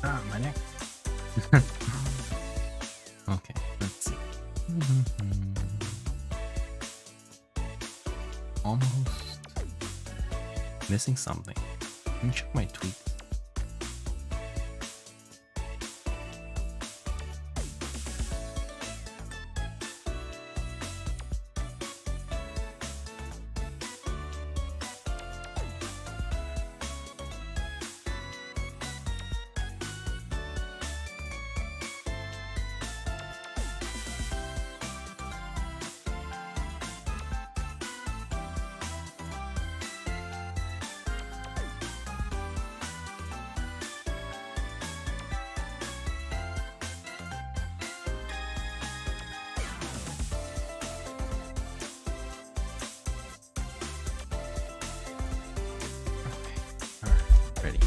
Ah, my neck. Okay, let's see. Almost missing something. Let me check my tweets. Ready.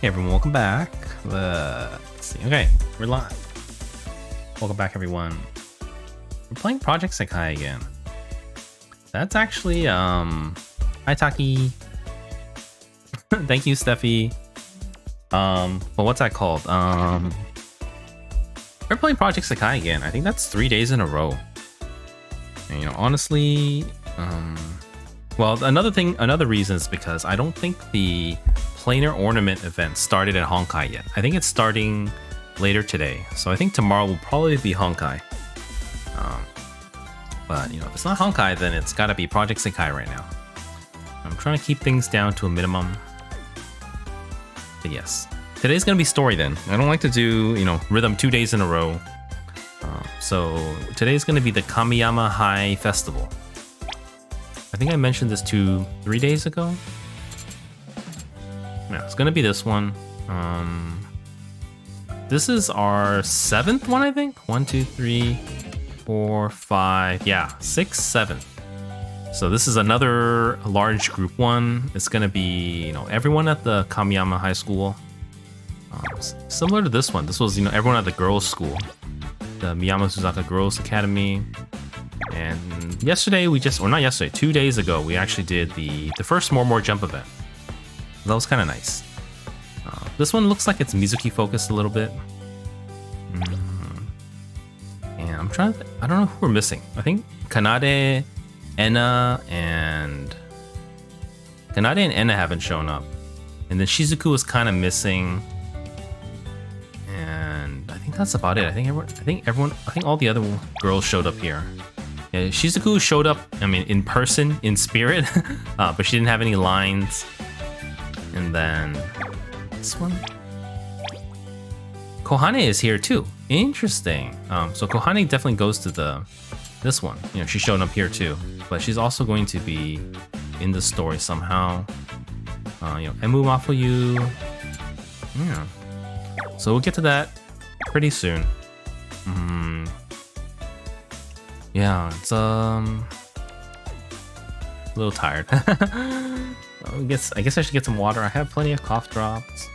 Hey everyone, welcome back. Let's see. Okay, we're live. Welcome back everyone. We're playing Project Sekai again. That's actually hi Taki. Thank you, Steffi. But what's that called? We're playing Project Sekai again. I think that's 3 days in a row. And, you know, honestly, well, another reason is because I don't think the planar ornament event started at Honkai yet. I think it's starting later today. So I think tomorrow will probably be Honkai. But, you know, if it's not Honkai, then it's got to be Project Sekai right now. I'm trying to keep things down to a minimum. But yes, today's going to be story then. I don't like to do, you know, rhythm 2 days in a row. So today's going to be the Kamiyama High Festival. I think I mentioned this 3 days ago. Yeah, it's gonna be this one. This is our 7th one, I think. 1, 2, 3, 4, 5. Yeah, 6th, 7th. So this is another large group one. It's gonna be, you know, everyone at the Kamiyama High School. Similar to this one. This was, you know, everyone at the girls' school, the Miyama Suzaka Girls Academy. And yesterday or not yesterday, 2 days ago, we actually did the first More Jump event. That was kind of nice. This one looks like it's Mizuki focused a little bit. And I'm trying to, I don't know who we're missing. I think Kanade, Enna haven't shown up. And then Shizuku was kind of missing. And I think that's about it. I think all the other girls showed up here. Yeah, Shizuku showed up, I mean, in person, in spirit, but she didn't have any lines. And then this one, Kohane is here too. Interesting. So Kohane definitely goes to this one. You know, she's showing up here too, but she's also going to be in the story somehow. You know, Emu Mafuyu. Yeah. So we'll get to that pretty soon. Yeah, it's a little tired. I guess I should get some water. I have plenty of cough drops.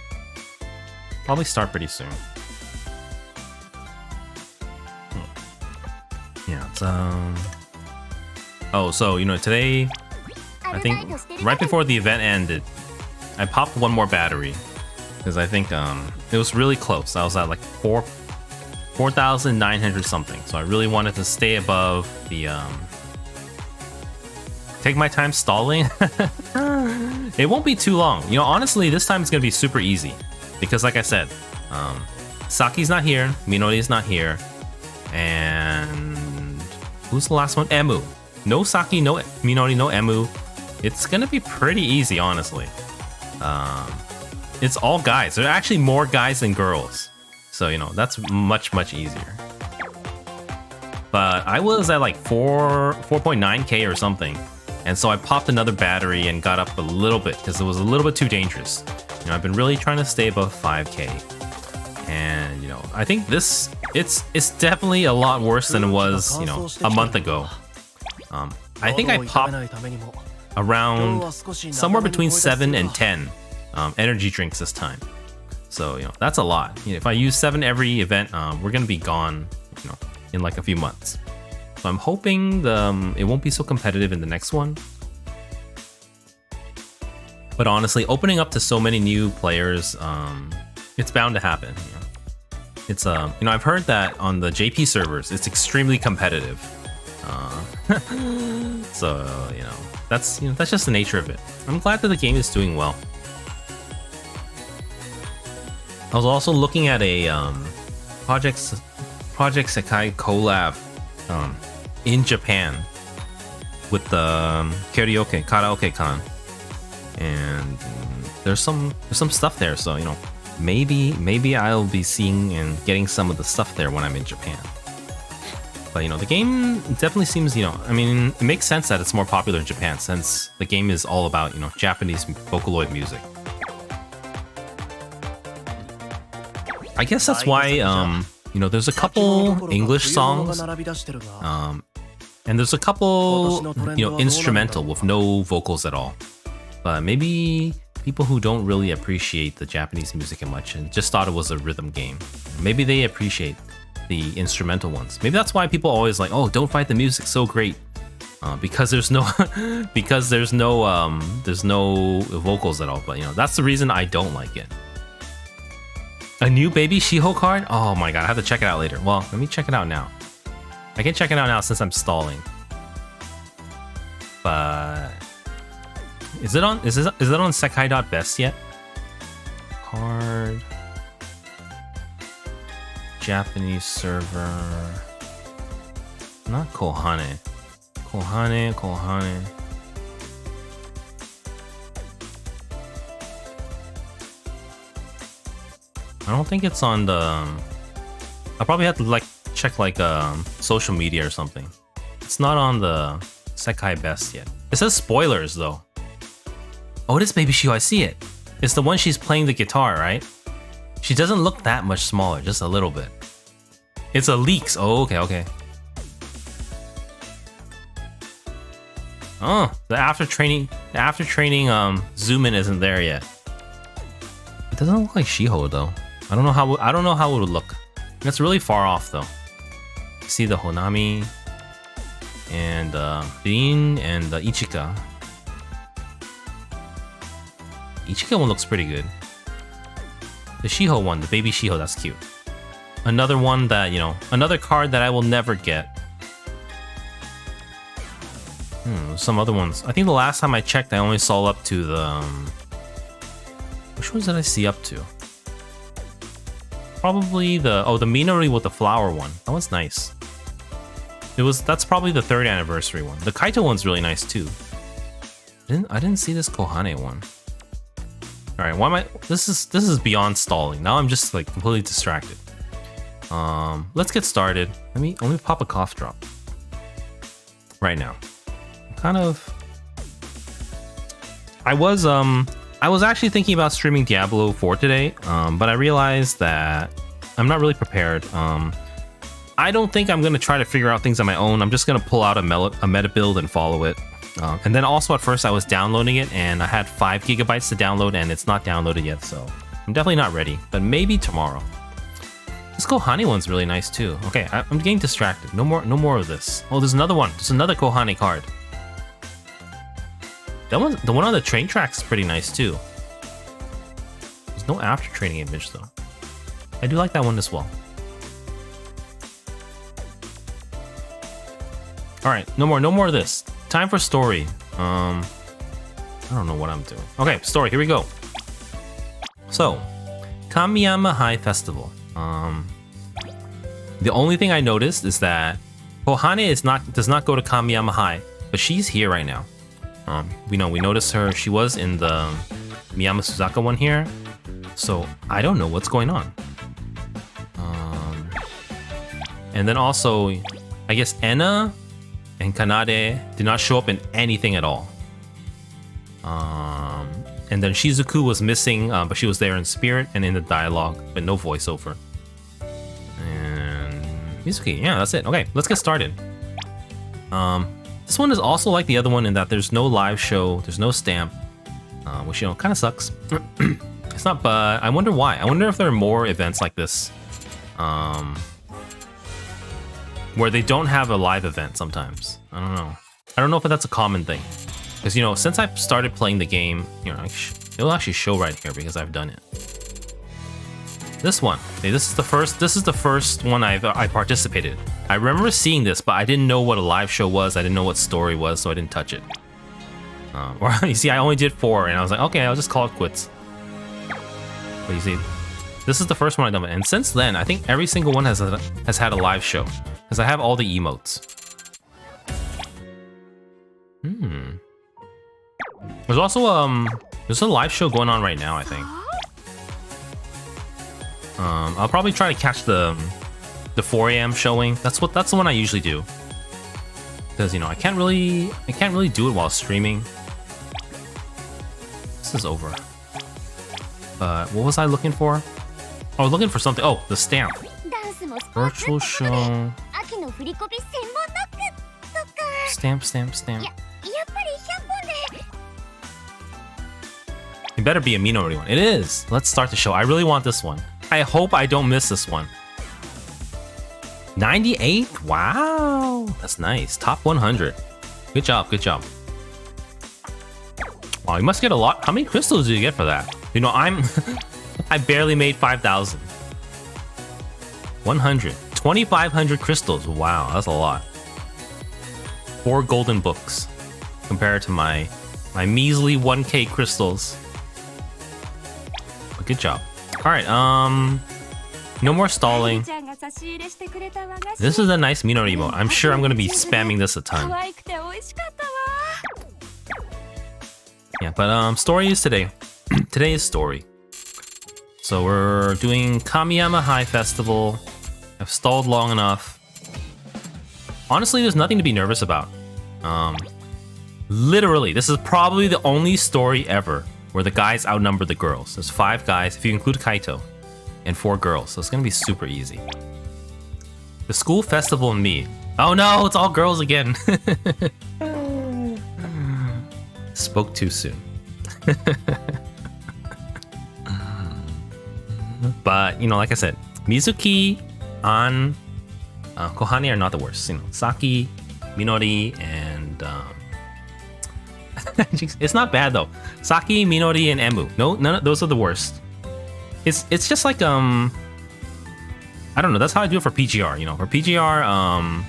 Probably start pretty soon. Yeah, it's oh, so you know, today I think right before the event ended, I popped one more battery because I think it was really close. I was at like 4,900 something. So I really wanted to stay above the take my time stalling. It won't be too long. You know, honestly, this time it's gonna be super easy because, like I said, Saki's not here, Minori's not here, and who's the last one? Emu. No Saki, no Minori, no Emu. It's gonna be pretty easy, honestly. It's all guys. There are actually more guys than girls, so you know that's much easier. But I was at like 4.9k or something. And so I popped another battery and got up a little bit because it was a little bit too dangerous. You know, I've been really trying to stay above 5k. And, you know, I think it's definitely a lot worse than it was, you know, a month ago. I think I popped around somewhere between 7 and 10 energy drinks this time. So, you know, that's a lot. You know, if I use 7 every event, we're going to be gone, you know, in like a few months. So I'm hoping it won't be so competitive in the next one. But honestly, opening up to so many new players, it's bound to happen. You know? It's I've heard that on the JP servers, it's extremely competitive. So that's just the nature of it. I'm glad that the game is doing well. I was also looking at a Project Sekai collab in Japan with the karaoke-kan, and there's some stuff there. So maybe I'll be seeing and getting some of the stuff there when I'm in Japan. But the game definitely seems it makes sense that it's more popular in Japan since the game is all about Japanese Vocaloid music. I guess that's why there's a couple English songs and there's a couple instrumental with no vocals at all. But maybe people who don't really appreciate the Japanese music much and just thought it was a rhythm game, maybe they appreciate the instrumental ones. Maybe that's why people always like, oh, don't fight the music, so great, because there's no there's no vocals at all. But that's the reason I don't like it. A new Baby Shiho card? Oh my god, I have to check it out later. Well, let me check it out now. I can check it out now since I'm stalling. But is it on Sekai.best yet? Card Japanese server. Not Kohane. Kohane. I don't think it's on the. I'll probably have to check social media or something. It's not on the Sekai Best yet. It says spoilers though. Oh, it is Baby Shiho. I see it. It's the one she's playing the guitar, right? She doesn't look that much smaller, just a little bit. It's a leaks. Oh, okay. Oh, the after training zoom in isn't there yet. It doesn't look like Shiho though. I don't know how it would look. It's really far off though. See the Honami and Bin and the Ichika. Ichika one looks pretty good. The Shiho one, the Baby Shiho, that's cute. Another one that another card that I will never get. Some other ones. I think the last time I checked, I only saw up to the. Which ones did I see up to? Probably the Minori with the flower one. That was nice. That's probably the 3rd anniversary one. The Kaito one's really nice too. I didn't see this Kohane one. All right, why am I? This is beyond stalling. Now I'm just completely distracted. Let's get started. Let me pop a cough drop right now. I was actually thinking about streaming Diablo 4 today, but I realized that I'm not really prepared. I don't think I'm gonna try to figure out things on my own. I'm just gonna pull out a meta build and follow it. And then also at first I was downloading it and I had 5 gigabytes to download and it's not downloaded yet, so I'm definitely not ready, but maybe tomorrow. This Kohane one's really nice too. Okay, I'm getting distracted. No more of this. Oh, there's another one. There's another Kohane card. The one on the train tracks is pretty nice too. There's no after training image though. I do like that one as well. All right, no more of this. Time for story. I don't know what I'm doing. Okay, story. Here we go. So, Kamiyama High Festival. The only thing I noticed is that Kohane does not go to Kamiyama High, but she's here right now. We noticed her. She was in the Miyama Suzaka one here, so I don't know what's going on. And then also, I guess Enna and Kanade did not show up in anything at all. And then Shizuku was missing, but she was there in spirit and in the dialogue, but no voiceover. And Mizuki, yeah, that's it. Okay, let's get started. This one is also like the other one in that there's no live show, there's no stamp, which kind of sucks. It's not, but I wonder why. I wonder if there are more events like this, where they don't have a live event sometimes. I don't know if that's a common thing. Because, you know, since I've started playing the game, you know, it'll actually show right here because I've done it. This one. Okay, this is the first one I participated in. I remember seeing this, but I didn't know what a live show was. I didn't know what story was, so I didn't touch it. Or you see, I only did 4, and I was like, okay, I'll just call it quits. But you see, this is the first one I've done, and since then, I think every single one has had a live show because I have all the emotes. There's also there's a live show going on right now, I think. I'll probably try to catch the 4 AM showing. That's the one I usually do. Because, you know, I can't really do it while streaming. This is over. But what was I looking for? I was looking for something. Oh, the stamp. Virtual show. Stamp. It better be a Minori one. It is. Let's start the show. I really want this one. I hope I don't miss this one. 98? Wow. That's nice. Top 100. Good job. Good job. Wow, you must get a lot. How many crystals do you get for that? You know, I barely made 5,000. 100. 2,500 crystals. Wow, that's a lot. 4 golden books compared to my measly 1k crystals. But good job. All right, no more stalling. This is a nice Minori emote. I'm sure I'm gonna be spamming this a ton. Yeah, but story is today. Today's story. So we're doing Kamiyama High Festival. I've stalled long enough. Honestly, there's nothing to be nervous about. Literally, this is probably the only story ever where the guys outnumber the girls. There's 5 guys, if you include Kaito, and 4 girls, so it's gonna be super easy. The school festival and me. Oh no, it's all girls again. Spoke too soon. But, you know, like I said, Mizuki, An, Kohane are not the worst. You know, Saki, Minori, and it's not bad though. Saki, Minori, and Emu. No, none of those are the worst. It's just like I don't know. That's how I do it for PGR. You know, for PGR,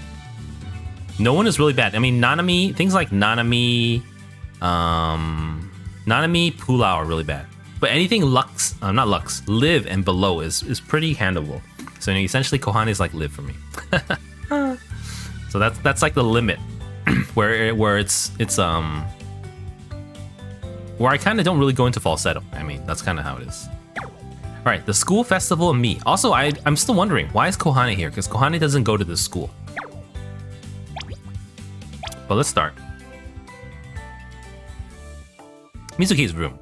no one is really bad. I mean, Nanami, things like Nanami, Pulao are really bad. But anything Lux, not Lux, Live and below is pretty handleable. So, you know, essentially, Kohane is like Live for me. So that's like the limit, where it's where I kind of don't really go into falsetto. I mean, that's kind of how it is. All right, the school festival and me. Also, I'm still wondering, why is Kohane here? Because Kohane doesn't go to this school. But let's start. Mizuki's room.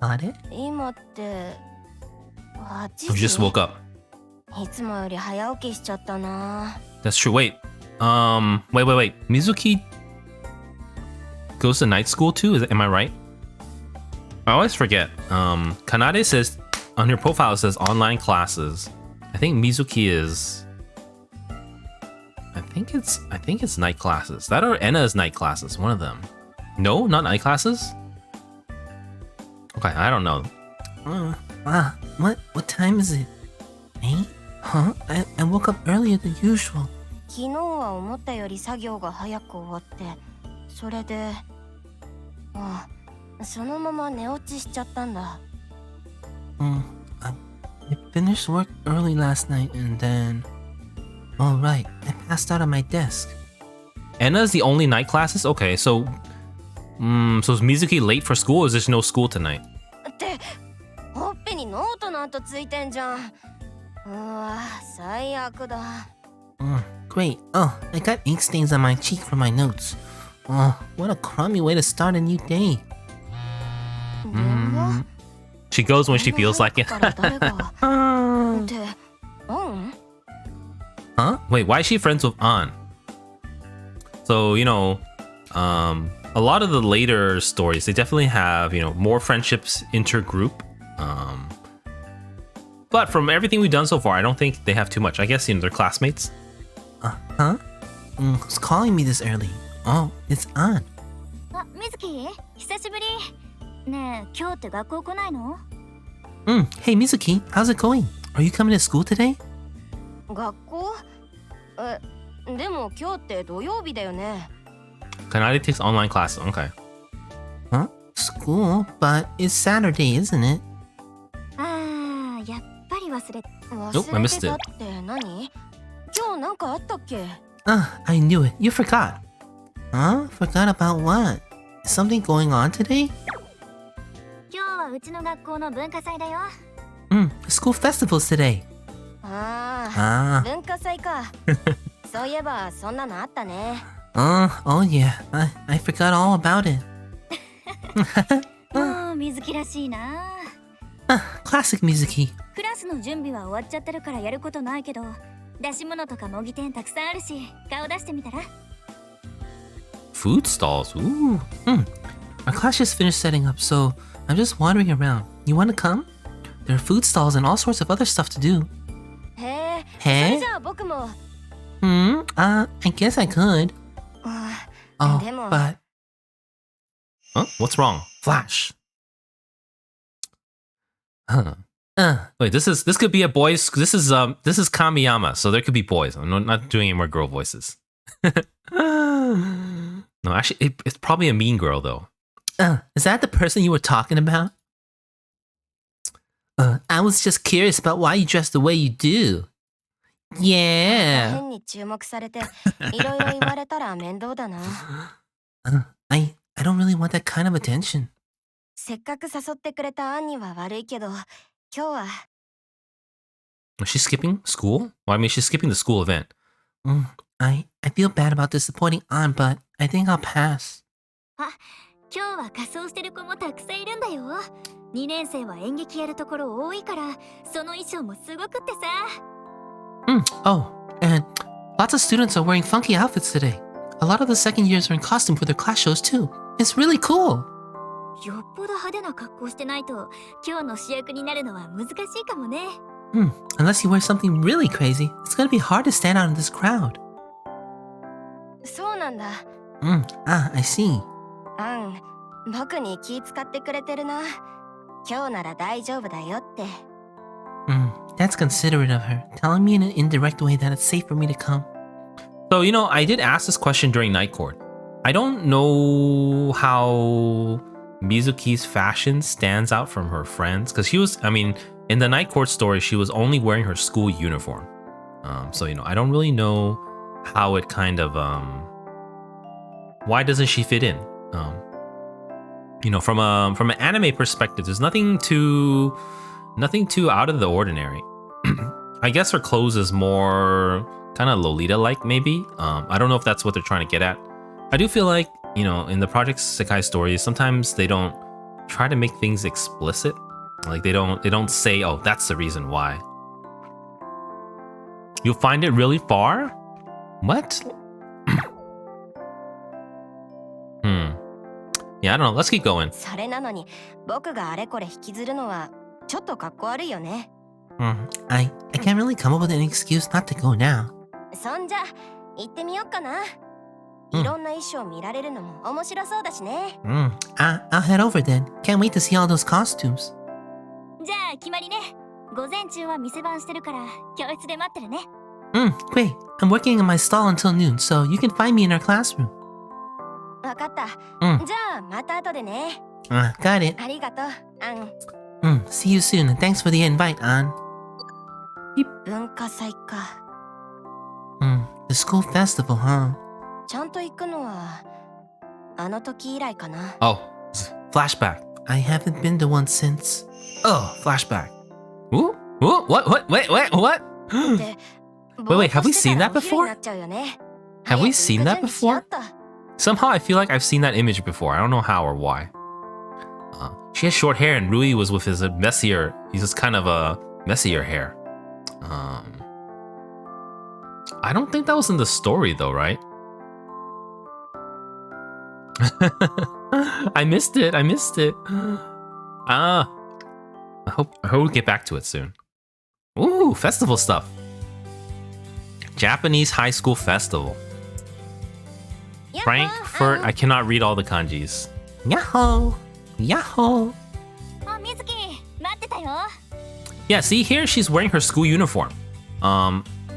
I just woke up. That's true. Wait. Wait. Mizuki goes to night school too? Am I right? I always forget. Kanade says on her profile it says online classes. I think Mizuki is. I think it's night classes. That or Enna's night classes. One of them. No, not night classes. Okay, I don't know. What time is it? 8? Huh? I woke up earlier than usual. 昨日は思ったより作業が早く終わって、それで、そのまま寝落ちしちゃったんだ。I finished work early last night and then... Oh right, I passed out on my desk. Enna's the only night classes? Okay, so... so is Mizuki late for school or is there no school tonight? って、ほっぺにノートの跡ついてんじゃん。最悪だ。Great. Oh, I got ink stains on my cheek from my notes. Oh, what a crummy way to start a new day. She goes when she feels like it. Huh? Wait, why is she friends with An? So, you know, a lot of the later stories, they definitely have, you know, more friendships intergroup. But from everything we've done so far, I don't think they have too much. I guess, they're classmates. Huh? Who's calling me this early? Oh, it's on. あ、みずき、久しぶり。ねえ、今日って学校来ないの？ Hey Mizuki, how's it going? Are you coming to school today? 学校？でも今日って土曜日だよね。Kanade takes online classes. Okay. Huh? School? But it's Saturday, isn't it? ああ、やっぱり忘れ Nope, I missed て it. たって何？今日なんかあったっけ？ I knew it. You forgot. Huh? Forgot about what? Is something going on today? 今日はうちの学校の文化祭だよ。School festivals today. ああ、文化祭か。そういえばそんなのあったね。Oh yeah. I forgot all about it. もう水木らしいな。Classic Mizuki. クラスの準備は終わっちゃってるからやることないけど、出し物とか模擬店たくさんあるし、顔出してみたら？ Food stalls. Ooh. Our class just finished setting up, so I'm just wandering around. You want to come? There are food stalls and all sorts of other stuff to do. へえ。そ Hey? れじゃあ僕も。I guess I could. Oh, でも。 but Huh? What's wrong? Flash. Huh. Wait, this could be a boys. This is Kamiyama, so there could be boys. I'm not doing any more girl voices. No, actually, it's probably a mean girl though. Is that the person you were talking about? I was just curious about why you dress the way you do. Yeah. 変に注目されて、いろいろ言われたら面倒だな。I don't really want that kind of attention. せっかく誘ってくれたアンには悪いけど、今日は。Is she skipping school? Well, I mean, she's skipping the school event. I feel bad about disappointing An, but I think I'll pass. あ、今日は仮装してる子もたくさんいるんだよ。2年生は演劇やるところ多いから、その衣装もすごくってさ。Oh, and lots of students are wearing funky outfits today. A lot of the second years are in costume for their class shows too. It's really cool. よっぽど派手な格好してないと、今日の主役になるのは難しいかもね。Unless you wear something really crazy, it's gonna be hard to stand out in this crowd. そうなんだ。I see. アン、僕に気使ってくれてるな。今日なら大丈夫だよって。That's considerate of her, telling me in an indirect way that it's safe for me to come. So, I did ask this question during Night Court. I don't know how Mizuki's fashion stands out from her friends, because in the Night Court story, she was only wearing her school uniform. So, I don't really know how it kind of, why doesn't she fit in? From an anime perspective, there's nothing too out of the ordinary. I guess her clothes is more kind of Lolita-like, maybe. I don't know if that's what they're trying to get at. I do feel like, in the Project Sekai stories, sometimes they don't try to make things explicit. Like they don't say, oh, that's the reason why. You'll find it really far? What? Yeah, I don't know. Let's keep going. それなのに、僕があれこれ引きずるのはちょっとかっこ悪いよね。I can't really come up with an excuse not to go now. そんじゃ行ってみよっかな。いろんな衣装見られるのも面白そうだしね。I'll head over then. Can't wait to see all those costumes. じゃあ決まりね。午前中は店番してるから教室で待ってるね。Great. I'm working in my stall until noon, so you can find me in our classroom. わかった。じゃあまた後でね。Got it. ありがとう、アン。See you soon, and thanks for the invite, An. 文化祭か。The school festival, huh? ちゃんと行くのはあの時以来かな。Oh, flashback. I haven't been to one since. Oh, flashback. Ooh, what? Wait, what? Wait, have we seen that before? Have we seen that before? Somehow I feel like I've seen that image before. I don't know how or why. She has short hair and Rui was with his messier. He's just kind of a messier hair. I don't think that was in the story though, right? I missed it. I hope we get back to it soon. Ooh, festival stuff. Japanese high school festival. Frankfurt. I cannot read all the kanjis. Yahoo! Yahoo! あ、みずき、待ってたよ。 Yeah, see here she's wearing her school uniform.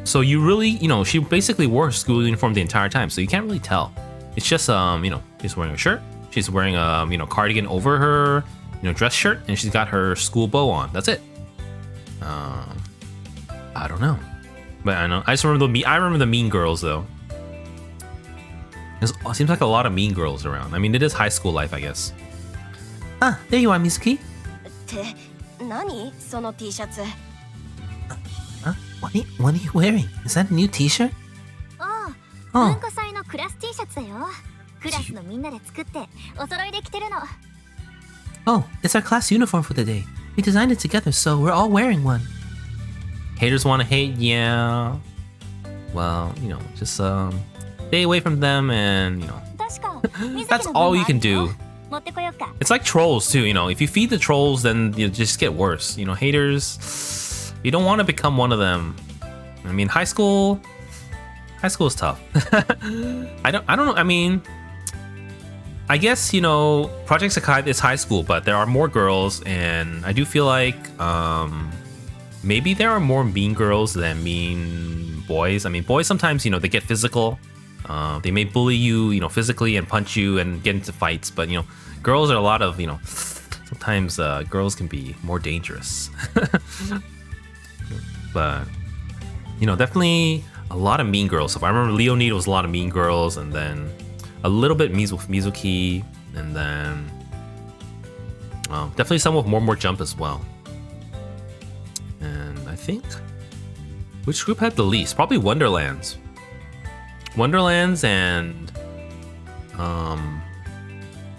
So you really, she basically wore her school uniform the entire time, so you can't really tell. It's just she's wearing a shirt, she's wearing a cardigan over her, dress shirt, and she's got her school bow on. That's it. I don't know. But I know I remember the mean girls though. It seems like a lot of mean girls around. I mean, it is high school life, I guess. Ah, there you are, Mizuki. って何その T シャツ Huh? What are you wearing? Is that a new T-shirt? ああ、 Oh. 文化祭のクラス T シャツだよ。クラスのみんなで作ってお揃いで着てるの。 Oh, it's our class uniform for the day. We designed it together, so we're all wearing one. Haters want to hate, yeah. Well, just stay away from them, and 確か、みずき that's の分 all も you ある can よ do. 持ってこようか。 It's like trolls too, if you feed the trolls, then you just get worse. Haters, you don't want to become one of them. I mean, high school is tough. I don't know. I mean, I guess, Project Sekai is high school, but there are more girls, and I do feel like maybe there are more mean girls than mean boys. I mean, boys sometimes, they get physical. They may bully you, physically and punch you and get into fights, but, girls are a lot of, sometimes girls can be more dangerous. But, definitely a lot of mean girls. So if I remember, Leonid was a lot of mean girls, and then a little bit Mizuki, and then definitely some with more jump as well. And I think, which group had the least? Probably Wonderlands. Wonderlands and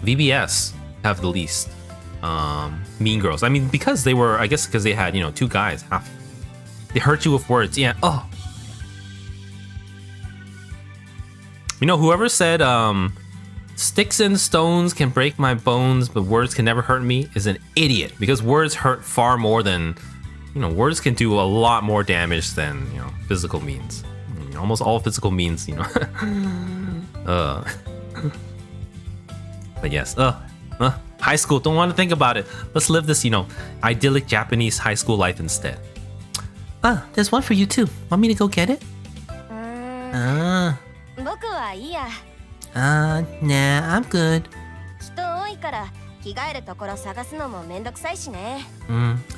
VBS have the least mean girls. I mean, because they were, I guess because they had, two guys. They hurt you with words. Yeah. Oh. Whoever said sticks and stones can break my bones, but words can never hurt me is an idiot, because words hurt far more than, words can do a lot more damage than, physical means. Almost all physical means, But yes, high school, don't want to think about it. Let's live this, idyllic Japanese high school life instead. Ah, there's one for you too. Want me to go get it? 僕はいいや Nah, I'm good. 人多いから着替えるところ探すのもめんどくさいしね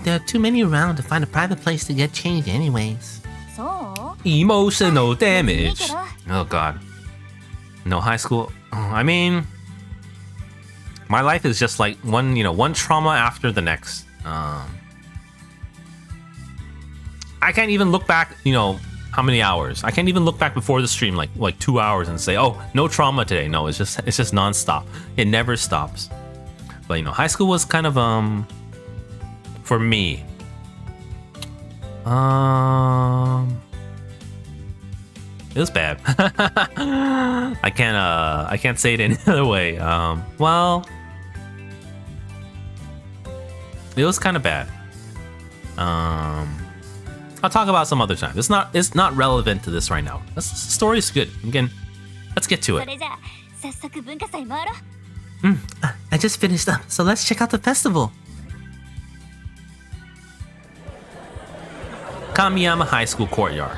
There are too many around to find a private place to get changed anyways. そう？ Emotional damage. いいけど。 Oh god. No, high school. I mean, my life is just like one trauma after the next. I can't even look back, how many hours. I can't even look back before the stream like 2 hours and say, oh, no trauma today. No, it's just nonstop. It never stops. But high school was kind of for me. It was bad. I can't say it any other way. Well, it was kind of bad. I'll talk about it some other time. It's not relevant to this right now. The story is good. Again, let's get to そ it. れじゃあ早速文化祭回ろう。 I just finished up, so let's check out the festival. Kamiyama High School Courtyard.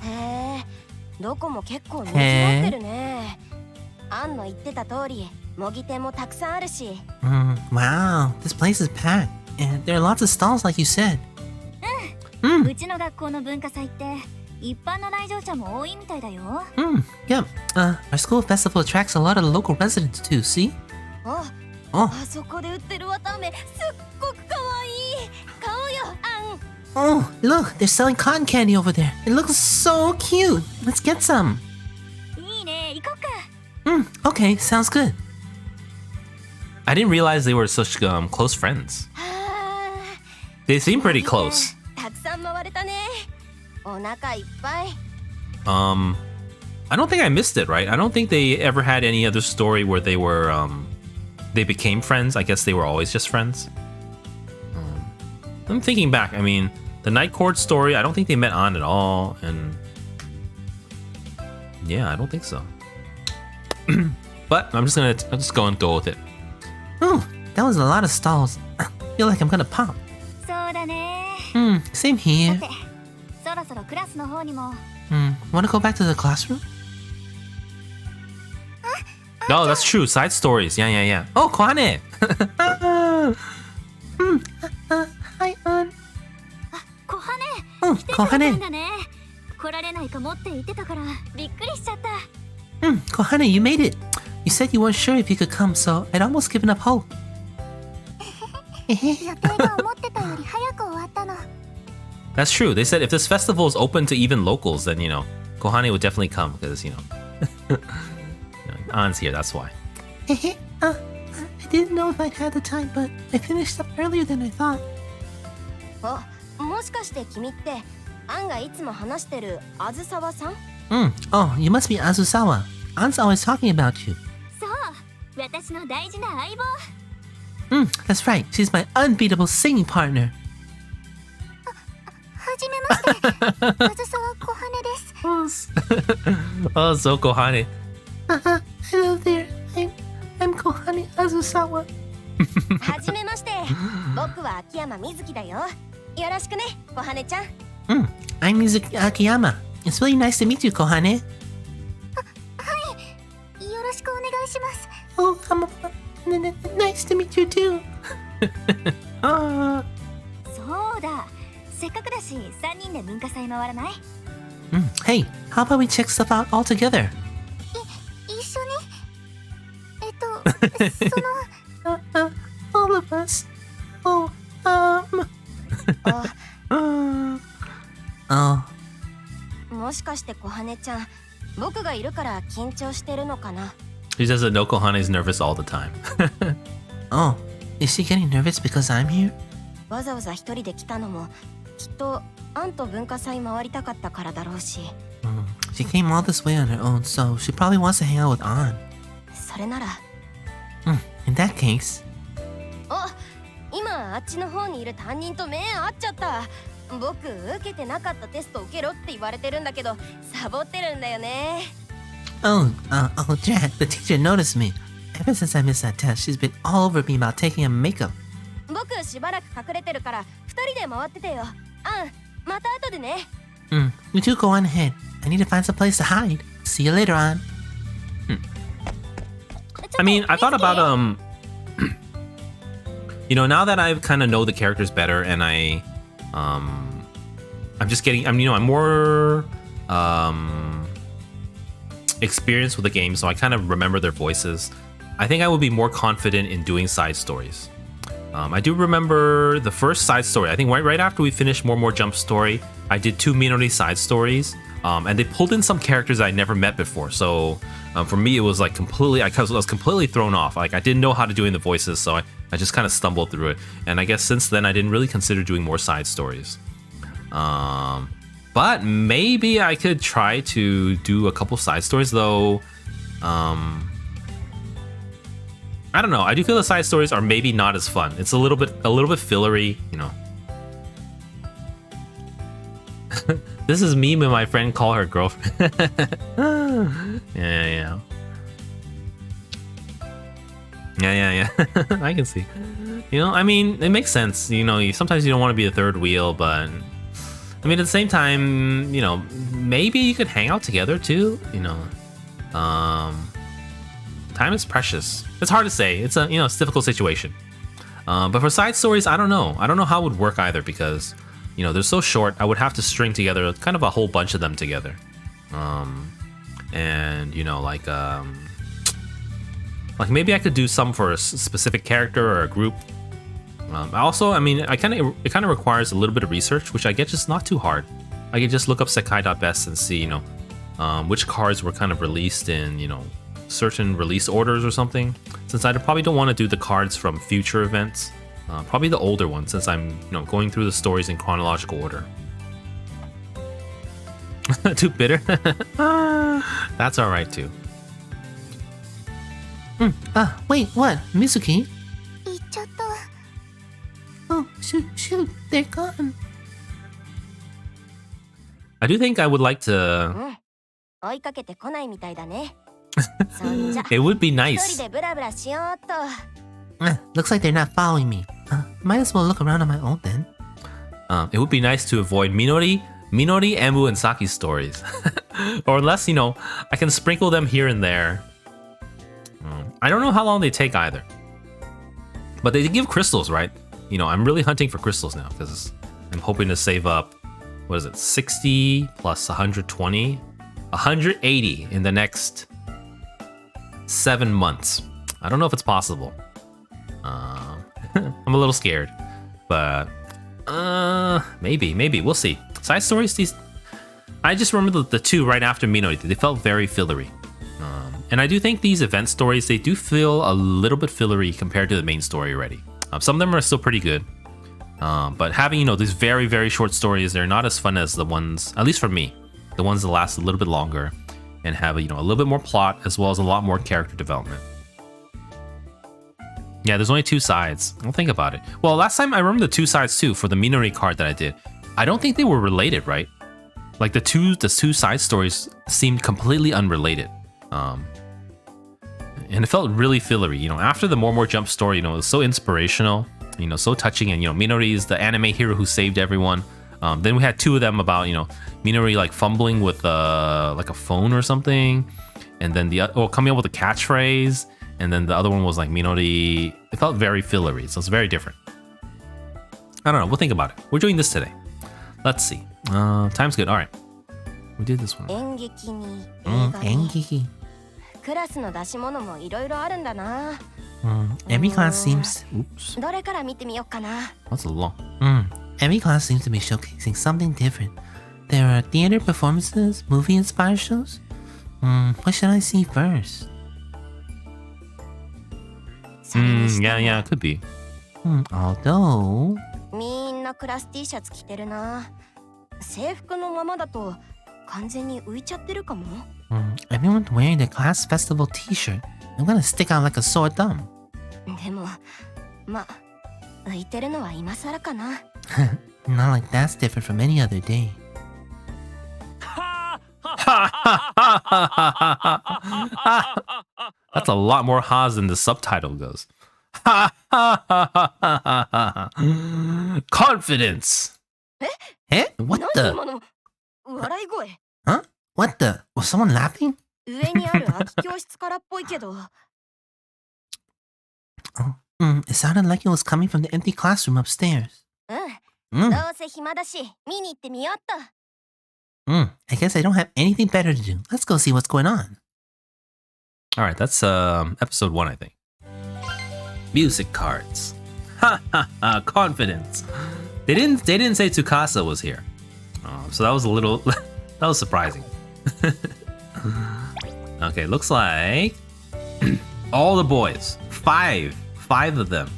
へえどこも結構人気持ってるねアンの言ってた通り模擬店もたくさんあるし Wow, this place is packed, and there are lots of stalls like you said. うちの学校の文化祭って一般の来場者も多いみたいだよ。 Yep. Our school festival attracts a lot of the local residents too, see? あ Oh, あそこで売ってる綿あめすっごくかわいい買おうよアン oh, look, they're selling cotton candy over there. It looks so cute. Let's get some. いいね、行こうか。 Okay, sounds good. I didn't realize they were such close friends. は They seem あ pretty close. たくさん回れたねお腹いっぱい I don't think I missed it, right? I don't think they ever had any other story where they were they became friends. I guess they were always just friends. I'm thinking back. I mean, the Night Court story, I don't think they met on at all, and yeah, I don't think so. But I'm just going to go with it. Oh, that was a lot of stalls. I feel like I'm gonna pop. そうだね。 Same here. さて、そろそろクラスの方にも。 Wanna go back to the classroom? No, that's true. Side stories. Yeah. Oh, Kwane! Hi, An. 小羽うん来てくれたん小羽だね。来られないかもって言ってたからびっくりしちゃった。 Kohane, you made it. You said you weren't sure if you could come, so I'd almost given up hope. 予定が思ってたより早く終わったの。 That's true. They said if this festival is open to even locals, then, Kohane would definitely come because, An's here, that's why. I didn't know if I'd had the time, but I finished up earlier than I thought. もしかして君ってアンがいつも話してるあずさわさん？ Oh, you must be Azusawa. An's always talking about you. そう、私の大事な相棒。 That's right. She's my unbeatable singing partner. はじめまして。あずさわ小羽です。 Oh, so Kohane. Hello there. I'm Kohane Azusawa. はじめまして。僕は秋山みずきだよ。よろしくね、小羽ちゃん。I'm Mizuki Akiyama. It's really nice to meet you, Kohane. よろしくお願いします。 Oh, nice to meet you too. そうだ。せっかくだし、3人で文化祭回らない？ Hey, how about we check stuff out all together? 一緒に？All of us. Oh, Oh. もしかして小羽ちゃん、僕がいるから緊張してるのかな？ She says that no Kohane's nervous all the time. Oh, is she getting nervous because I'm here? わざわざ一人で来たのもきっとアンと文化祭回りたかったからだろうし、 She came all this way on her own, so she probably wants to hang out with An. それなら。 In that case. 今あっちの方にいる担任と目合っちゃった。僕受けてなかったテスト受けろって言われてるんだけどサボってるんだよね。 Oh, Jack, the teacher noticed me. Ever since I missed that test, she's been all over me about taking a makeup. 僕しばらく隠れてるから二人で回っててよ。アン、また後でね。You two go on ahead. I need to find some place to hide. See you later on. I mean, I thought about, now that I kind of know the characters better and I'm just getting, I'm more, experienced with the game, so I kind of remember their voices. I think I would be more confident in doing side stories. I do remember the first side story. I think right after we finished More Jump story, I did 2 Minori side stories, and they pulled in some characters I never met before. So for me, it was like I was completely thrown off. Like I didn't know how to do the voices, so I just kind of stumbled through it. And I guess since then, I didn't really consider doing more side stories. But maybe I could try to do a couple side stories, though. I don't know. I do feel the side stories are maybe not as fun. It's a little bit fillery, This is me when my friend call her girlfriend. Yeah. I can see. I mean, it makes sense. Sometimes you don't want to be a third wheel, but I mean, at the same time, maybe you could hang out together too. Time is precious. It's hard to say. It's a it's a difficult situation. But for side stories, I don't know. I don't know how it would work either because they're so short. I would have to string together kind of a whole bunch of them together. And like maybe I could do some for a specific character or a group. Also, I mean, it kind of requires a little bit of research, which I get just not too hard. I could just look up Sekai.best and see, which cards were kind of released in, certain release orders or something. Since I probably don't want to do the cards from future events, probably the older ones, since I'm, going through the stories in chronological order. Too bitter? That's all right too. Wait, what? Mizuki? 行っちゃった。 Oh, shoot, they're gone. I do think I would like to. 追いかけてこないみたいだね。そんじゃ It would be 一 nice. 人でブラブラしようっと。Looks like they're not following me. Might as well look around on my own then. It would be nice to avoid Minori, Embu, and Saki's stories. Or unless, I can sprinkle them here and there. I don't know how long they take either. But they give crystals, right? I'm really hunting for crystals now because I'm hoping to save up, 60 plus 120? 180 in the next 7 months. I don't know if it's possible. I'm a little scared, but maybe we'll see. Side stories, I just remember the two right after Minori. They felt very fillery, and I do think these event stories, they do feel a little bit fillery compared to the main story already. Some of them are still pretty good, but having these very, very short stories, they're not as fun as the ones, at least for me, the ones that last a little bit longer and have a little bit more plot as well as a lot more character development. Yeah, there's only 2 sides. I'll think about it. Well, last time I remember the 2 sides too for the Minori card that I did. I don't think they were related, right? Like the two side stories seemed completely unrelated. And it felt really fillery. After the More Jump story, it was so inspirational, so touching, and Minori is the anime hero who saved everyone. Then we had 2 of them about, Minori like fumbling with like a phone or something, and then coming up with a catchphrase. And then the other one was like Minori. It felt very fillery, so it's very different. I don't know. We'll think about it. We're doing this today. Let's see. Time's good. All right. We did this one. 演劇に映画に Engeki. クラスの出し物もいろいろあるんだな。 Every class seems... Oops. どれから見てみようかな。 That's a long. Every class seems to be showcasing something different. There are theater performances, movie-inspired shows. What should I see first? それにしても Yeah, it could be. Although... みんなクラス T シャツ着てるな。制服のままだと完全に浮いちゃってるかも。Everyone's wearing their class festival t-shirt. I'm gonna stick out like a sore thumb. でも、浮いてるのは今更かな。Not like that's different from any other day. That's a lot more Haas than the subtitle goes. Confidence. Eh? What 何 the? 今の笑い声。 Huh? What the? Was someone laughing? 上にある空き教室からっぽいけど。 It sounded like it was coming from the empty classroom upstairs. どうせ暇だし、見に行ってみようっと。 I guess I don't have anything better to do. Let's go see what's going on. All right, that's episode 1, I think. Music cards. Confidence. They didn't say Tsukasa was here. So that was a little that was surprising. Okay, looks like all the boys, five of them,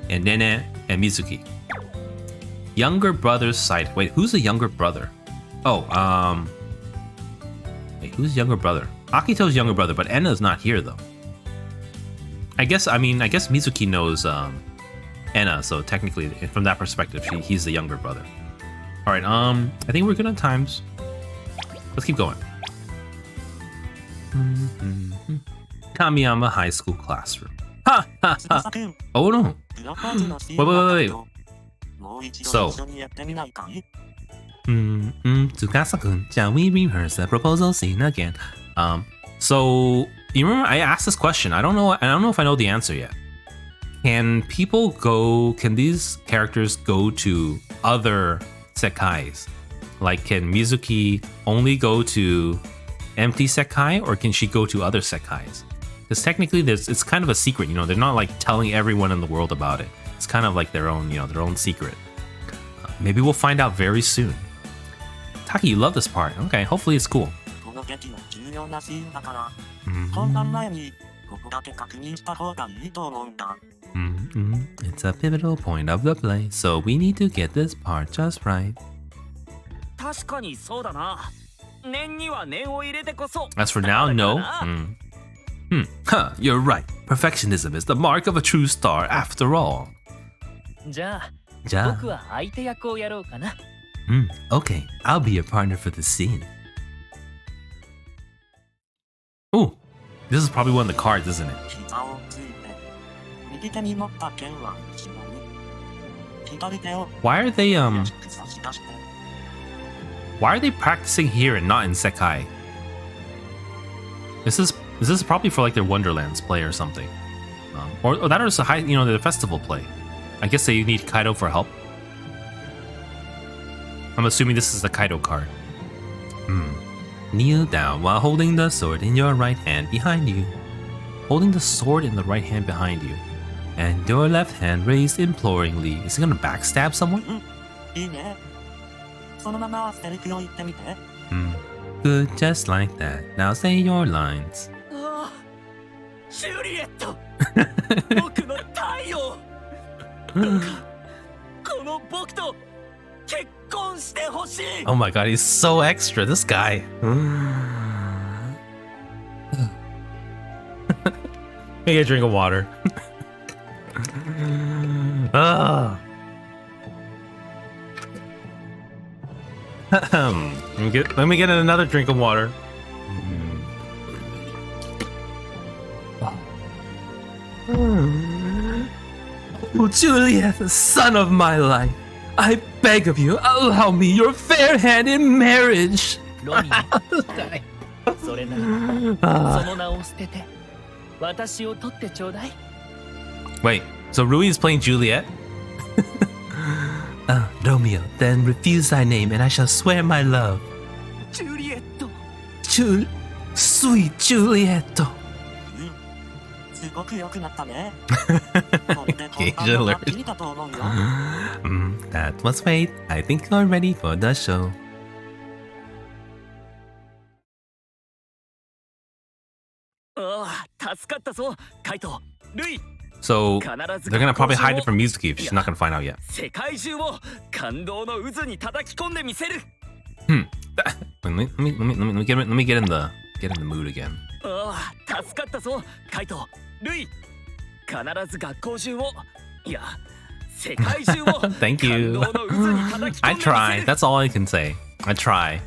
and Nene and Mizuki. Younger brother's side. Wait, who's the younger brother? Oh, wait, who's the younger brother? Akito's younger brother, but Enna's not here though. I guess Mizuki knows Enna, so technically, from that perspective, he's the younger brother. All right, I think we're good on times. Let's keep going. Kamiyama High School classroom. Ha ha ha! Oh no! Wait. So, Tsukasa-kun, shall we rehearse the proposal scene again? So you remember I asked this question. I don't know if I know the answer yet. Can these characters go to other sekais? Like, can Mizuki only go to empty sekai, or can she go to other sekais? Because technically it's kind of a secret, they're not like telling everyone in the world about it. It's kind of like their own secret. Maybe we'll find out very soon. Taki, you love this part. Okay, hopefully it's cool. It's a pivotal point of the play, so we need to get this part just right. As for now, no. You're right. Perfectionism is the mark of a true star after all. Ja. 僕は相手役をやろうかな。 Okay, I'll be your partner for the scene. Ooh, this is probably one of the cards, isn't it? 膝をついて右手に持った剣は後ろに左手を Why are they 優しく差し出して Why are they practicing here and not in Sekai? This is probably for like their Wonderlands play or something, or that is a high, the festival play. I guess they need Kaido for help. I'm assuming this is the Kaido card. Kneel down while holding the sword in your right hand behind you. Holding the sword in the right hand behind you, and your left hand raised imploringly. Is he gonna backstab someone? いいねそのままセリフを言ってみて Good, just like that. Now say your lines. ああ、ジュリエット。僕の太陽。どうかこの僕と結婚してほしい。 Oh my god, he's so extra, this guy. Maybe a drink of water. Let me get another drink of water. Oh, Juliet, the son of my life, I beg of you, allow me your fair hand in marriage. ロミオ。それならその名を捨てて私を取ってちょうだい。 Wait, so Rui is playing Juliet? Romeo, then refuse thy name and I shall swear my love. ジュリエット。 Sweet Juliet. すごく良くなったねこれで本 Okay, 番 you の learned. バッチリだと思うよ That must wait. I think you're ready for the show. ああ、助かったぞ、カイト。ルイ。 So 必ず they're gonna probably hide it from Mizuki if she's not gonna find out yet. 世界中を感動の渦に叩き込んでみせる。 Let me get in the mood again. ああ、助かったぞ、カイト。ルイ。必ず学校中を、いや、世界中を Thank you. 感動の渦に叩き込んでみせる。 I try. That's all I can say. I try.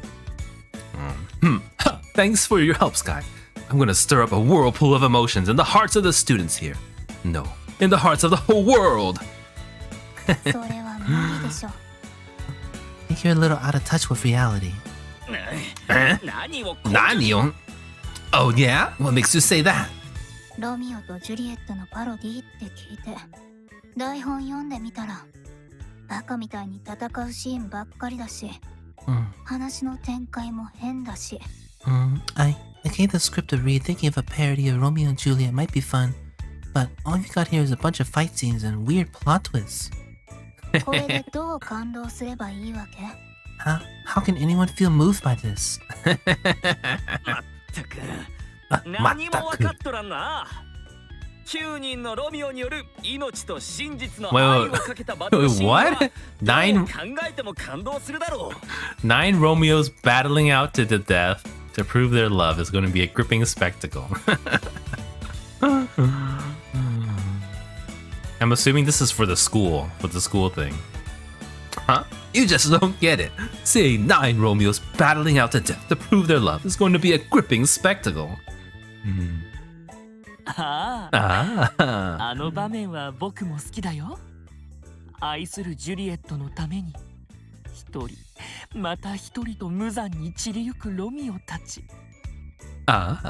Thanks for your help, Sky. I'm gonna stir up a whirlpool of emotions in the hearts of the students here. No, in the hearts of the whole world. それは無理でしょ I think you're a little out of touch with reality. 何を Nani? Oh yeah? What makes you say that? ロミオとジュリエットのパロディって聞いて台本読んでみたらバカみたいに戦うシーンばっかりだし 話の展開も変だし I gave the script a read thinking of a parody of Romeo and Juliet might be fun, but all you got here is a bunch of fight scenes and weird plot twists. これでどう感動すればいいわけ How can anyone feel moved by this? ったく何も分かっとらんな。9人のロミオによる命と真実の愛をかけたバトルシーンは What? どう考えても感動するだろう。 9 Romeos battling out to the death to prove their love is going to be a gripping spectacle. I'm assuming this is for the school thing. Huh? You just don't get it. Seeing 9 Romeos battling out to death to prove their love is going to be a gripping spectacle. ああ、 Ah. あの場面は僕も好きだよ。愛するジュリエットのために一人また一人と無残に散りゆくロミオたち。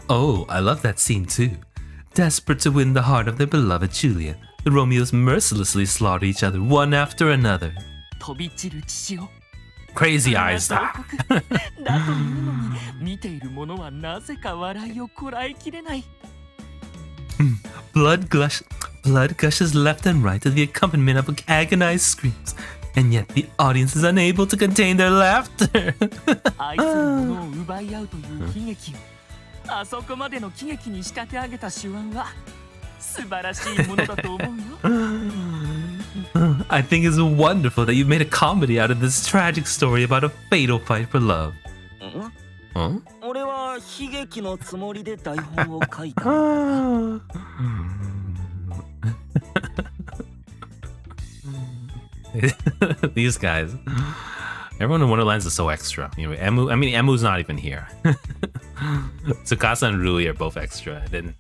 Oh, I love that scene too. Desperate to win the heart of their beloved Juliet, the Romeos mercilessly slaughter each other one after another. 飛び散る血を Crazy eyes. だというのに見ている者はなぜか笑いをこらえきれない。 Blood gushes left and right to the accompaniment of agonized screams, and yet the audience is unable to contain their laughter. 愛する者を奪い合うという悲劇をあそこまでの喜劇に仕立て上げた手腕は素晴らしいものだと思うよ。 I think it's wonderful that you made a comedy out of this tragic story about a fatal fight for love. Huh? 俺は悲劇のつもりで台本を書いた。 Ah. These guys. Everyone in Wonderlands is so extra. You know, Emu's not even here. Tsukasa and Rui are both extra. And then,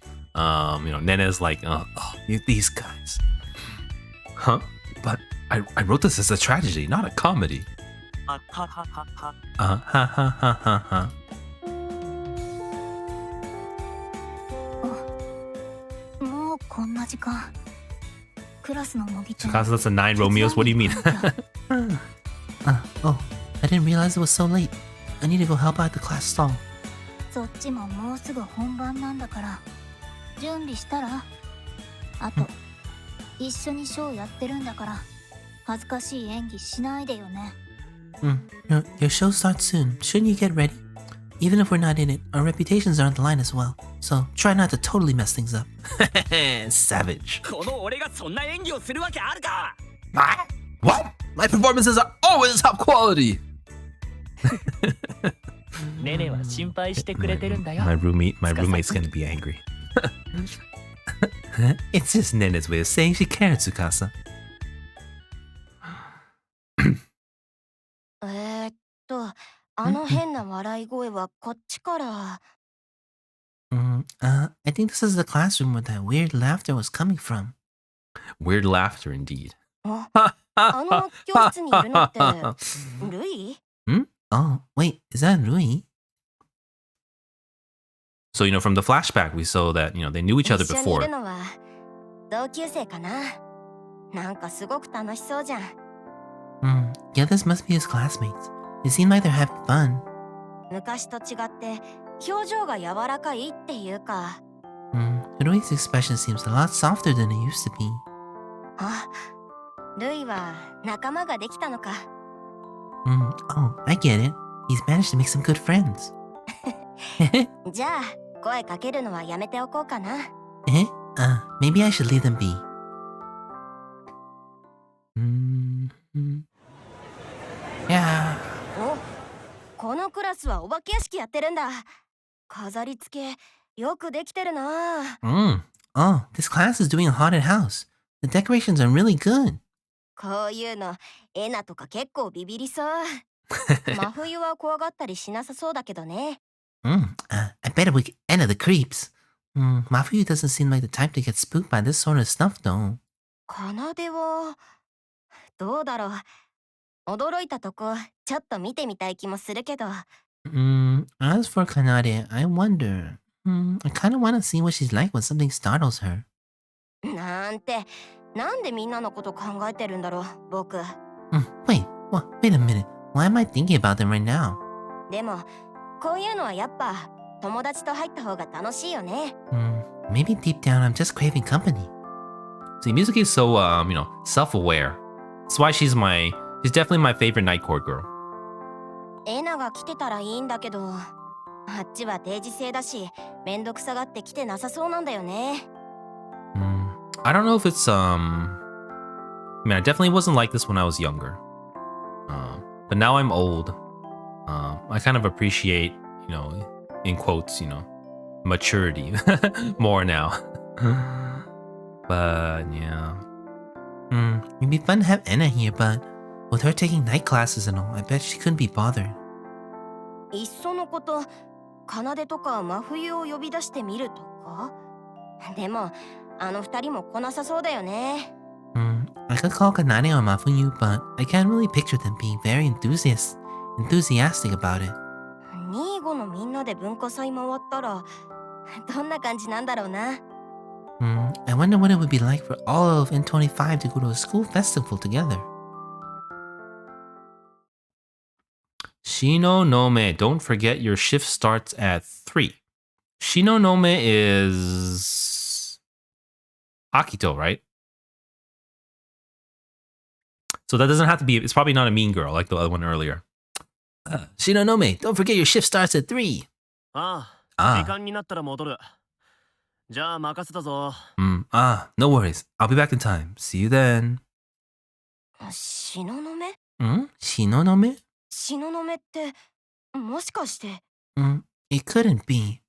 you know, Nene's like, these guys. Huh? But I wrote this as a tragedy, not a comedy. Ha ha ha ha ha. Ha ha ha ha ha. Tsukasa, that's a 9 Romeos. What do you mean? Oh, I didn't realize it was so late. I need to go help out the class stall. そっちももうすぐ本番なんだから準備したら。あと一緒にショーやってるんだから恥ずかしい演技しないでよね。Your show starts soon. Shouldn't you get ready? Even if we're not in it, our reputations are on the line as well. So try not to totally mess things up. Savage. この俺がそんな演技をするわけあるか。 What? My performances are always top quality. ネネは心配してくれてるんだよ。 My roommate's gonna be angry. It's just Nene's way of saying she cares, Tsukasa. あの変な笑い声はこっちから。I think this is the classroom where that weird laughter was coming from. Weird laughter indeed. あの教室にいるのってルイ？ Oh, wait, is that Rui? So, you know, from the flashback, we saw that, you know, they knew each other 一緒にい before. るのは同級生かな。なんかすごく楽しそうじゃん。Yeah, this must be his classmates. They seem like they're having fun. 昔と違って表情が柔らかいっていうか。Rui's expression seems a lot softer than it used to be. あ、ルイは仲間ができたのか。Oh, I get it. He's managed to make some good friends. じゃあ声かけるのはやめておこうかな。Maybe I should leave them be. Yeah. お、このクラスはお化け屋敷やってるんだ。飾り付けよくできてるな。Oh, this class is doing a haunted house. The decorations are really good. こういうのエナとか結構ビビりそう。真冬は怖がったりしなさそうだけどね。I bet we could enter the creeps. Mafuyu doesn't seem like the type to get spooked by this sort of stuff, though. 奏はどうだろう。驚いたとこちょっと見てみたい気もするけど。As for Kanade, I wonder. I kind of want to see what she's like when something startles her. なんて、なんでみんなのこと考えてるんだろう、僕。Wait a minute. Why am I thinking about them right now? でも、こういうのはやっぱ友達と入った方が楽しいよね。Maybe deep down I'm just craving company. See, Mizuki is so, you know, self-aware. That's why she's definitely my favorite night court girl. エナが来てたらいいんだけど、あっちは定時制だし、めんどくさがって来てなさそうなんだよね。I don't know if it's, I mean, I definitely wasn't like this when I was younger. But now I'm old. I kind of appreciate, you know, in quotes, you know, maturity more now. But, yeah. It'd be fun to have Enna here, but with her taking night classes and all, I bet she couldn't be bothered. いっそのこと、奏とか真冬を呼び出してみるとか。でも、あの二人も来なさそうだよね。I could call Kanade or Mafuyu, but I can't really picture them being very enthusiastic about it. 25のみんなで文化祭回ったら、どんな感じなんだろうな。I wonder what it would be like for all of N25 to go to a school festival together. Shino Nome, don't forget your shift starts at 3. Shino Nome is Akito, right? So that doesn't have to be, it's probably not a mean girl like the other one earlier. Shino Nome, don't forget your shift starts at 3. ああ、時間になったら戻る。じゃあ任せたぞ。No worries. I'll be back in time. See you then. シノノメ？ Shinonome? シノノメってもしかして？ It couldn't be.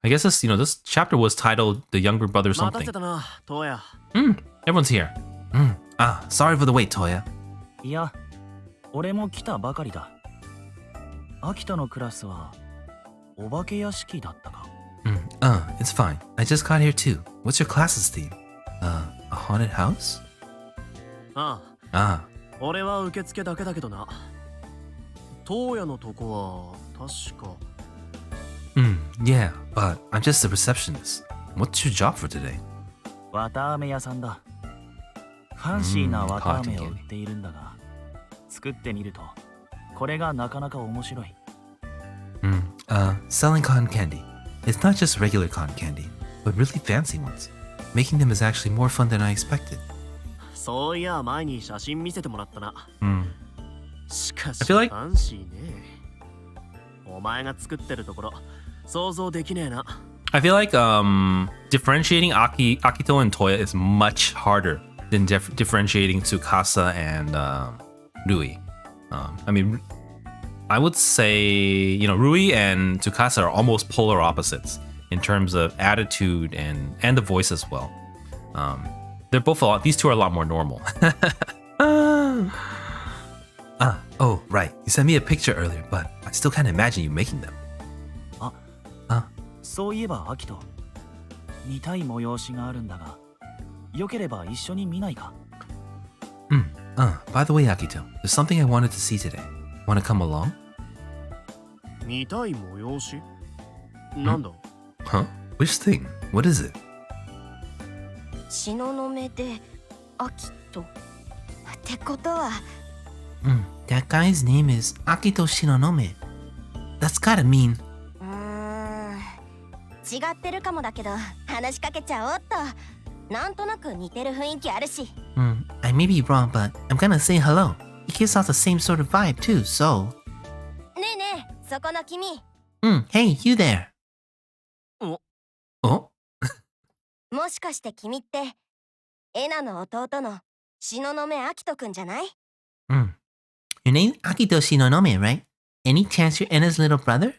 I guess this, you know, this chapter was titled The Younger Brother 待た something. せたな、トウヤ。 Everyone's here. Sorry for the wait, Toya. いや、俺も来たばかりだ。秋田のクラスはお化け屋敷だったか。It's fine. I just got here too. What's your class's theme? A haunted house? ああ、俺は受付だけだけどな。東野のとこは確か。Yeah, but I'm just a receptionist. What's your job for today? 綿飴屋さんだ。ファンシーな綿飴を売っているんだが、作ってみるとこれがなかなか面白い。Selling cotton candy. It's not just regular cotton candy, but really fancy ones. Making them is actually more fun than I expected. そういや前に写真見せてもらったな。しかし I feel like- ファンシーね。お前が作ってるところ想像できねえな。I feel like differentiating Akito and Toya is much harder than differentiating Tsukasa and Rui. I mean, I would say, Rui and Tsukasa are almost polar opposites in terms of attitude and the voice as well. They're both these two are a lot more normal. Oh, right. You sent me a picture earlier, but I still can't imagine you making them. そういえばアキト、見たい催しがあるんだが、よければ一緒に見ないか。By the way, Akito, there's something I wanted to see today. Want to come along? 見たい催し？なんだ？ Huh? Which thing? What is it? 東雲でアキトってことは、That guy's name is Akito Shinonome. That's gotta mean... 違ってるかもだけど話しかけちゃおうっと。なんとなく似てる雰囲気あるし。I may be wrong, but I'm gonna say hello. He gives off the same sort of vibe too, so... ねえねえ、そこの君。Hey, you there. お Oh? もしかして君ってエナの弟の東雲アキトくんじゃない？ Your name Akito Shinonome, right? Any chance you're Enna's little brother?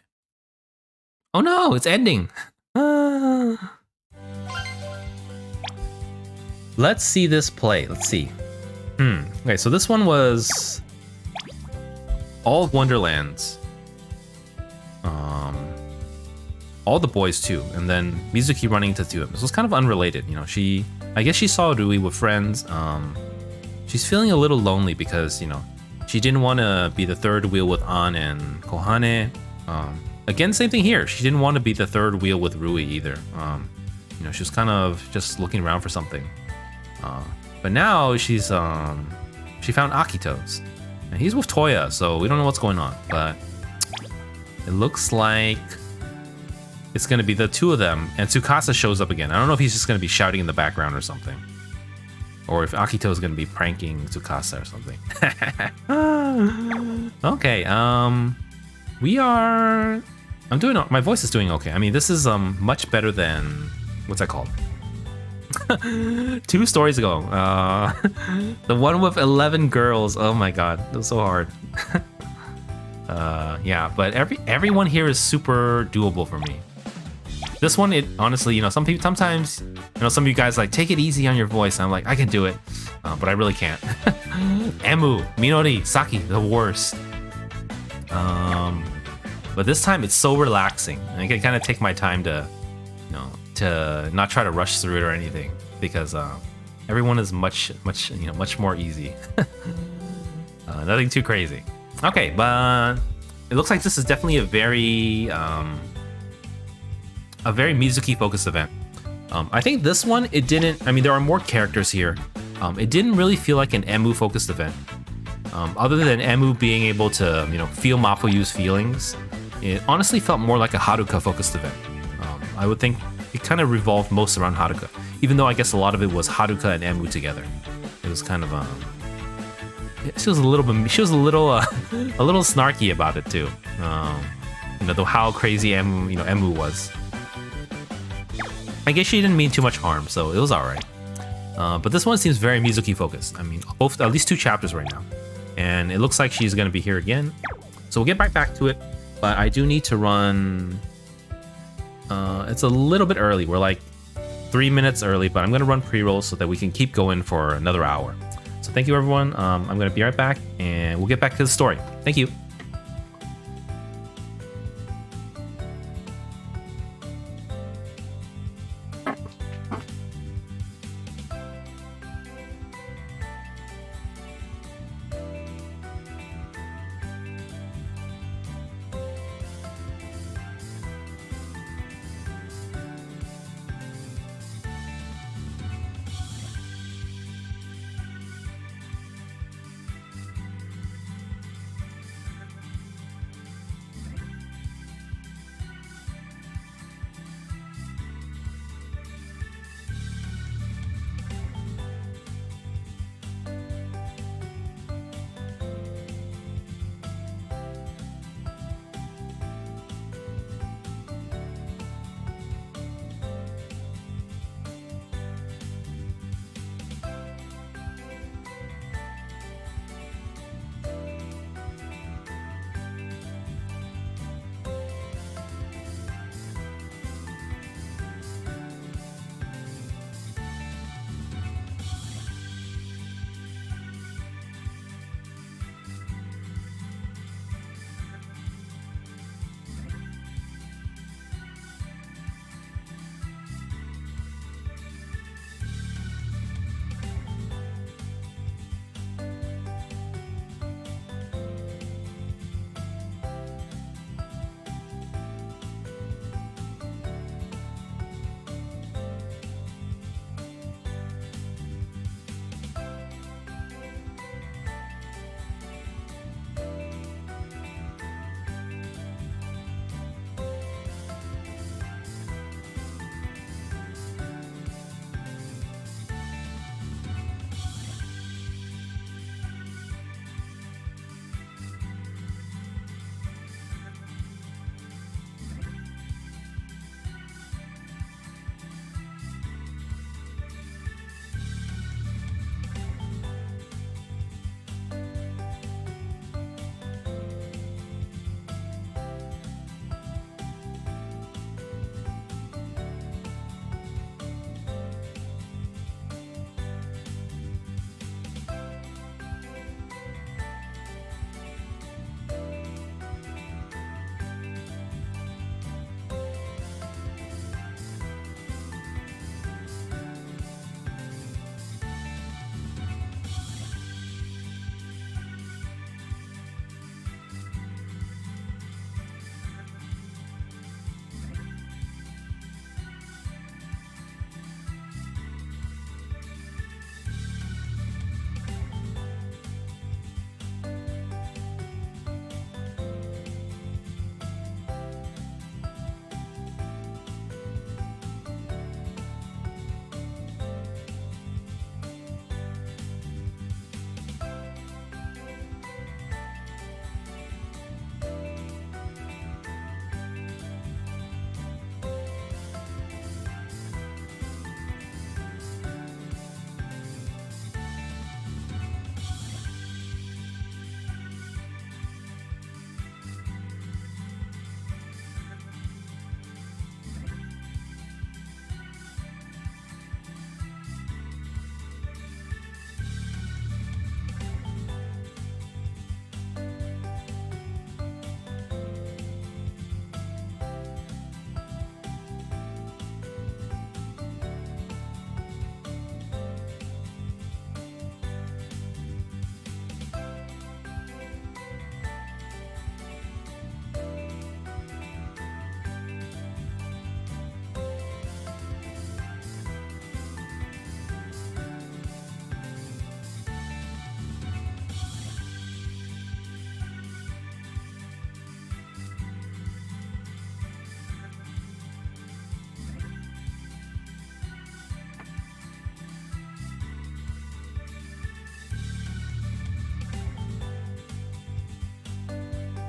Oh no, it's ending. Let's see this play. Let's see. Okay, so this one was all of Wonderlands. All the boys too, and then Mizuki running into two of them. So it's kind of unrelated, I guess she saw Rui with friends. She's feeling a little lonely because, she didn't want to be the third wheel with An and Kohane. Again, same thing here. She didn't want to be the third wheel with Rui either. She was kind of just looking around for something. But now she found Akito's. And he's with Toya, so we don't know what's going on. But it looks like it's going to be the two of them, and Tsukasa shows up again. I don't know if he's just going to be shouting in the background or something. Or if Akito is going to be pranking Tsukasa or something. Okay, my voice is doing okay. I mean, this is much better than, what's that called? 2 stories ago. The one with 11 girls. Oh my god, it was so hard. Yeah, but everyone here is super doable for me. This one, it honestly, sometimes, some of you guys like take it easy on your voice. I'm like, I can do it, but I really can't. Emu, Minori, Saki, the worst. But this time it's so relaxing. I can kind of take my time to, to not try to rush through it or anything, because everyone is much more easy. Nothing too crazy. Okay, but it looks like this is definitely a very Mizuki focused event. I think this one, there are more characters here. It didn't really feel like an Emu focused event. Other than Emu being able to, feel Mafuyu's feelings, it honestly felt more like a Haruka focused event. I would think it kind of revolved most around Haruka, even though I guess a lot of it was Haruka and Emu together. It was kind of she was a little snarky about it too. How crazy Emu was. I guess she didn't mean too much harm, so it was alright. But this one seems very Mizuki focused. I mean, at least 2 chapters right now. And it looks like she's going to be here again. So we'll get back to it. But I do need to run... it's a little bit early. We're like 3 minutes early, but I'm going to run pre-roll so that we can keep going for another hour. So thank you, everyone. I'm going to be right back, and we'll get back to the story. Thank you.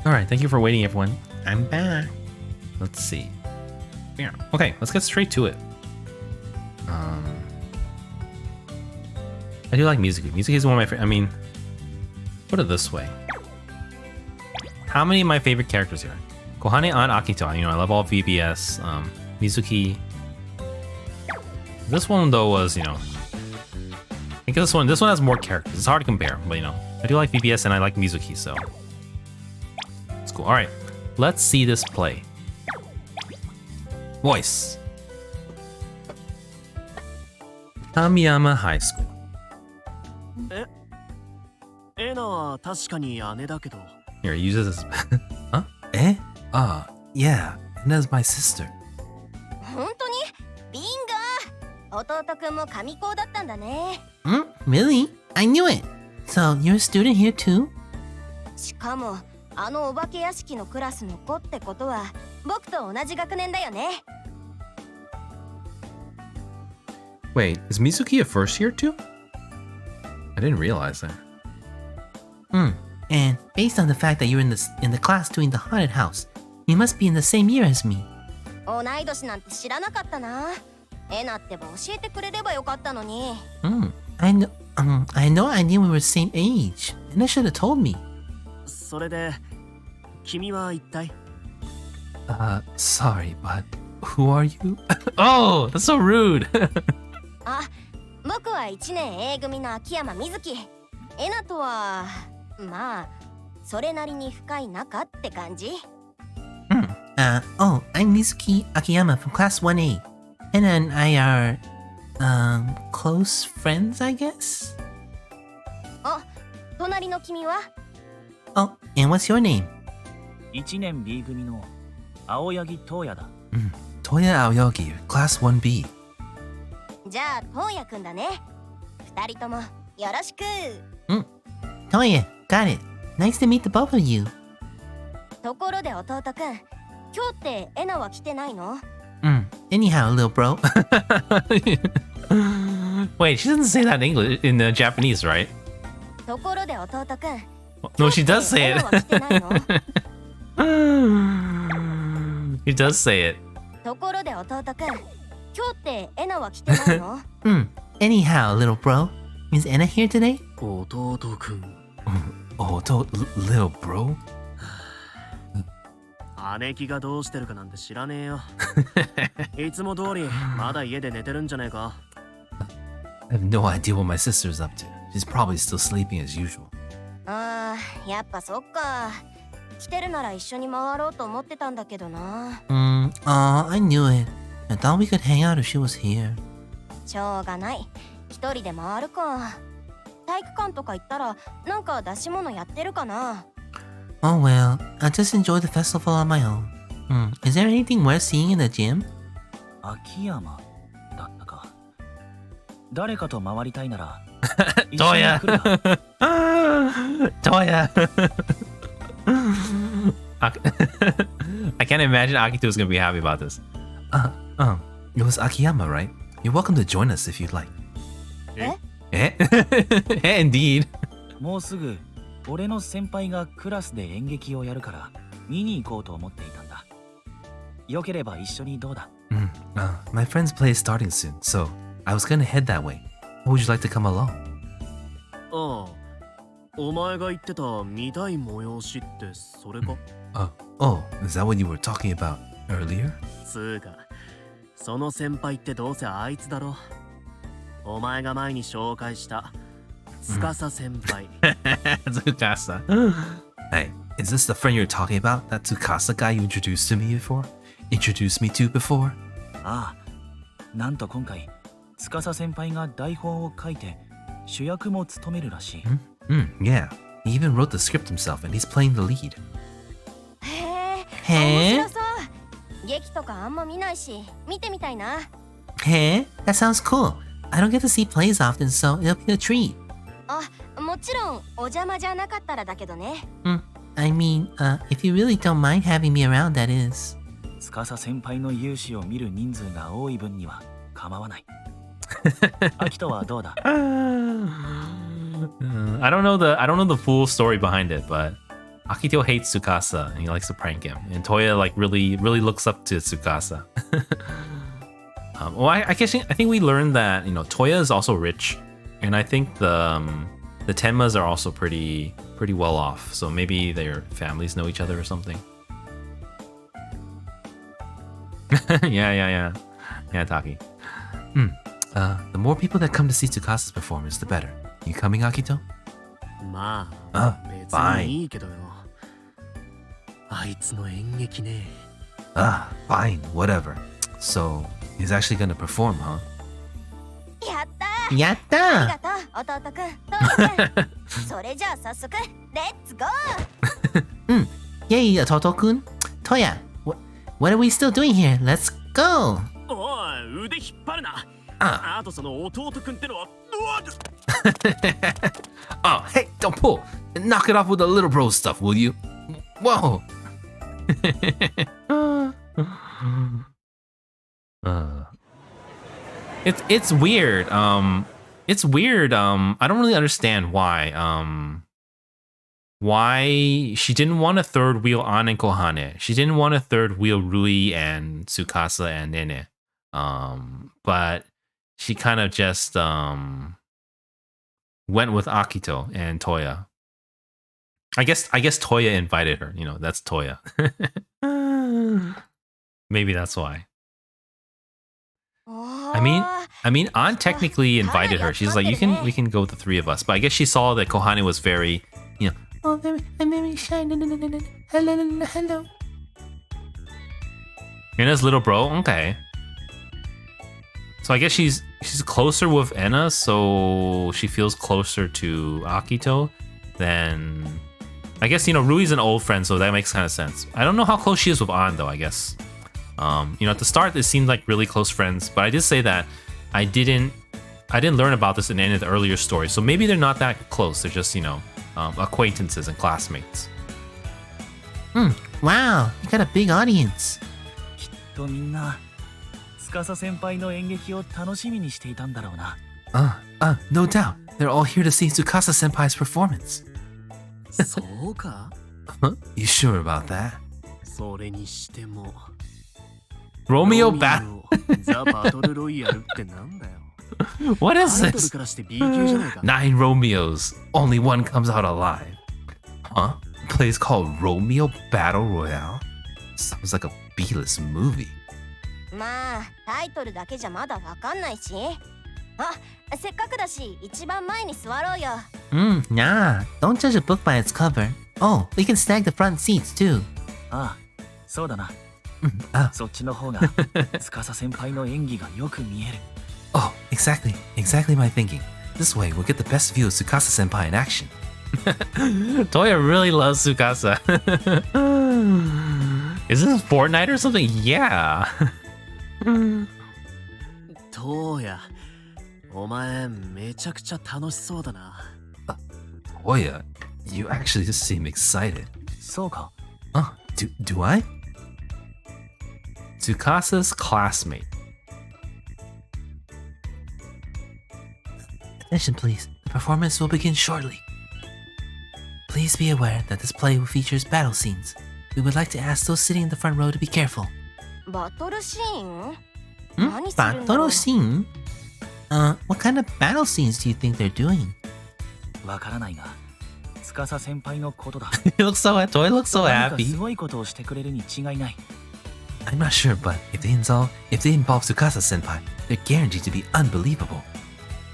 All right, thank you for waiting, everyone. I'm back. Let's see. Yeah. Okay, let's get straight to it. I do like Mizuki. Mizuki is one of my favorite. I mean, put it this way. How many of my favorite characters here? Kohane and Akito. You know, I love all VBS. Mizuki. This one though was, you know, I guess this one has more characters. It's hard to compare, but you know, I do like VBS and I like Mizuki, so it's cool. All right, let's see this play. Voice. Kamiyama High School. エナは確かに姉だけど Here, he uses this. Huh? Eh? Yeah. And that's my sister. 本当にビンゴ弟くんも神校だったんだね。Really? I knew it. So, you're a student here too? しかもあのお化け屋敷のクラスの子ってことは僕と同じ学年だよね。 Wait, is Mizuki a first year too? I didn't realize that. And based on the fact that you're in the class doing the haunted house, you must be in the same year as me. 同い年なんて知らなかったな。エナってば教えてくれればよかったのに。I know I knew we were the same age, and I should have told me. それで君は一体 Sorry, but who are you? Oh, that's so rude. あ、僕は1年 A 組の秋山瑞希。エナとはまあそれなりに深い仲って感じ。I'm Mizuki Akiyama from class 1A. And then I are, close friends, I guess? あ、隣の君は Oh, and what's your name? 1年 B 組の青柳東也だ。Toya Aoyogi, class 1B. じゃあ東也くんだね。2人ともよろしく。Toya, got it. Nice to meet the both of you. ところで弟くん、今日ってエナは来てないの？ Anyhow, little bro. Wait, she doesn't say that in English, in Japanese, right? ところで弟くん。 No, she does say エナは来てないの？ it. He does say it. ところで弟くん、今日ってエナは来てないの？ Anyhow, little bro. Is Anna here today? 弟くん Oh, little bro? 姉貴がどうしてるかなんて知らねえよいつも通りまだ家で寝てるんじゃねえか I have no idea what my sister's up to. She's probably still sleeping as usual. ああ、やっぱそっか。来てるなら一緒に回ろうと思ってたんだけどな。I knew it. I thought we could hang out if she was here. しょうがない。一人で回るか。体育館とか行ったらなんか出し物やってるかな。Oh well, I'll just enjoy the festival on my own. Is there anything worth seeing in the gym? 秋山だったか。誰かと回りたいなら一 Oh 緒に yeah. 来るか。 Toya. I can't imagine Akito is gonna be happy about this. It was Akiyama, right? You're welcome to join us if you'd like. Eh? Indeed. もうすぐ俺の先輩がクラスで演劇をやるから見に行こうと思っていたんだ。よければ一緒にどうだ？ My friend's play is starting soon, so I was gonna head that way. How would you like to come along? ああお前が言ってた見たい催しってそれか Oh, is that what you were talking about earlier? つうかその先輩ってどうせあいつだろお前が前に紹介した司先輩 Tsukasa. Hey, is this the friend you're talking about? That Tsukasa guy you introduced to me before? Introduced me to before? ああ、なんと今回司先輩が台本を書いて主役も務めるらしい。Yeah. He even wrote the script himself and he's playing the lead. へえ、へえ面白そう。劇とかあんま見ないし、見てみたいな。Hey, that sounds cool. I don't get to see plays often, so it'll be a treat. あ、もちろんお邪魔じゃなかったらだけどね。I mean, if you really don't mind having me around, that is. 司先輩の勇姿を見る人数が多い分には構わない。秋人はどうだ？ I don't know the full story behind it, but Akito hates Tsukasa and he likes to prank him, and Toya like really looks up to Tsukasa. I think we learned that Toya is also rich, and I think the Tenmas are also pretty well off. So maybe their families know each other or something. Yeah, Taki. The more people that come to see Tsukasa's performance, the better. You coming, Akito? まあ、別 fine. にいいけどよ。あいつの演劇ね。Fine, whatever. So, he's actually gonna perform, huh? やったー。やったありがとう、弟くん、父くん。それじゃあ早速、レッツゴー。Yay, Toto-kun. Toya, what are we still doing here? Let's go! おい、腕引っ張るな。あとその弟くんってのは。Oh, hey, don't pull! Knock it off with the little bro stuff, will you? Whoa! It's weird. It's weird. I don't really understand why she didn't want a third wheel An and Kohane. She didn't want a third wheel Rui and Tsukasa and Nene. But she kind of just went with Akito and Toya. I guess Toya invited her. You know, that's Toya. Maybe that's why. I mean, An technically invited her. She's like, we can go with the three of us. But I guess she saw that Kohane was very, you know, oh, I'm very shy. Hello. Enna's little bro? Okay. So I guess she's closer with Enna, so she feels closer to Akito than... I guess, you know, Rui's an old friend, so that makes kind of sense. I don't know how close she is with An, though, I guess. You know, at the start, it seemed like really close friends, but I did say that I didn't learn about this in any of the earlier stories, so maybe they're not that close. They're just, you know, acquaintances and classmates. Wow, you got a big audience. きっとみんな司先輩の演劇を楽しみにしていたんだろうな。No doubt. They're all here to see Tsukasa senpai's performance. そうか? Huh? You sure about that? それにしても。Romeo Battle. The Battle Royale ってなんだよ。 What is タイトル this? からして B 級じゃないか。 9 Romeos. Only one comes out alive. Huh? A place called Romeo Battle Royale? Sounds like a B-list movie. まあ、タイトルだけじゃまだわかんないし。あ、せっかくだし、一番前に座ろうよ。Nah. Don't judge a book by its cover. Oh, we can snag the front seats too. ああ、そうだな。そっちの方が司先輩の演技がよく見える。Oh, exactly my thinking. This way, we'll get the best view of Tsukasa-senpai in action. Toya really loves Tsukasa. Is this Fortnite or something? Yeah. どうや、お前めちゃくちゃ楽しそうだな。Toya, you actually just seem excited. そうか。Do I? Tsukasa's classmate. Attention, please. The performance will begin shortly. Please be aware that this play features battle scenes. We would like to ask those sitting in the front row to be careful. バトルシーン？何するんだろう？ Battle scene? What kind of battle scenes do you think they're doing? わからないが、司先輩のことだ。Toy looks so 何か happy. すごいことをしてくれるに違いない。I'm not sure, but if they involve Tsukasa-senpai, they're guaranteed to be unbelievable.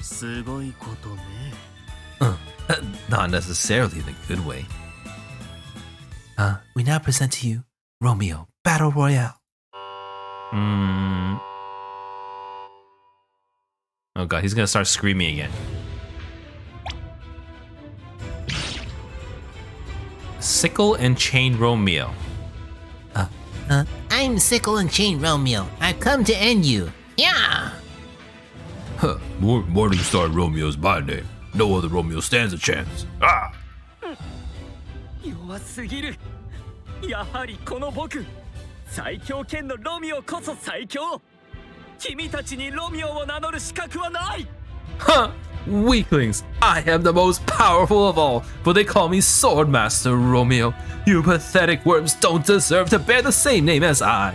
すごいことね。Not necessarily in a good way. We now present to you Romeo Battle Royale. Oh god, he's gonna start screaming again. Sickle and Chain Romeo. I'm Sickle and Chain Romeo. I've come to end you. Yeah! Morningstar Romeo's my name. No other Romeo stands a chance. 弱すぎる。やはりこの僕、最強剣のロミオこそ最強。君たちにロミオを名乗る資格はない。 Huh! Weaklings! I am the most powerful of all, but they call me Swordmaster Romeo. You pathetic worms don't deserve to bear the same name as I.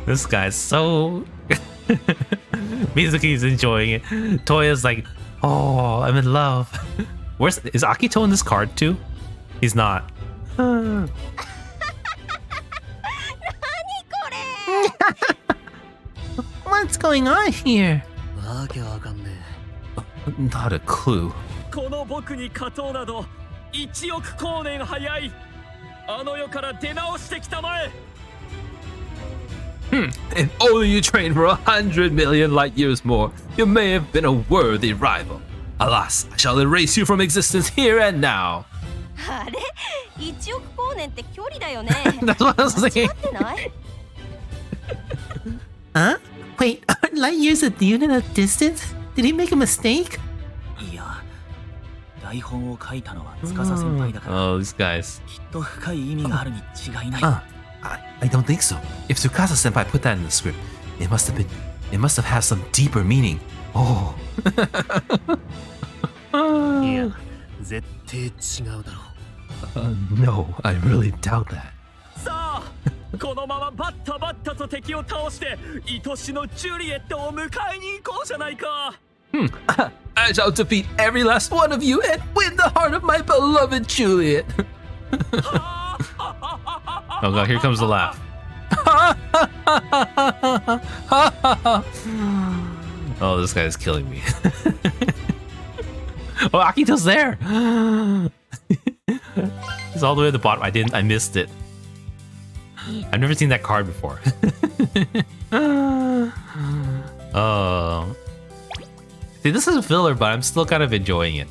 This guy's so... Mizuki's enjoying it. Toya's like, oh, I'm in love. Is Akito in this card too? He's not. 何これ What's going on here? わけわかんね Not a clue. え。この僕に勝とうなど1億光年早い。あの世から出直してきたまえ。 If only you trained for 100 million light years more, you may have been a worthy rival. Alas, I shall erase you from existence here and now. あれ ?1 億光年って距離だよね。 That's what I was 間違 saying. ってない？ Huh? Wait, aren't light years a unit of distance? Did he make a mistake? いや、台本を書いたのは司先輩だから、 Oh, these guys. きっと深い意味があるに違いない。 I don't think so. If Tsukasa senpai put that in the script, it must have had some deeper meaning. Oh. いや、絶対違うだろ No, I really doubt that. う。さあ、このままバッタバッタと敵を倒して愛しのジュリエットを迎えに行こうじゃないか。 I shall defeat every last one of you and win the heart of my beloved Juliet. Oh god, here comes the laugh. Oh, this guy is killing me. Oh, Akito's there. He's all the way at the bottom. I missed it. I've never seen that card before. Oh. See, this is a filler, but I'm still kind of enjoying it.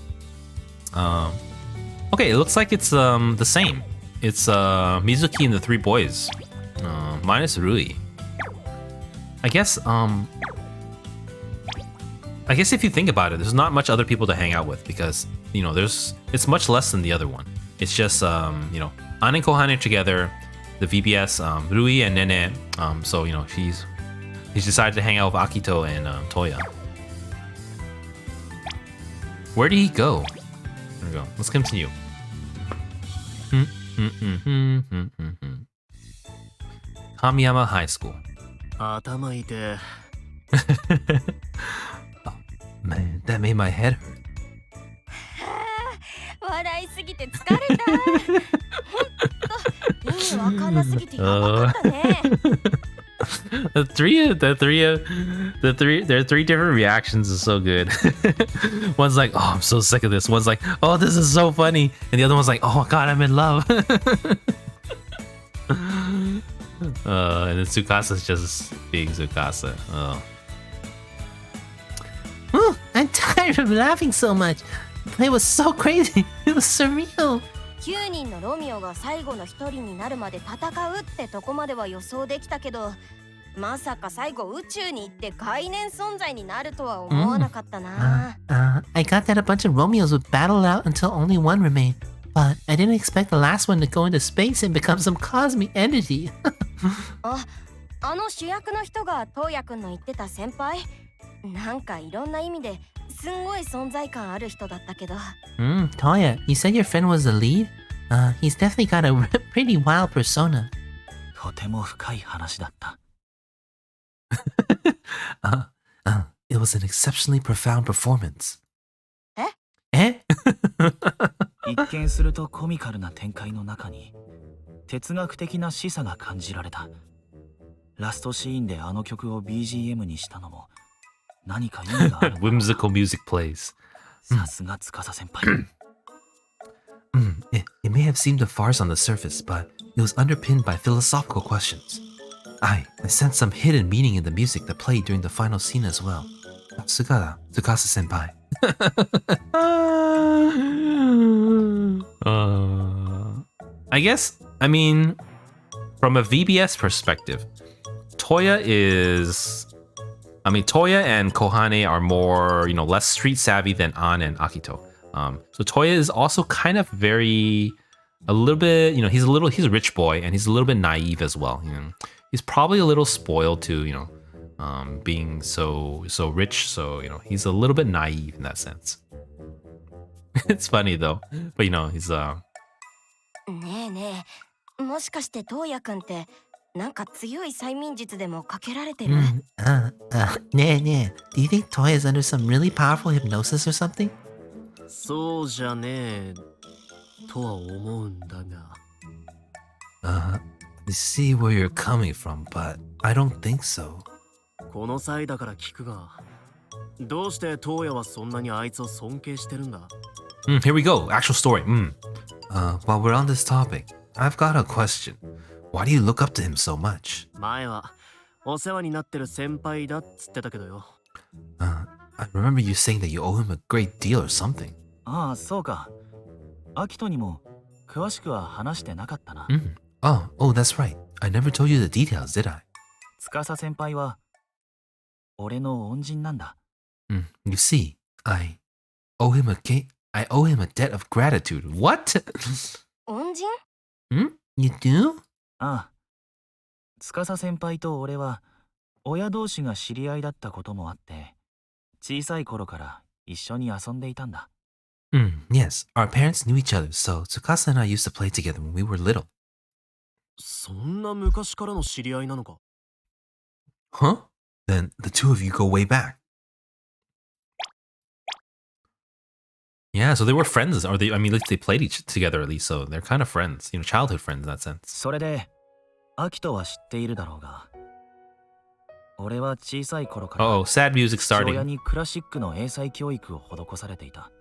Okay, it looks like it's the same. It's Mizuki and the three boys, minus Rui. I guess if you think about it, there's not much other people to hang out with because it's much less than the other one. It's just An and Kohane together, the VBS, Rui and Nene. So he's decided to hang out with Akito and Toya. Where did he go? There we go. Let's continue. Kamiyama High School. 頭痛い。 Man, that made my head hurt. 笑いすぎて疲れた。ほんと、意味わかんなすぎてやばかったね。 Their three different reactions is so good. One's like, oh, I'm so sick of this. One's like, oh, this is so funny. And the other one's like, oh god, I'm in love. And then Tsukasa's just being Tsukasa. Oh. I'm tired of laughing so much. The play was so crazy. It was surreal. 9人のロミオが最後の1人になるまで戦うってとこまでは予想できたけど、まさか最後宇宙に行って概念存在になるとは思わなかったな。I got that a bunch of Romeos would battle out until only one remained. But I didn't expect the last one to go into space and become some cosmic entity. あの主役の人がトウヤくんの言ってた先輩？なんかいろんな意味ですんごい存在感ある人だったけど。Toya, you said your friend was the lead? He's definitely got a pretty wild persona. とても深い話だった。It was an exceptionally profound performance. 一見するとコミカルな展開の中に哲学的な示唆が感じられた。ラストシーンであの曲を BGM にしたのも何か意味がある。Whimsical music plays. さすが司先輩。It may have seemed a farce on the surface, but it was underpinned by philosophical questions. I sensed some hidden meaning in the music that played during the final scene as well. Tsukasa-senpai. I mean, from a VBS perspective, Toya and Kohane are more, less street savvy than An and Akito. So Toya is also kind of a little bit, he's a rich boy and he's a little bit naive as well. He's probably a little spoiled too, being so rich. So, he's a little bit naive in that sense. It's funny though, but he's ねえねえ、もしかしてトウヤくんってなんか強い催眠術でもかけられてる？ do you think Toya is under some really powerful hypnosis or something? そうじゃねえとは思うんだが。I see where you're coming from, but I don't think so. この際だから聞くが、どうしてトウヤはそんなにあいつを尊敬してるんだ？ Here we go. Actual story. While we're on this topic, I've got a question. Why do you look up to him so much? 前はお世話になってる先輩だっつってたけどよ。I remember you saying that you owe him a great deal or something. ああ、そうか。アキトにも詳しくは話してなかったな。Oh, that's right. I never told you the details, did I? 司先輩は俺の恩人なんだ。You see, I owe him a debt of gratitude. What? 恩人？ You do? ああ。司先輩と俺は親同士が知り合いだったこともあって、小さい頃から一緒に遊んでいたんだ。Yes. Our parents knew each other, so Tsukasa and I used to play together when we were little. そんな昔からの知り合いなのか？ Huh? Then the two of you go way back. Yeah, so they were friends, or they played each together at least, so they're kind of friends, childhood friends in that sense. それで、アキトは知っているだろうが、俺は小さい頃から Oh, sad music 父親 starting. にクラシックの英才教育を施されていた。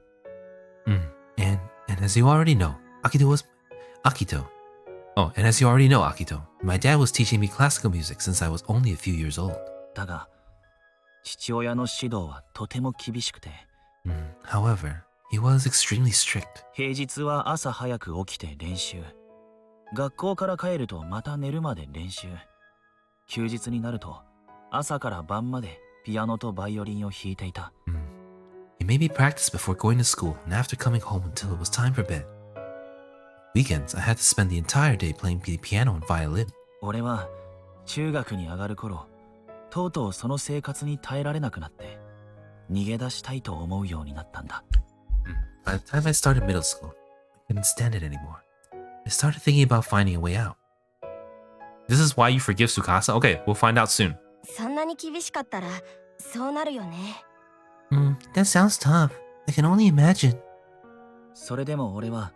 And as you already know, Akito. Oh, and as you already know, Akito, my dad was teaching me classical music since I was only a few years old. だが、父親の指導はとても厳しくて、However, he was extremely strict. 平日は朝早く起きて練習。学校から帰るとまた寝るまで練習。休日になると朝から晩までピアノとバイオリンを弾いていた。He made me practice before going to school and after coming home until it was time for bed. Weekends, I had to spend the entire day playing the piano and violin. 俺は中学に上がる頃、とうとうその生活に耐えられなくなって、逃げ出したいと思うようになったんだ。By the time I started middle school, I couldn't stand it anymore. I started thinking about finding a way out. This is why you forgive Tsukasa? Okay, we'll find out soon. そんなに厳しかったらそうなるよね。That sounds tough. I can only imagine. それでも俺は、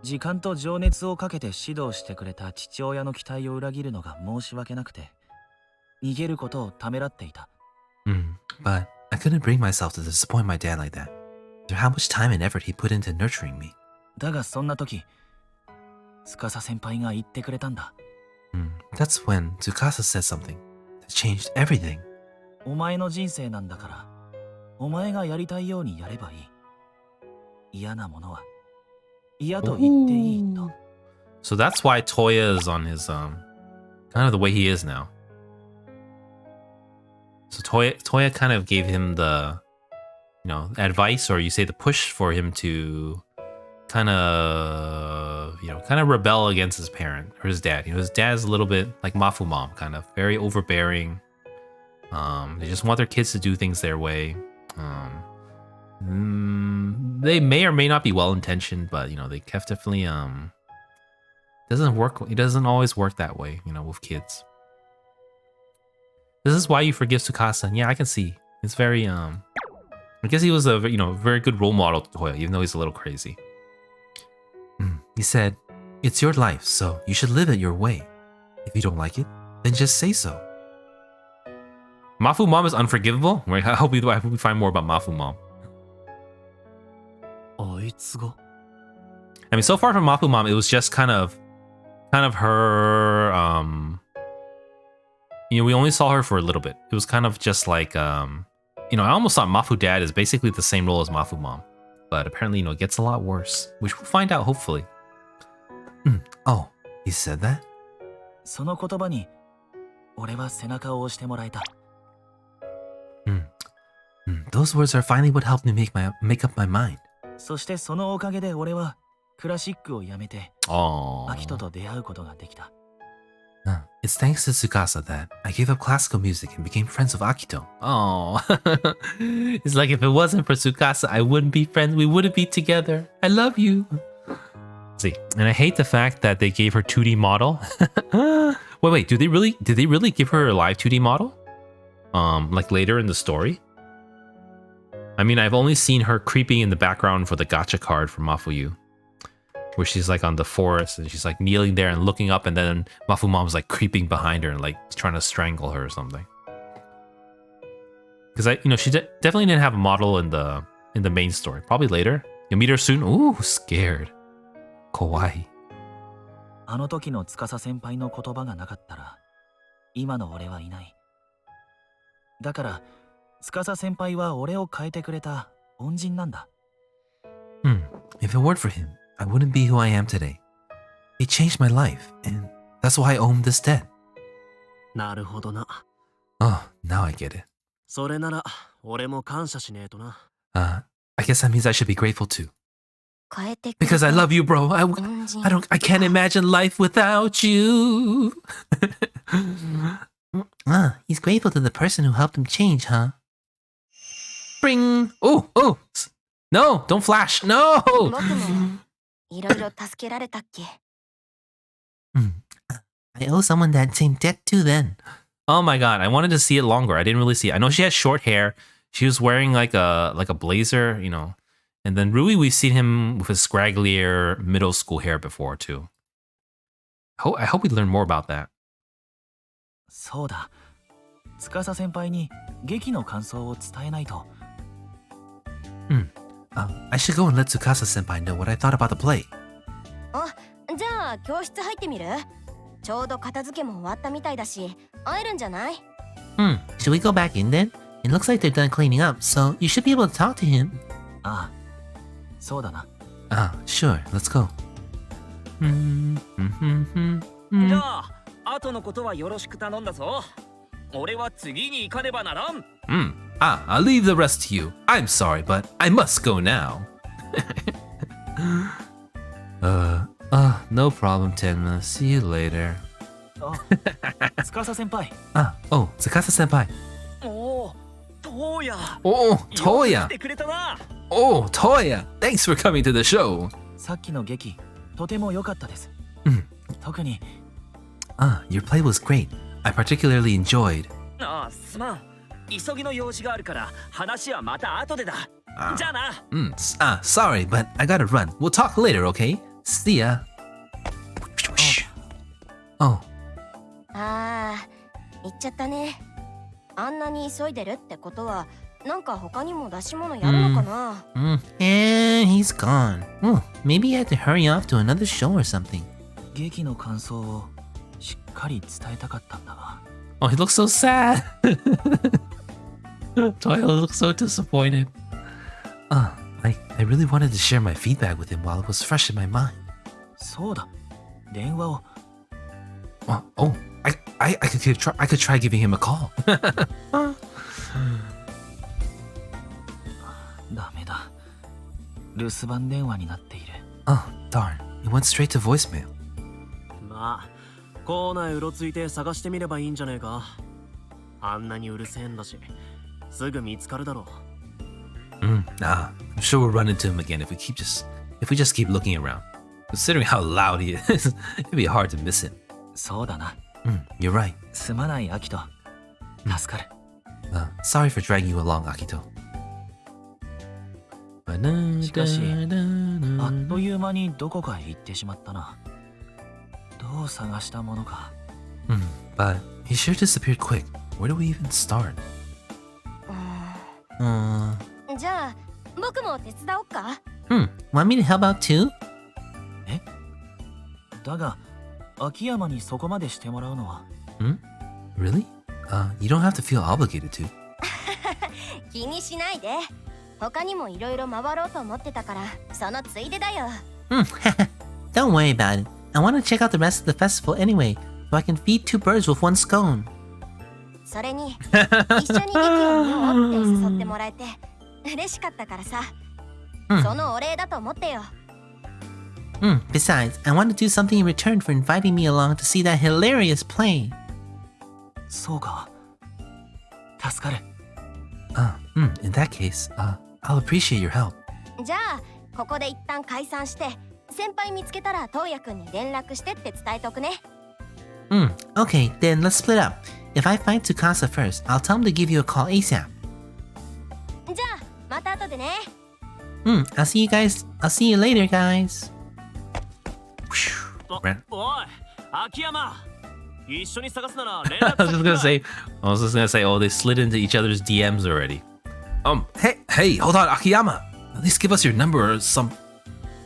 時間と情熱をかけて指導してくれた父親の期待を裏切るのが申し訳なくて、逃げることをためらっていた。But I couldn't bring myself to disappoint my dad like that. After how much time and effort he put into nurturing me. だがそんな時、司先輩が言ってくれたんだ。That's when Tsukasa said something that changed everything. お前の人生なんだから、お前がやりたいようにやればいい。嫌なものは嫌と言っていいと。So that's why Toya is on his kind of the way he is now. So Toya kind of gave him the advice, or you say the push for him to kind of rebel against his parent or his dad. His dad's a little bit like Mafu mom, kind of very overbearing. They just want their kids to do things their way. They may or may not be well intentioned, but they have definitely doesn't work. It doesn't always work that way, with kids. This is why you forgive Tsukasa. And yeah, I can see. It's very I guess he was a very good role model to Toya, even though he's a little crazy. He said, "It's your life, so you should live it your way. If you don't like it, then just say so." Mafu mom is unforgivable. Right? I hope we find more about Mafu mom. あいつが I mean, so far from Mafu mom, it was just kind of her. We only saw her for a little bit. It was kind of just like I almost thought Mafu dad is basically the same role as Mafu mom, but apparently it gets a lot worse, which we'll find out hopefully. Oh, he said that? その言葉に俺は背中を押してもらえた。Those words are finally what helped me make up my mind. そしてそのおかげで俺はクラシックをやめて、アキトと出会うことができた。It's thanks to Tsukasa that I gave up classical music and became friends with Akito. Oh, it's like if it wasn't for Tsukasa, I wouldn't be friends. We wouldn't be together. I love you. See, and I hate the fact that they gave her 2D model. Wait, did they really give her a live 2D model? Like later in the story? I mean, I've only seen her creeping in the background for the gacha card from Mafuyu, where she's like on the forest and she's like kneeling there and looking up, and then Mafu mom's like creeping behind her and like trying to strangle her or something. Because she definitely didn't have a model in the main story. Probably later. You'll meet her soon. Ooh, scared. Kawaii. あの時の司先輩の言葉がなかったら今の俺はいない。だから司先輩は俺を変えてくれた恩人なんだ。If it weren't for him, I wouldn't be who I am today. He changed my life, and that's why I owe him this debt. なるほどな。Oh, now I get it. それなら俺も感謝しねえとな。I guess that means I should be grateful too. 変えてくれた Because I love you, bro. I can't imagine life without you. He's grateful to the person who helped him change, huh? Bring. Oh. No, don't flash. No. 僕もいろいろ助けられたっけ I owe someone that same debt too then. Oh my god, I wanted to see it longer. I didn't really see it. I know she had short hair. She was wearing like a blazer, And then Rui, we've seen him with his scragglier middle school hair before too. I hope we learn more about that. そうだ。司先輩に劇の感想を伝えないと。I should go and let Tsukasa senpai know what I thought about the play. じゃあ教室入ってみる？ちょうど片付けも終わったみたいだし、会えるんじゃない？ Should we go back in then? It looks like they're done cleaning up, so you should be able to talk to him. ああ、そうだな。Sure, let's go. じゃあ後のことはよろしく頼んだぞ。俺は次に行かねばならん。I'll leave the rest to you. I'm sorry, but I must go now. No problem, Tenma. See you later. 司先輩。Tsukasa senpai. おお、トウヤ。Toya. 来てくれたな。Toya. Thanks for coming to the show. さっきの劇、とても良かったです。特に。Your play was great. I particularly enjoyed. すまん。急ぎの用事があるから話はまた後でだ。じゃあな。Sorry, but I gotta run. We'll talk later, okay? See ya. Oh. 行っちゃったね。あんなに急いでるってことは、なんか他にも出し物やるのかな？ And he's gone. Maybe he had to hurry off to another show or something. 劇の感想をしっかり伝えたかったんだが。Oh, he looks so sad. Toya looks so disappointed. I really wanted to share my feedback with him while it was fresh in my mind. そうだ。電話を。I could try giving him a call. ダメだ。留守番電話になっている。Darn. It went straight to voicemail. まあ、校内うろついて探してみればいいんじゃねえか。あんなにうるせえんだし、すぐ見つかるだろう。I'm sure we'll run into him again if we just keep looking around. Considering how loud he is, it'd be hard to miss him. そうだな。You're right. すまないアキト。助かる。Sorry for dragging you along, Akito. しかし、あっという間にどこかへ行ってしまったな。どう探したものか。But he sure disappeared quick. Where do we even start? じゃあ、僕も手伝おうか？ Want me to help out too? だが、秋山にそこまでしてもらうのは。Really? You don't have to feel obligated to. 気にしないで。他にもいろいろ回ろうと思ってたから、そのついでだよ。Don't worry about it. I want to check out the rest of the festival anyway, so I can feed two birds with one scone. それに、一緒に劇を見ようって誘ってもらえて、嬉しかったからさ。そのお礼だと思ってよ。Besides, I want to do something in return for inviting me along to see that hilarious play. そうか。助かる。In that case, I'll appreciate your help. じゃあ、ここで一旦解散して、先輩見つけたらトウヤくんに連絡してって伝えておくね。Okay, then let's split up. If I find Tsukasa first, I'll tell him to give you a call ASAP. じゃあ、また後でね。I'll see you later, guys. おい、秋山。一緒に探すなら連 I 絡 was just gonna say, oh, they slid into each other's DMs already. Hey, hold on, Akiyama. At least give us your number or some.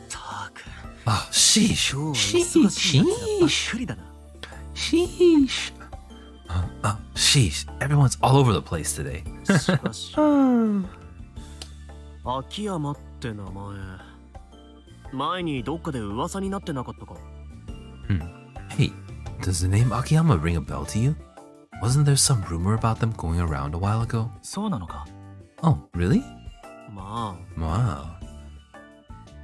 たく Oh, sheesh. 今日は忙しいやつらばっかりだな Sheesh. Sheesh. Everyone's all over the place today. しかし秋山って名前前にどっかで噂になってなかったか Hey, does the name Akiyama ring a bell to you? Wasn't there some rumor about them going around a while ago? そうなのか Oh, really? まあ Wow.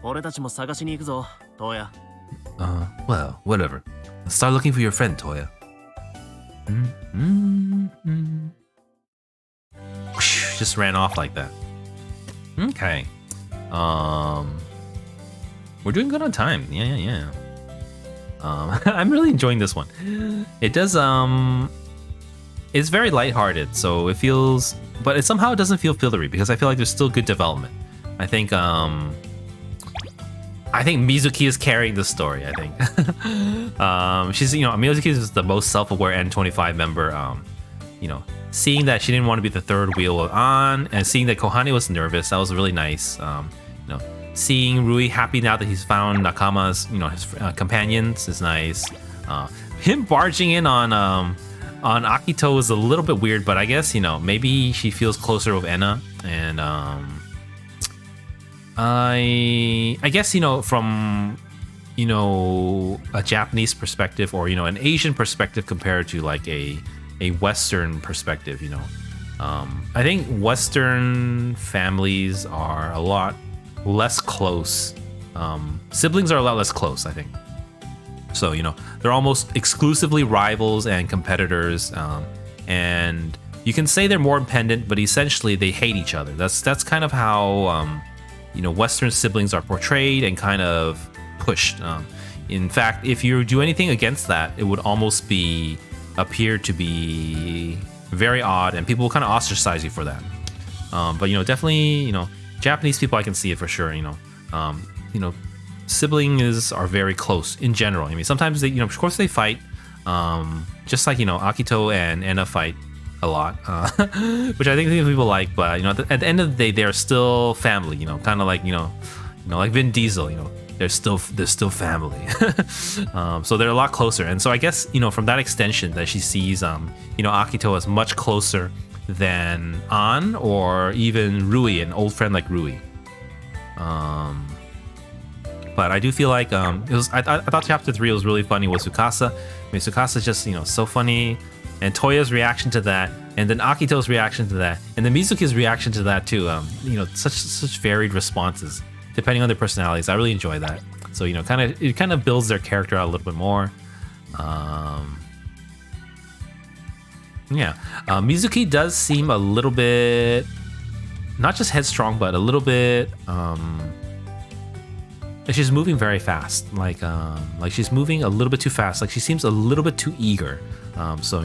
俺たちも探しに行くぞ東野 Well, whatever. Let's start looking for your friend, Toya. Just ran off like that. Okay. We're doing good on time. Yeah. I'm really enjoying this one. It does, it's very lighthearted, so it feels, but it somehow doesn't feel fillery because I feel like there's still good development. I think Mizuki is carrying the story. I think she's, Mizuki is the most self-aware N25 member. Seeing that she didn't want to be the third wheel on, and seeing that Kohane was nervous, that was really nice. Seeing Rui happy now that he's found Nakama's, his companions is nice. Him barging in on Akito was a little bit weird, but I guess maybe she feels closer with Enna, and I guess from a Japanese perspective or an Asian perspective compared to like a Western perspective, I think Western families are a lot less close. Siblings are a lot less close, I think. So they're almost exclusively rivals and competitors, and you can say they're more independent, but essentially they hate each other. That's kind of how Western siblings are portrayed and kind of pushed. In fact, if you do anything against that, it would almost appear to be very odd, and people will kind of ostracize you for that. But definitely, Japanese people, I can see it for sure. Siblings are very close in general. I mean, sometimes they, of course, they fight. Just like Akito and Enna fight a lot, which I think people like. But at the end of the day, they're still family. Kind of like like Vin Diesel. They're still family. So they're a lot closer. And so I guess from that extension that she sees Akito as much closer than An or even Rui, an old friend like Rui. But I do feel like I thought chapter 3 was really funny with Tsukasa. I mean, Tsukasa's just so funny, and Toya's reaction to that, and then Akito's reaction to that, and then Mizuki's reaction to that too. Such varied responses depending on their personalities. I really enjoy that. So it kind of builds their character out a little bit more. Mizuki does seem a little bit not just headstrong, but a little bit she's moving very fast. Like she's moving a little bit too fast. Like she seems a little bit too eager. So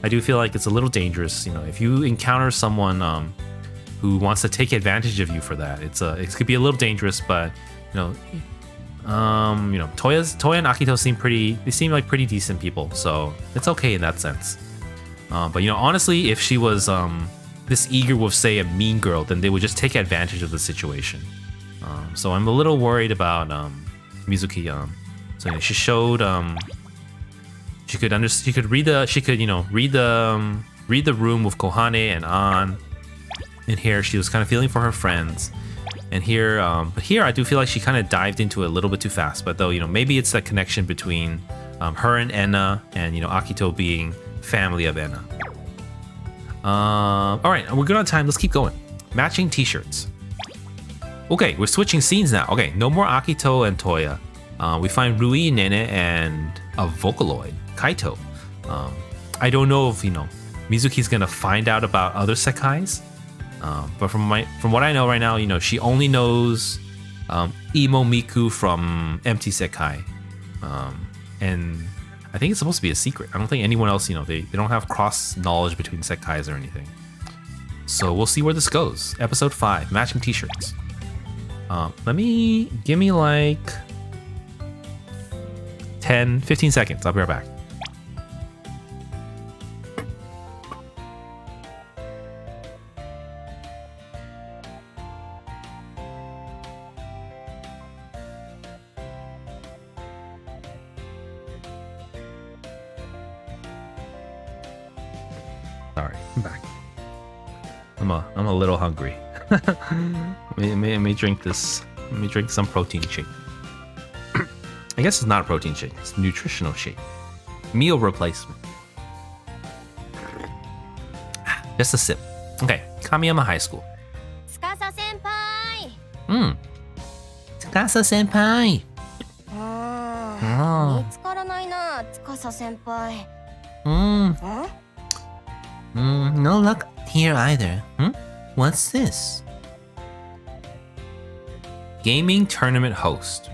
I do feel like it's a little dangerous. If you encounter someone who wants to take advantage of you for that, it could be a little dangerous. But Toya and Akito seem like pretty decent people, so it's okay in that sense. But honestly, if she was this eager with, say, a mean girl, then they would just take advantage of the situation. So I'm a little worried about Mizuki. So she showed she could read the room with Kohane and An. And here she was kind of feeling for her friends. And here, but here I do feel like she kind of dived into it a little bit too fast. But though, maybe it's that connection between her and Enna, and Akito being family of Enna. All right, we're good on time. Let's keep going. Matching t-shirts. Okay, we're switching scenes now. Okay, no more Akito and Toya. We find Rui, Nene, and a Vocaloid, Kaito. I don't know if Mizuki's gonna find out about other Sekais. But from what I know right now, she only knows Emo Miku from Empty Sekai, and I think it's supposed to be a secret. I don't think anyone else, they don't have cross knowledge between Sekais or anything. So we'll see where this goes. Episode 5, matching t-shirts. Give me like 10-15 seconds. I'll be right back. Sorry, I'm back. I'm a little hungry. Let me drink this. Let me drink some protein shake. I guess it's not a protein shake. It's a nutritional shake. Meal replacement. Just a sip. Okay, Kamiyama High School. 司先輩 Tsukasa senpai. 見つからないな、司先輩。No luck here either. What's this? Gaming tournament host.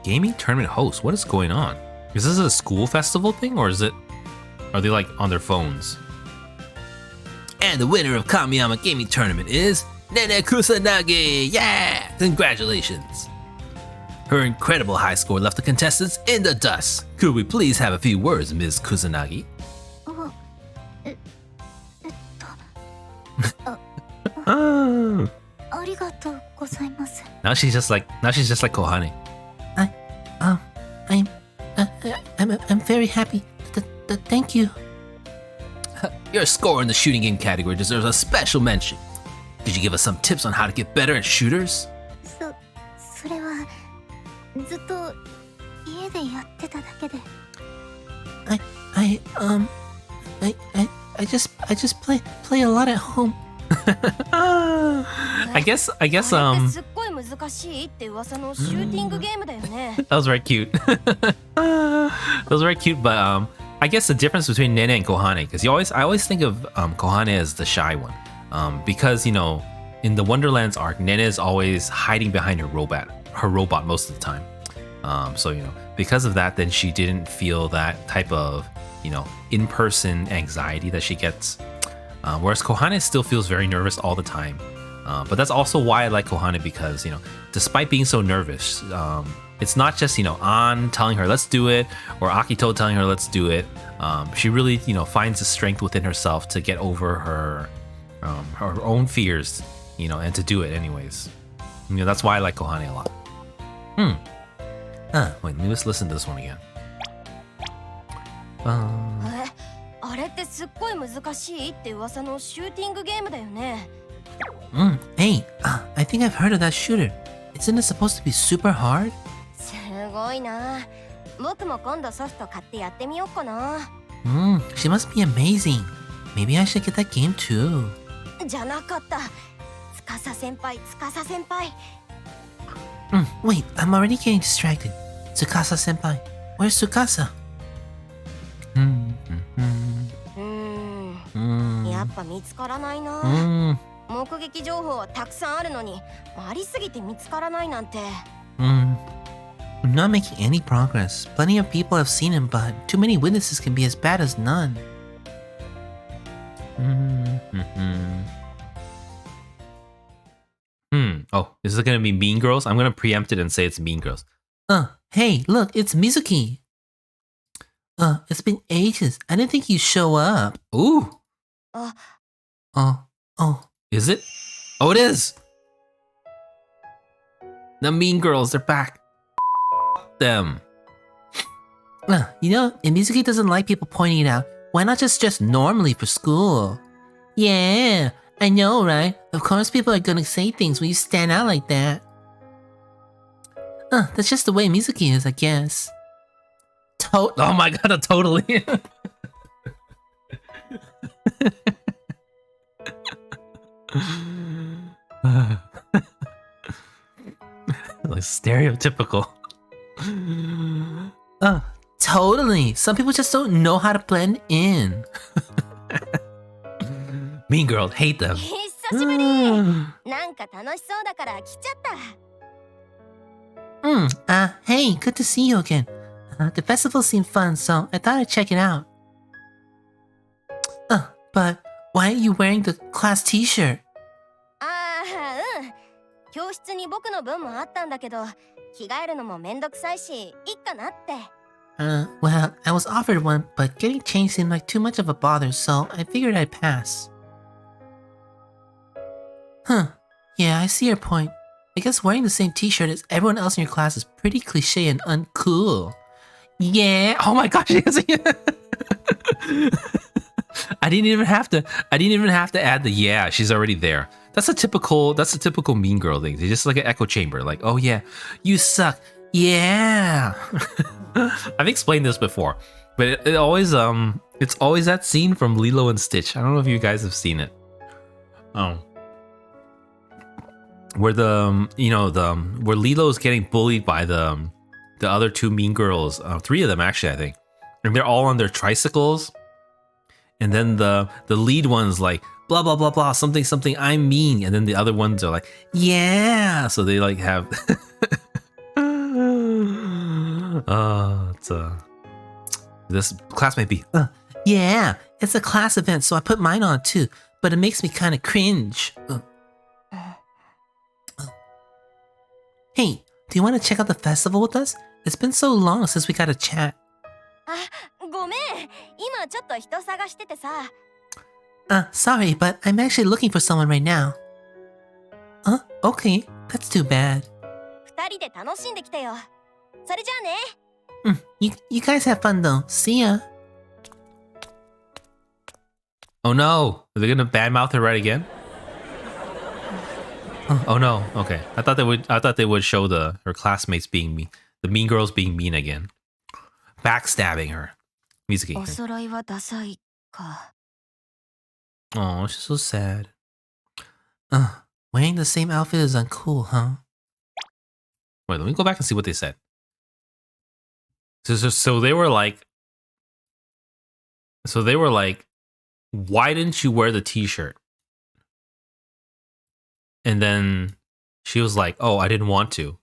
Gaming tournament host? What is going on? Is this a school festival thing, or are they like on their phones? And the winner of Kamiyama Gaming Tournament is Nene Kusanagi! Yeah! Congratulations! Her incredible high score left the contestants in the dust. Could we please have a few words, Ms. Kusanagi? ありがとうございます。 Now she's just like Kohane. I'm very happy. Thank you. Your score in the shooting game category deserves a special mention. Could you give us some tips on how to get better at shooters? それはずっと家でやってただけで。I just play a lot at home. I guess あれってすっごい難しいって噂のシューティングゲームだよね。that was very cute. That was very cute, but I guess the difference between Nene and Kohane, because I always think of Kohane as the shy one, because you know in the Wonderlands arc, Nene is always hiding behind her robot most of the time. So you know because of that, then she didn't feel that type of in-person anxiety that she gets. Whereas Kohane still feels very nervous all the time. But that's also why I like Kohane, because despite being so nervous, it's not just An telling her let's do it or Akito telling her let's do it. She really finds the strength within herself to get over her own fears, and to do it anyways. That's why I like Kohane a lot. Wait, let me just listen to this one again. あれってすっごい難しいって噂のシューティングゲームだよね。Hey, I think I've heard of that shooter. Isn't it supposed to be super hard? すごいな。僕も今度ソフト買ってやってみようかな。She must be amazing. Maybe I should get that game too. じゃなかった。司先輩。Wait, I'm already getting distracted. Tsukasa senpai. Where's Tsukasa? やっぱ見つからないな。目撃情報はたくさんあるのに、ありすぎて見つからないなんて。I'm not making any progress. Plenty of people have seen him, but too many witnesses can be as bad as none. Oh, is it gonna be Mean Girls? I'm gonna preempt it and say it's Mean Girls. Hey, look, it's Mizuki. It's been ages. I didn't think you'd show up. Ooh. Oh. Is it? Oh, it is. The Mean Girls, they're back. Them. If Mizuki doesn't like people pointing it out, why not just dress normally for school? Yeah, I know, right? Of course people are gonna say things when you stand out like that. That's just the way Mizuki is, I guess. Oh my god, totally. Like stereotypical. Totally. Some people just don't know how to blend in. Mean Girls, hate them. 久しぶり。なんか楽しそうだから来ちゃった。Hey, good to see you again. The festival seemed fun, so I thought I'd check it out. But why are you wearing the class t-shirt? 教室に僕の分もあったんだけど、着替えるのもめんどくさいし、いっかなって。Well, I was offered one, but getting changed seemed like too much of a bother, so I figured I'd pass. Yeah, I see your point. I guess wearing the same t-shirt as everyone else in your class is pretty cliche and uncool. Yeah. Oh my gosh. I didn't even have to add the yeah. She's already there. That's a typical mean girl thing. They just like an echo chamber. Like, oh yeah, you suck. Yeah. I've explained this before, but it always it's always that scene from Lilo and Stitch. I don't know if you guys have seen it. Where where Lilo's getting bullied by the other two mean girls, 3 of them actually, I think, and they're all on their tricycles, and then the lead one's like blah blah blah blah something something I'm mean, and then the other ones are like yeah, so they like have this classmate be yeah, it's a class event, so I put mine on too, but it makes me kind of cringe. Hey, do you want to check out the festival with us? It's been so long since we got a chat. ごめん、今ちょっと人探しててさ。Sorry, but I'm actually looking for someone right now. Okay, that's too bad. 2人で楽しんできてよ。それじゃあね。You guys have fun though. See ya. Oh no, are they gonna badmouth her right again? Oh no. Okay, I thought they would show her classmates being mean, the mean girls being mean again, backstabbing her. Mizuki. お揃いはダサいか。 Oh, she's so sad. Wearing the same outfit is uncool, huh? Wait, let me go back and see what they said. So they were like, why didn't you wear the t-shirt? And then she was like, oh, I didn't want to.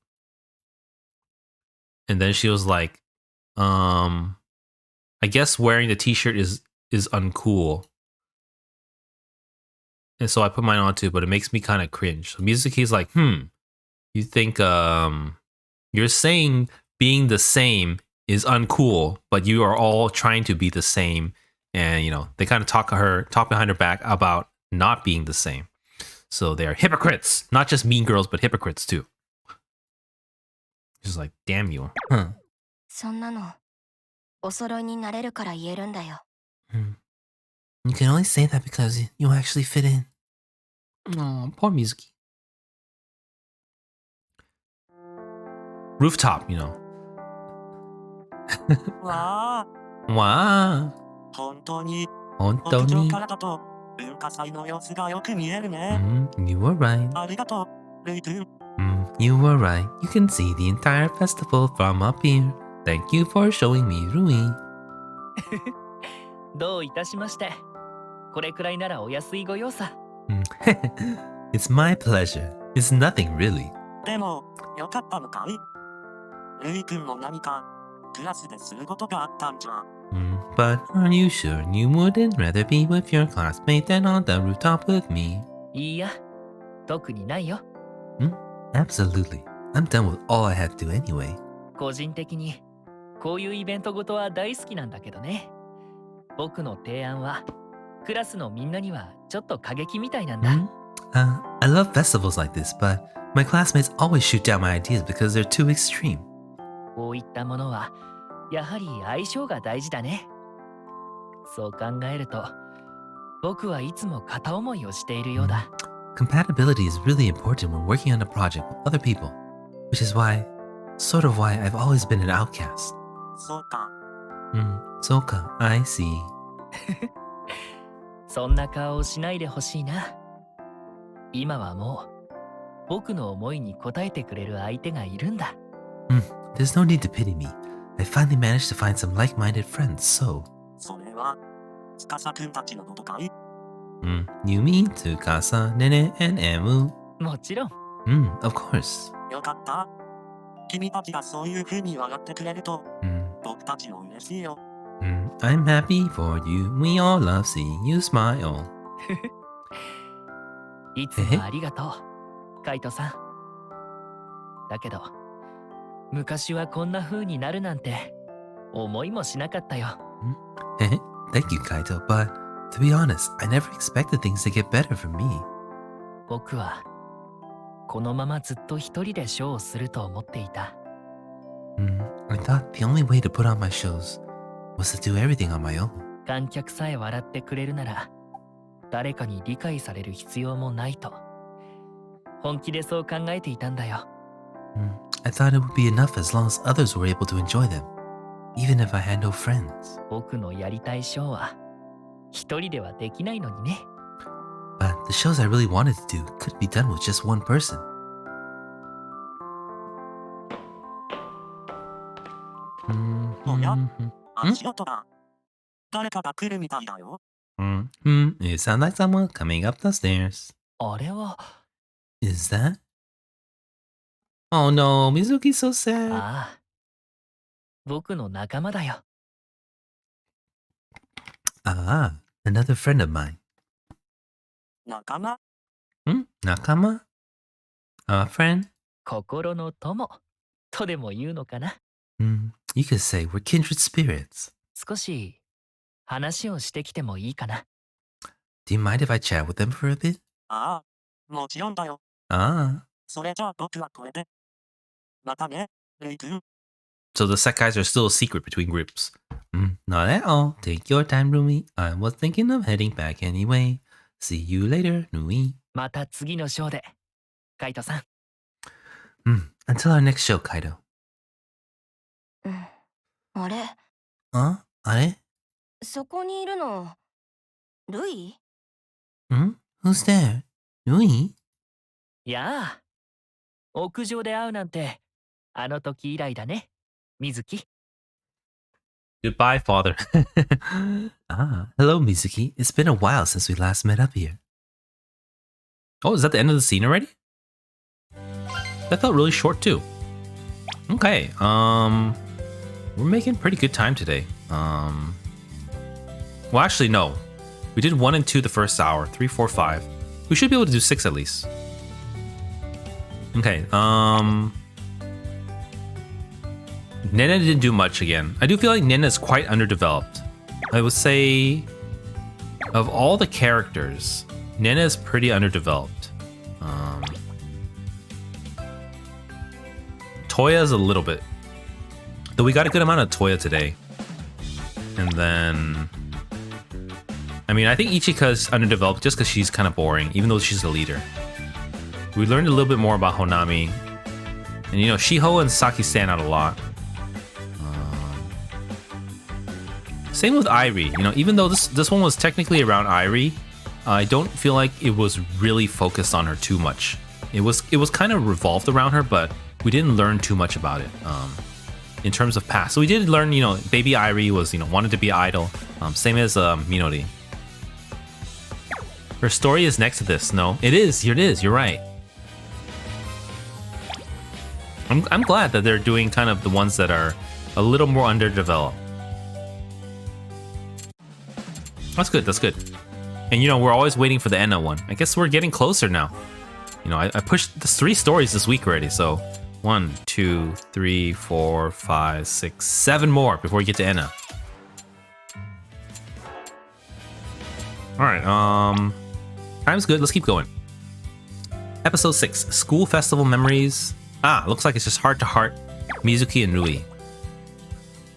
And then she was like, I guess wearing the t-shirt is uncool. And so I put mine on too, but it makes me kind of cringe. So Mizuki's like, you think you're saying being the same is uncool, but you are all trying to be the same. And, you know, they kind of talk behind her back about not being the same. So they're hypocrites, not just mean girls, but hypocrites too. She's like, damn you. そんなのお揃いになれるから言えるんだよ。 You can only say that because you actually fit in. Oh, poor Mizuki. Rooftop, you know. わあ、 Wow. 本当に、本当屋上に。からだと文化祭の様子がよく見えるね。You were right. ありがとう、ルイ君。You were right. You can see the entire festival from up here. Thank you for showing me Rui. どういたしまして。これくらいならお安いご用さ。It's my pleasure. It's nothing really. でも、よかったのかい？ルイ君も何かクラスですることがあったんじゃ。But are you sure you wouldn't rather be with your classmate than on the rooftop with me? いいや、特にないよ。Absolutely. I'm done with all I had to do anyway. 個人的にこういうイベントごとは大好きなんだけどね。僕の提案はクラスのみんなにはちょっと過激みたいなんだ。I love festivals like this, but my classmates always shoot down my ideas because they're too extreme. こういったものはやはり相性が大事だね。そう考えると僕はいつも片思いをしているようだ。Compatibility is really important when working on a project with other people, which is sort of why I've always been an outcast. そうか。そうか、I see. そんな顔をしないでほしいな。今はもう僕の思いに応えてくれる相手がいるんだ。There's no need to pity me. I finally managed to find some like-minded friends, so... それは、司くんたちのことかい？ You mean Tsukasa, Nene, and Emu? もちろん。Of course. よかった。君たちがそういう風に笑ってくれると、僕たちも嬉しいよ。I'm happy for you. We all love seeing you smile. いつもありがとう、カイトさん。だけど、昔はこんな風になるなんて思いもしなかったよ。Thank you, Kaito, but to be honest, I never expected things to get better for me. 僕はこのままずっと一人でショーをすると思っていた。I thought thought the only way to put on my shows was to do everything on my own. 観客さえ笑ってくれるなら誰かに理解される必要もないと本気でそう考えていたんだよ。I thought it would be enough as long as others were able to enjoy them, even if I had no friends. 僕のやりたいショーは一人ではできないのにね。But the shows I really wanted to do couldn't be done with just one person. おや足音が。誰かが来るみたいだよ。It sounds like someone coming up the stairs. あれは Is that? Oh no, Mizuki's so sad. ああ僕の仲間だよ。Ah, another friend of mine. 仲間 Nakama? A friend? 心の友とでも言うのかな。You could say we're kindred spirits. 少し話をしてきてもいいかな。 Do you mind if I chat with them for a bit? ああ、もちろんだよ。 Ah. それじゃあ僕はこれで。またね、レイ君。 So the Sekais are still a secret between groups. Not at all. Take your time, Rumi. I was thinking of heading back anyway. See you later, Nui. また次のショーでカイトさん。Until our next show, Kaido. あれ Huh? あれ? そこにいるのルイ Who's there? Nui? やあ屋上で会うなんてあの時以来だね水木。 Goodbye, father. Hello, Mizuki. It's been a while since we last met up here. Oh, is that the end of the scene already? That felt really short too. Okay, we're making pretty good time today. Well, actually, no. We did 1 and 2 the first hour, 3, 4, 5. We should be able to do 6 at least. Okay, Nena didn't do much again. I do feel like Nena is quite underdeveloped. I would say, of all the characters, Nena is pretty underdeveloped. Toya's a little bit. Though we got a good amount of Toya today. And then... I mean, I think Ichika's underdeveloped just because she's kind of boring, even though she's the leader. We learned a little bit more about Honami. And you know, Shiho and Saki stand out a lot. Same with Irie. You know, even though this one was technically around Irie, I don't feel like it was really focused on her too much. It was kind of revolved around her, but we didn't learn too much about it in terms of past. So we did learn, you know, baby Irie was, you know, wanted to be idol. Same as Minori. Her story is next to this. No, it is. You're right. I'm glad that they're doing kind of the ones that are a little more underdeveloped. That's good, that's good. And you know, we're always waiting for the Enna one. I guess we're getting closer now. You know, I pushed the 3 stories this week already, so 1, 2, 3, 4, 5, 6, 7 more before we get to Enna. Alright, time's good, let's keep going. Episode 6, School Festival Memories. Looks like it's just heart to heart, Mizuki and Rui.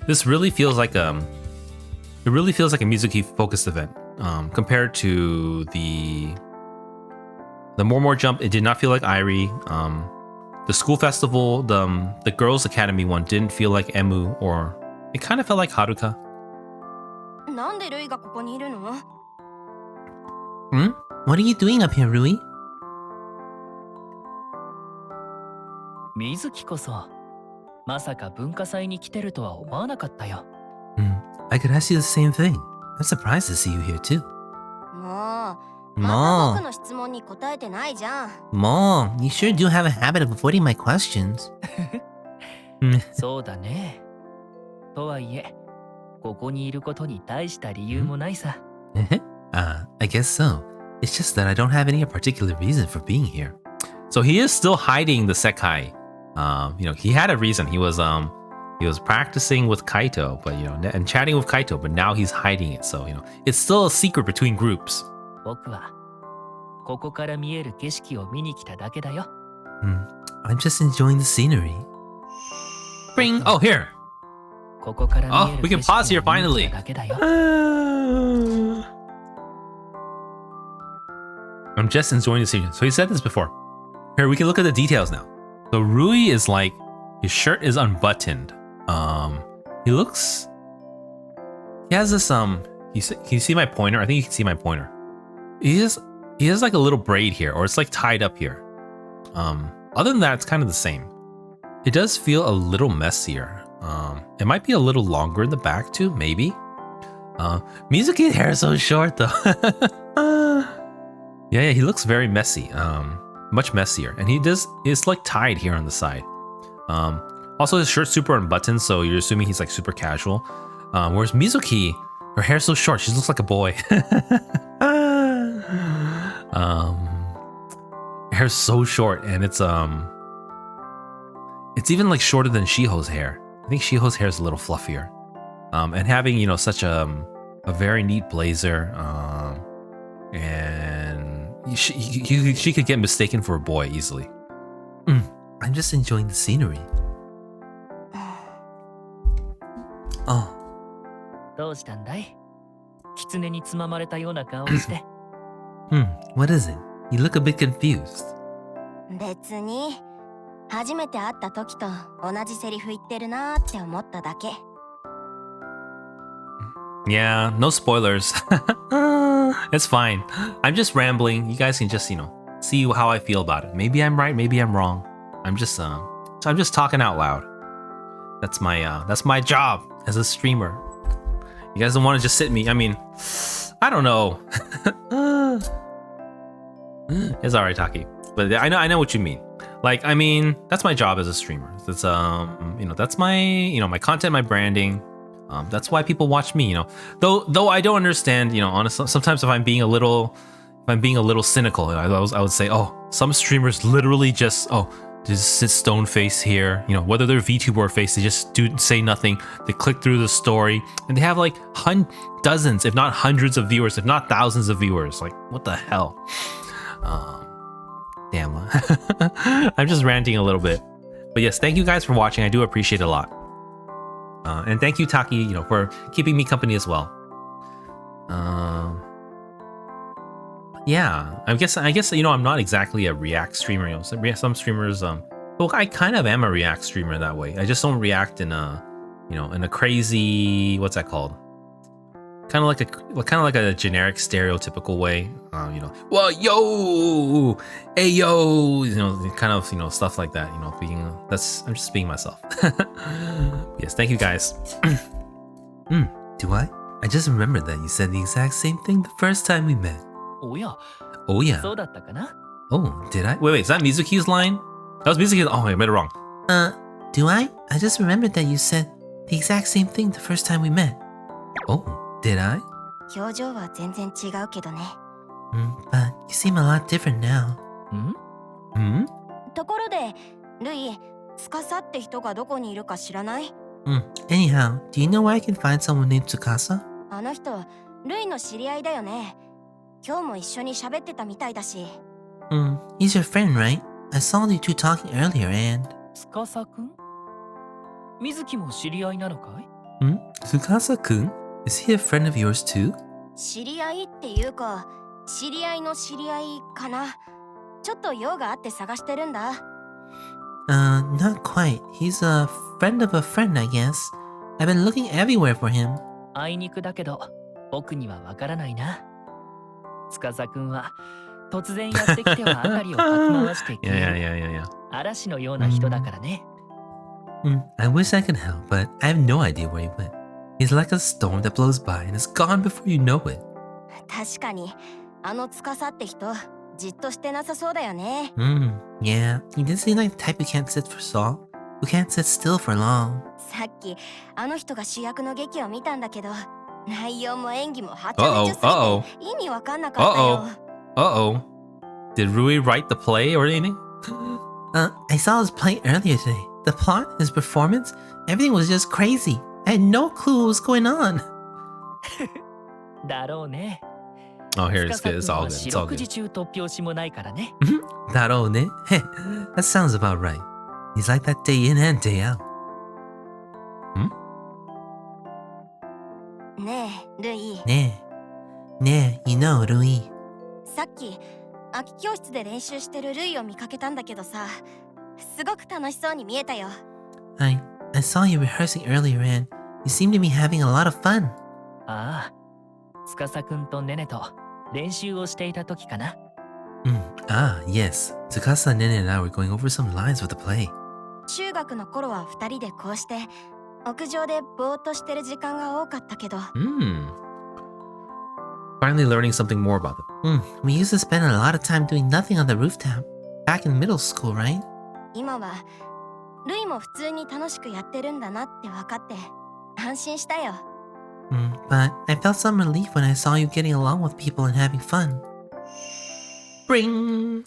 This really feels like it really feels like a Mizuki focused event. Compared to the More Jump, it did not feel like Irie. The school festival, the Girls Academy one didn't feel like Emu, or it kind of felt like Haruka. なんでルイがここにいるの What are you doing up here, Rui? 水木こそまさか文化祭に来てるとは思わなかったよ。I could ask you the same thing. I'm surprised to see you here too. もう、また僕の質問に答えてないじゃん。Mom, you sure do have a habit of avoiding my questions. そうだね。とはいえ、ここにいることに大した理由もないさ。I guess so. It's just that I don't have any particular reason for being here. So he is still hiding the Sekai. You know, he had a reason. He was practicing with Kaito, but you know, and chatting with Kaito, but now he's hiding it. So, you know, it's still a secret between groups. 僕はここから見える景色を見に来ただけだよ。I'm just enjoying the scenery. Bring. Oh, here. ここから見え Oh, る we can 景色 pause here を見に finally. 来ただけだよ。 I'm just enjoying the scene. So he said this before. Here, we can look at the details now. So Rui is like, his shirt is unbuttoned. He looks, he has this, can you see my pointer? I think you can see my pointer. He has like a little braid here, or it's like tied up here. Other than that, it's kind of the same. It does feel a little messier. It might be a little longer in the back too, maybe. Mizuki's hair is so short though. Yeah, he looks very messy. Much messier. And it's like tied here on the side. Also his shirt's super unbuttoned, so you're assuming he's like super casual. Whereas Mizuki, her hair's so short, she looks like a boy. Hair's so short, and it's even like shorter than Shiho's hair. I think Shiho's hair is a little fluffier. And having, you know, such a very neat blazer, and she could get mistaken for a boy easily. I'm just enjoying the scenery. Oh. どうしたんだい？狐につままれたような顔をして。What is it? You look a bit confused. 別に初めて会った時と同じセリフ言ってるなーって思っただけ。Yeah, no spoilers. It's fine. I'm just rambling. You guys can just, you know, see how I feel about it. Maybe I'm right, maybe I'm wrong. I'm just talking out loud. That's my job as a streamer. You guys don't want to just sit me. I mean, I don't know. It's alright, Taki. But I know what you mean. Like, I mean, that's my job as a streamer. That's you know, that's my, you know, my content, my branding. That's why people watch me, you know. Though I don't understand, you know, honestly, sometimes if I'm being a little cynical, I would say, oh, some streamers literally just sit stone face here, you know, whether they're VTuber or face, they just say nothing. They click through the story and they have like dozens, if not hundreds of viewers, if not thousands of viewers. Like, what the hell? Damn. I'm just ranting a little bit. But yes, thank you guys for watching. I do appreciate it a lot. And thank you, Taki, you know, for keeping me company as well. Yeah, I guess you know, I'm not exactly a React streamer. You know, some streamers, well, I kind of am a React streamer that way. I just don't react in a, you know, in a crazy, what's that called? Kind of like a generic stereotypical way. You know, well, yo, hey, yo, you know, kind of, you know, stuff like that. You know, I'm just being myself. Yes, thank you guys. Do I? I just remembered that you said the exact same thing the first time we met. おや、 Oh yeah. そうだったかな？ Oh, did I? Wait, is that Mizuki's line? That was Mizuki's. Oh, I read it wrong. Do I? I just remembered that you said the exact same thing the first time we met. Oh, did I? 表情は全然違うけどね。But you seem a lot different now. Hmm? ところで、ルイ、司って人がどこにいるか知らない？ Anyhow, do you know where I can find someone named Tsukasa? あの人、ルイの知り合いだよね。今日も一緒に喋ってたみたいだし。He's your friend, right? I saw you two talking earlier and... 司くん？水木も知り合いなのかい？ Tsukasa-kun? Is he a friend of yours too? 知り合いっていうか、知り合いの知り合いかな。ちょっと用があって探してるんだ。Not quite. He's a friend of a friend, I guess. I've been looking everywhere for him. あいにくだけど、僕にはわからないな。司くんは突然やってきてはあたりをかき回して消える嵐のような人だからね。I wish I could help, but I have no idea where he went. He's like a storm that blows by and is gone before you know it. 確かに、あの司って人、じっとしてなさそうだよね。Yeah, he did seem like the type who can't sit for Saul, who can't sit still for long. さっき、あの人が主役の劇を見たんだけど、内容も演技もはちゃめちゃすぎて意味わかんなかったよ。Uh-oh. Did Rui write the play or anything? I saw his play earlier today. The plot, his performance, everything was just crazy. I had no clue what was going on. だろうね。Oh, here it's good. It's all good. It's all 四六 good. 時中突拍子もないからね。Darone? Hey, that sounds about right. He's like that day in and day out. ねえ、ルイ。ねえ, you know, Rui. さっき空き教室で練習してるルイを見かけたんだけどさ、すごく楽しそうに見えたよ。I saw you rehearsing earlier and you seem to be having a lot of fun. ああ、司くんとネネと練習をしていた時かな。Yes. Tsukasa, Nene and I were going over some lines with the play. 中学の頃は2人でこうして屋上でぼーっとしてる時間が多かったけど、Finally learning something more about them. We used to spend a lot of time doing nothing on the rooftop. Back in middle school, right? 今はルイも普通に楽しくやってるんだなって分かって安心したよ。But I felt some relief when I saw you getting along with people and having fun. Bring!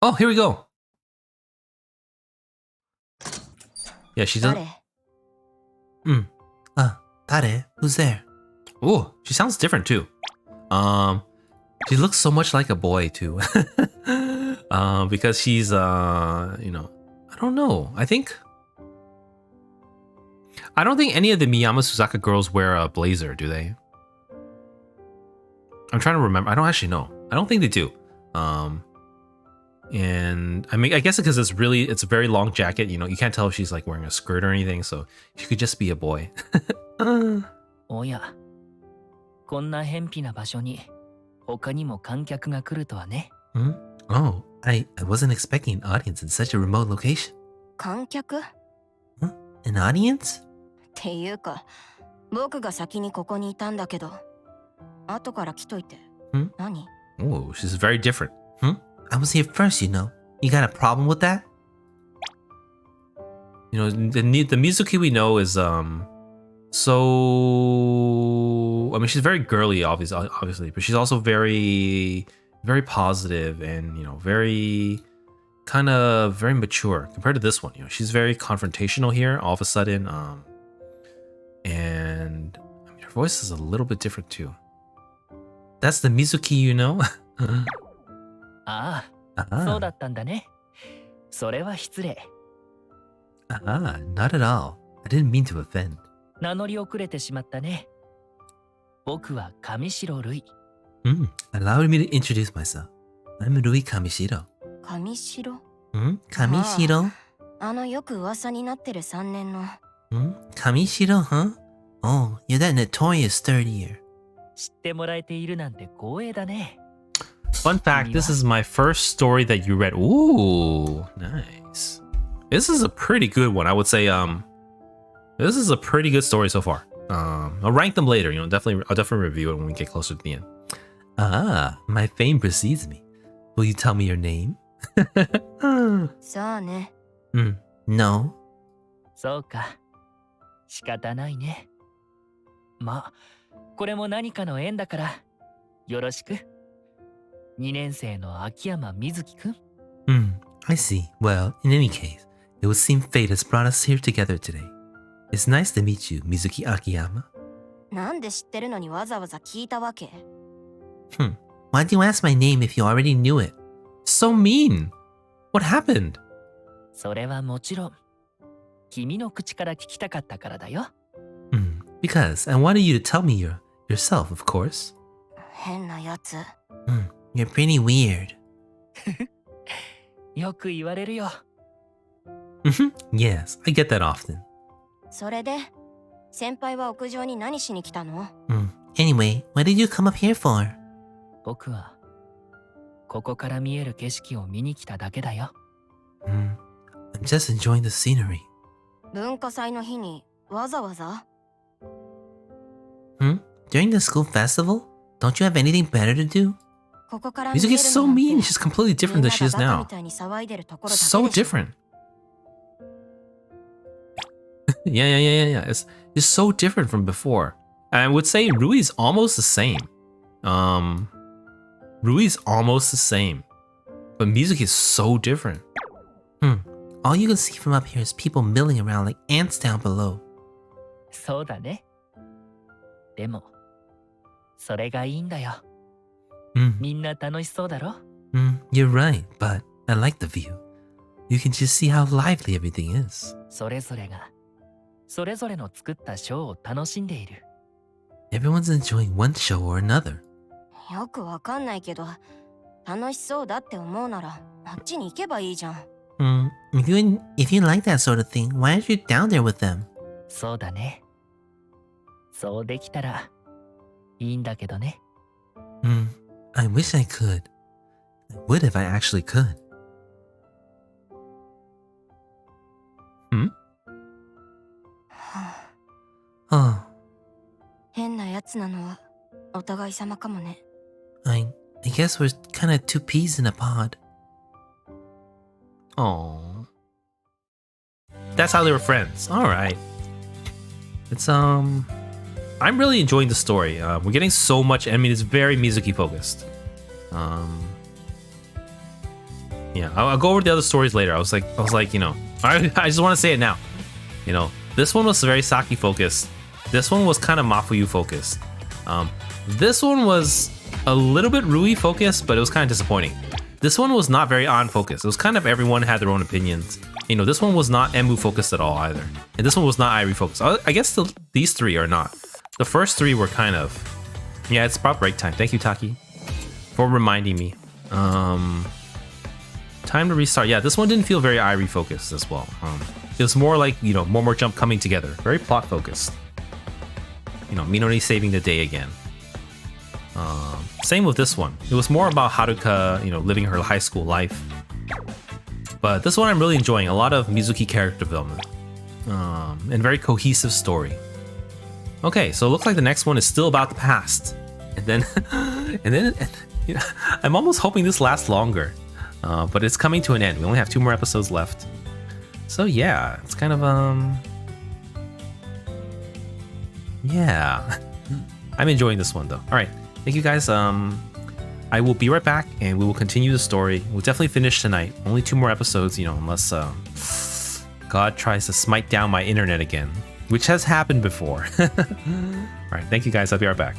Oh, here we go. Yeah, she does. 誰？ Tare, who's there? Oh, she sounds different too. She looks so much like a boy too. Because she's I don't know. I don't think any of the Miyama Suzaka girls wear a blazer, do they? I'm trying to remember. I don't actually know. I don't think they do. And I mean, I guess because it's a very long jacket, you can't tell if she's like wearing a skirt or anything, so she could just be a boy. おや、こんな偏僻な場所に他にも観客が来るとはね。Oh, I wasn't expecting an audience in such a remote location. 観客？ An audience? っていうか、僕が先にここにいたんだけど、後から来といて。何？ Oh, she's very different. I was here first, you know. You got a problem with that? The Mizuki we know is so I mean she's very girly obviously, but she's also very very positive and very very mature compared to this one. She's very confrontational here all of a sudden, and I mean her voice is a little bit different too. That's the Mizuki, you know? ああ、そうだったんだね。それは失礼。Not at all. I didn't mean to offend. 名乗り遅れてしまったね。僕は上白ルイ。Allow me to introduce myself. I'm Rui Kamishiro. 上白？ Kamishiro? よく噂になってる3年の。Kamishiro, huh? Oh, you're that notorious third year. 知ってもらえているなんて光栄だね。Fun fact, this is my first story that you read. Ooh, nice. This is a pretty good one. I would say this is a pretty good story so far. I'll rank them later, I'll definitely review it when we get closer to the end. My fame precedes me. Will you tell me your name? そうね。No. そうか。仕方ないね。まあ、これも何かの縁だから、よろしく。2年生の秋山瑞希くん。I see. Well, in any case, it would seem fate has brought us here together today. It's nice to meet you, Mizuki Akiyama. なんで知ってるのにわざわざ聞いたわけ？ Why'd you ask my name if you already knew it? So mean. What happened? それはもちろん、君の口から聞きたかったからだよ。Because I wanted you to tell me yourself, of course. 変なやつ。You're pretty weird. よく言われるよ。Yes, I get that often. それで、先輩は屋上に何しに来たの？ Anyway, what did you come up here for? 僕は、ここから見える景色を見に来ただけだよ。I'm just enjoying the scenery. 文化祭の日にわざわざ？ During the school festival? Don't you have anything better to do? ここから見える Mizuki's so mean. She's completely different than she is now. So different. Yeah. It's so different from before. I would say Rui's almost the same. Rui's almost the same. But Mizuki is so different. All you can see from up here is people milling around like ants down below. そうだね。でも、それがいいんだよ。みんな楽しそうだろ？ You're right, but I like the view. You can just see how lively everything is. それぞれが、それぞれの作ったショーを楽しんでいる。Everyone's enjoying one show or another. よくわかんないけど、楽しそうだって思うなら、あっちに行けばいいじゃん。If you like that sort of thing, why aren't you down there with them? そうだね。そうできたらいいんだけどね。I wish I could. I would if I actually could. Oh, 変なやつなのはお互い様かもね。I guess we're kind of two peas in a pod. Oh. That's how they were friends. All right. It's I'm really enjoying the story. We're getting so much. I mean, it's very Mizuki focused. Yeah, I'll go over the other stories later. I was like, you know, I just want to say it now. You know, this one was very Saki focused. This one was kind of Mafuyu focused. This one was a little bit Rui focused, but it was kind of disappointing. This one was not very on focused. It was kind of everyone had their own opinions. You know, this one was not Emu focused at all either. And this one was not Irie focused. I guess these three are not. The first three were kind of... Yeah, it's about break time. Thank you, Taki, for reminding me. Time to restart. Yeah, this one didn't feel very Irie focused as well. It was more like, you know, Momo Jump coming together. Very plot focused. You know, Minori saving the day again. Same with this one. It was more about Haruka, you know, living her high school life. But this one I'm really enjoying. A lot of Mizuki character development. And very cohesive story. Okay, so it looks like the next one is still about the past. And then, you know, I'm almost hoping this lasts longer. But it's coming to an end. We only have 2 more episodes left. So yeah, it's kind of, yeah. I'm enjoying this one though. All right, thank you guys. I will be right back and we will continue the story. We'll definitely finish tonight. Only 2 more episodes, you know, unless God tries to smite down my internet again, which has happened before. All right, thank you guys. I'll be right back.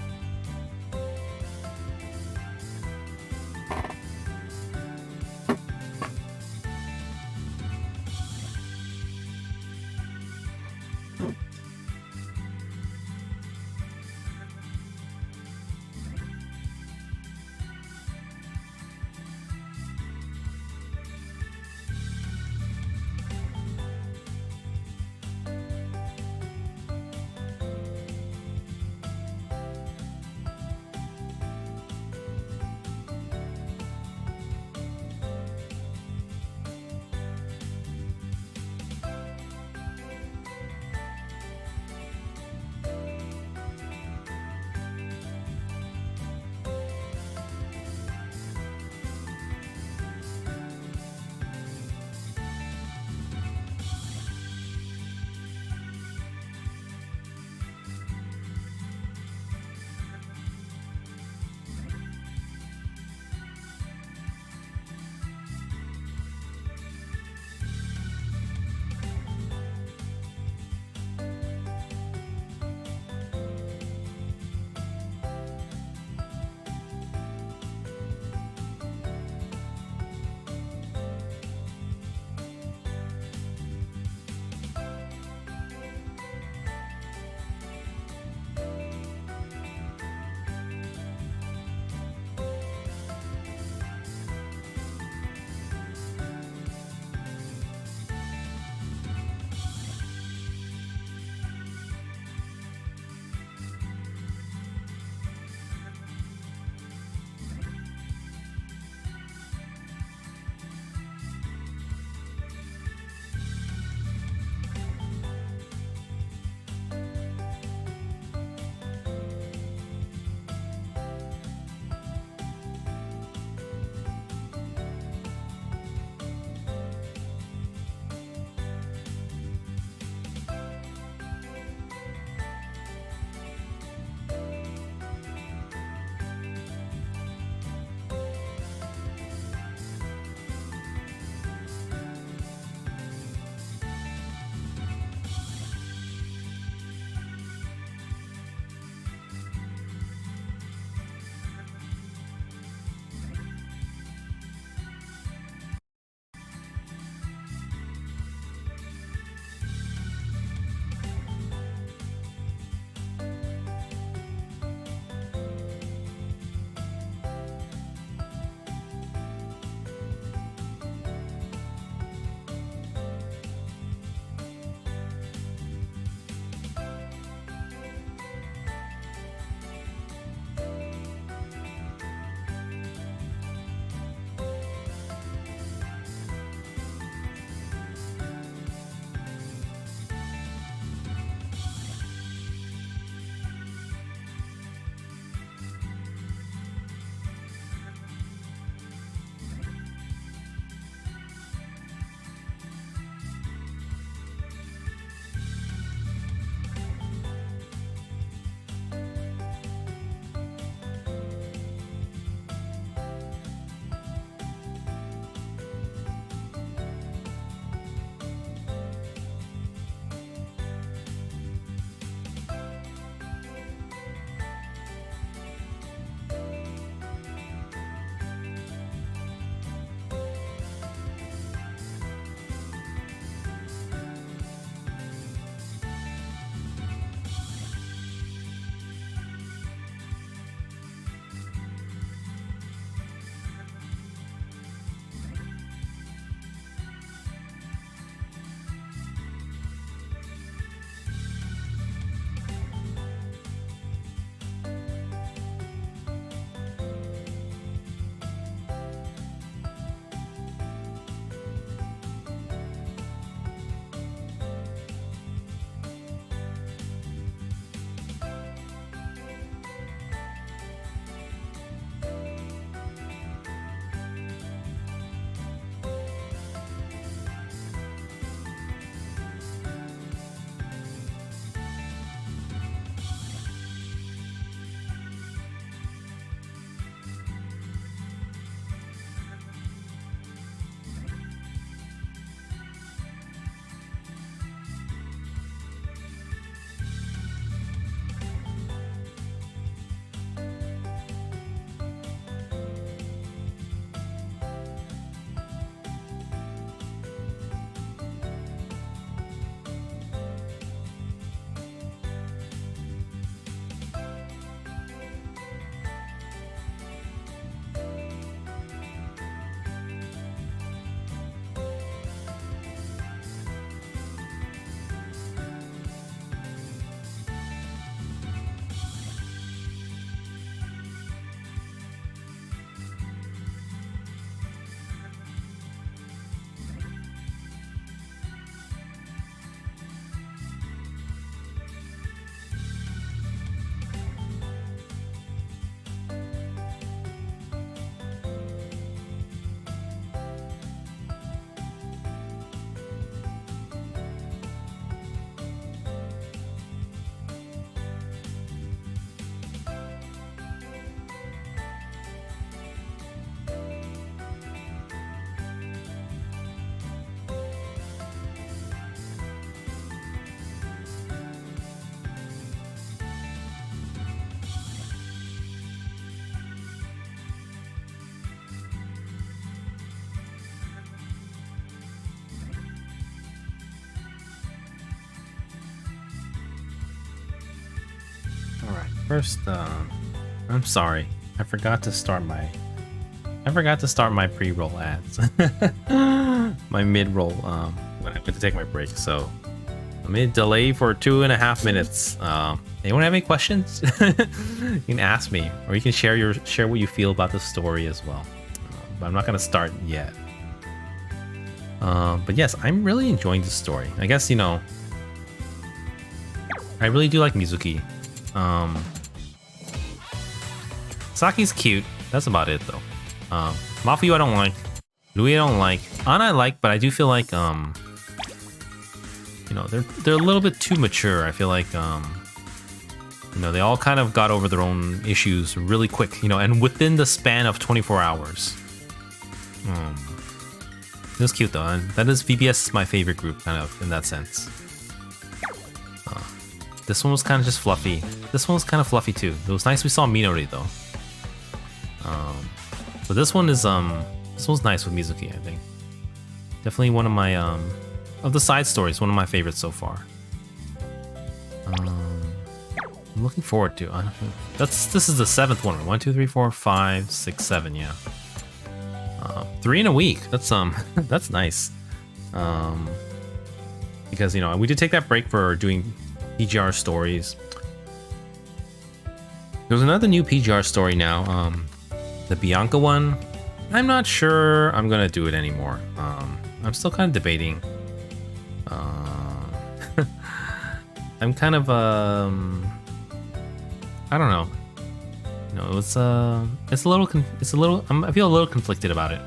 Alright, first, I'm sorry. I forgot to start my pre-roll ads. My mid-roll, when I went to take my break, so I made a delay for 2.5 minutes. Anyone have any questions? You can ask me, or you can share what you feel about the story as well. But I'm not gonna start yet. But yes, I'm really enjoying the story. I guess, you know, I really do like Mizuki. Saki's cute. That's about it though. Mafuyu I don't like. Louis I don't like. Anna I like, but I do feel like you know, they're a little bit too mature. I feel like you know, they all kind of got over their own issues really quick, you know, and within the span of 24 hours. It was cute though, and that is VBS is my favorite group, kind of in that sense. This one was kind of just fluffy. This one was kind of fluffy too. It was nice we saw Minori though. But this one's nice with Mizuki, I think. Definitely one of my of the side stories, one of my favorites so far. I'm looking forward to. This is the 7th one. 1, 2, 3, 4, 5, 6, 7. Yeah. 3 in a week. That's that's nice. Because, you know, we did take that break for doing PGR stories. There's another new PGR story now. The Bianca one. I'm not sure I'm gonna do it anymore. I'm still kind of debating. I'm kind of I don't know. You know, it's a little I feel a little conflicted about it.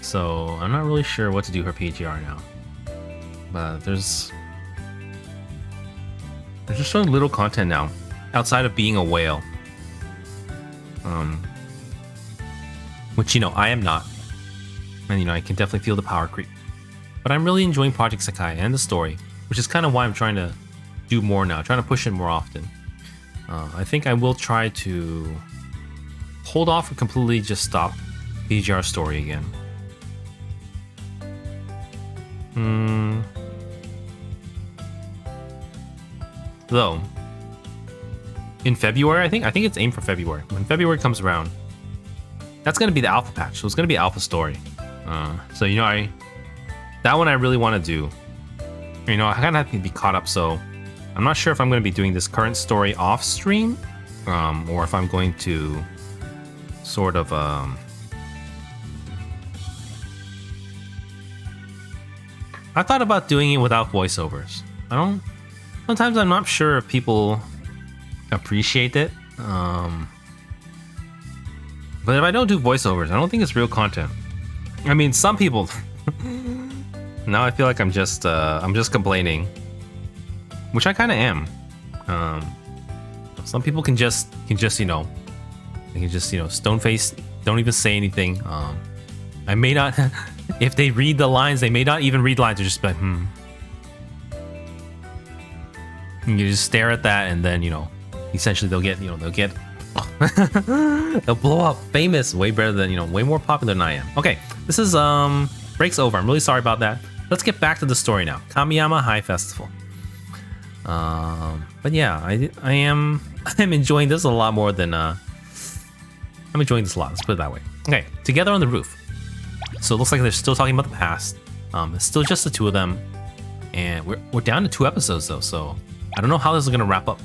So I'm not really sure what to do for PGR now. But there's just so little content now outside of being a whale. Which, you know, I am not. And, you know, I can definitely feel the power creep. But I'm really enjoying Project Sekai and the story, which is kind of why I'm trying to do more now, trying to push it more often. I think I will try to hold off or completely just stop PGR story again. Though, in February, I think it's aimed for February. When February comes around, that's gonna be the alpha patch, so it's gonna be alpha story. So, you know, that one I really want to do. You know, I kind of have to be caught up, so I'm not sure if I'm going to be doing this current story off stream, or if I'm going to sort of I thought about doing it without voiceovers. Sometimes I'm not sure if people appreciate it. But if I don't do voiceovers, I don't think it's real content. I mean, some people. Now I feel like I'm just complaining, which I kind of am. Some people can just you know, they can just, you know, stone face, don't even say anything. I may not. If they read the lines, they may not even read lines. They're just like, And you just stare at that, and then, you know, essentially they'll get they'll blow up famous way better than, you know, way more popular than I am. Okay, this is break's over. I'm really sorry about that. Let's get back to the story now. Kamiyama High Festival. But yeah, I'm enjoying this a lot more than I'm enjoying this a lot. Let's put it that way. Okay, together on the roof. So it looks like they're still talking about the past. It's still just the two of them, and we're down to 2 episodes though. So I don't know how this is gonna wrap up.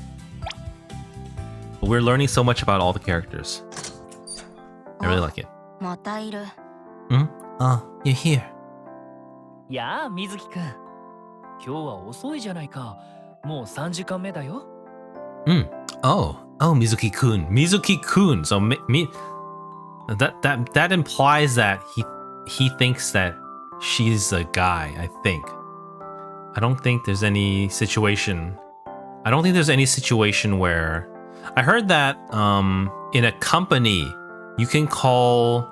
But we're learning so much about all the characters. I really like it. You're here. やあ水木くん今日は遅いじゃないかもう3時間目だよ Oh, Mizuki-kun. Mizuki-kun. So that implies that he thinks that she's a guy, I think. I don't think there's any situation where I heard that in a company you can call,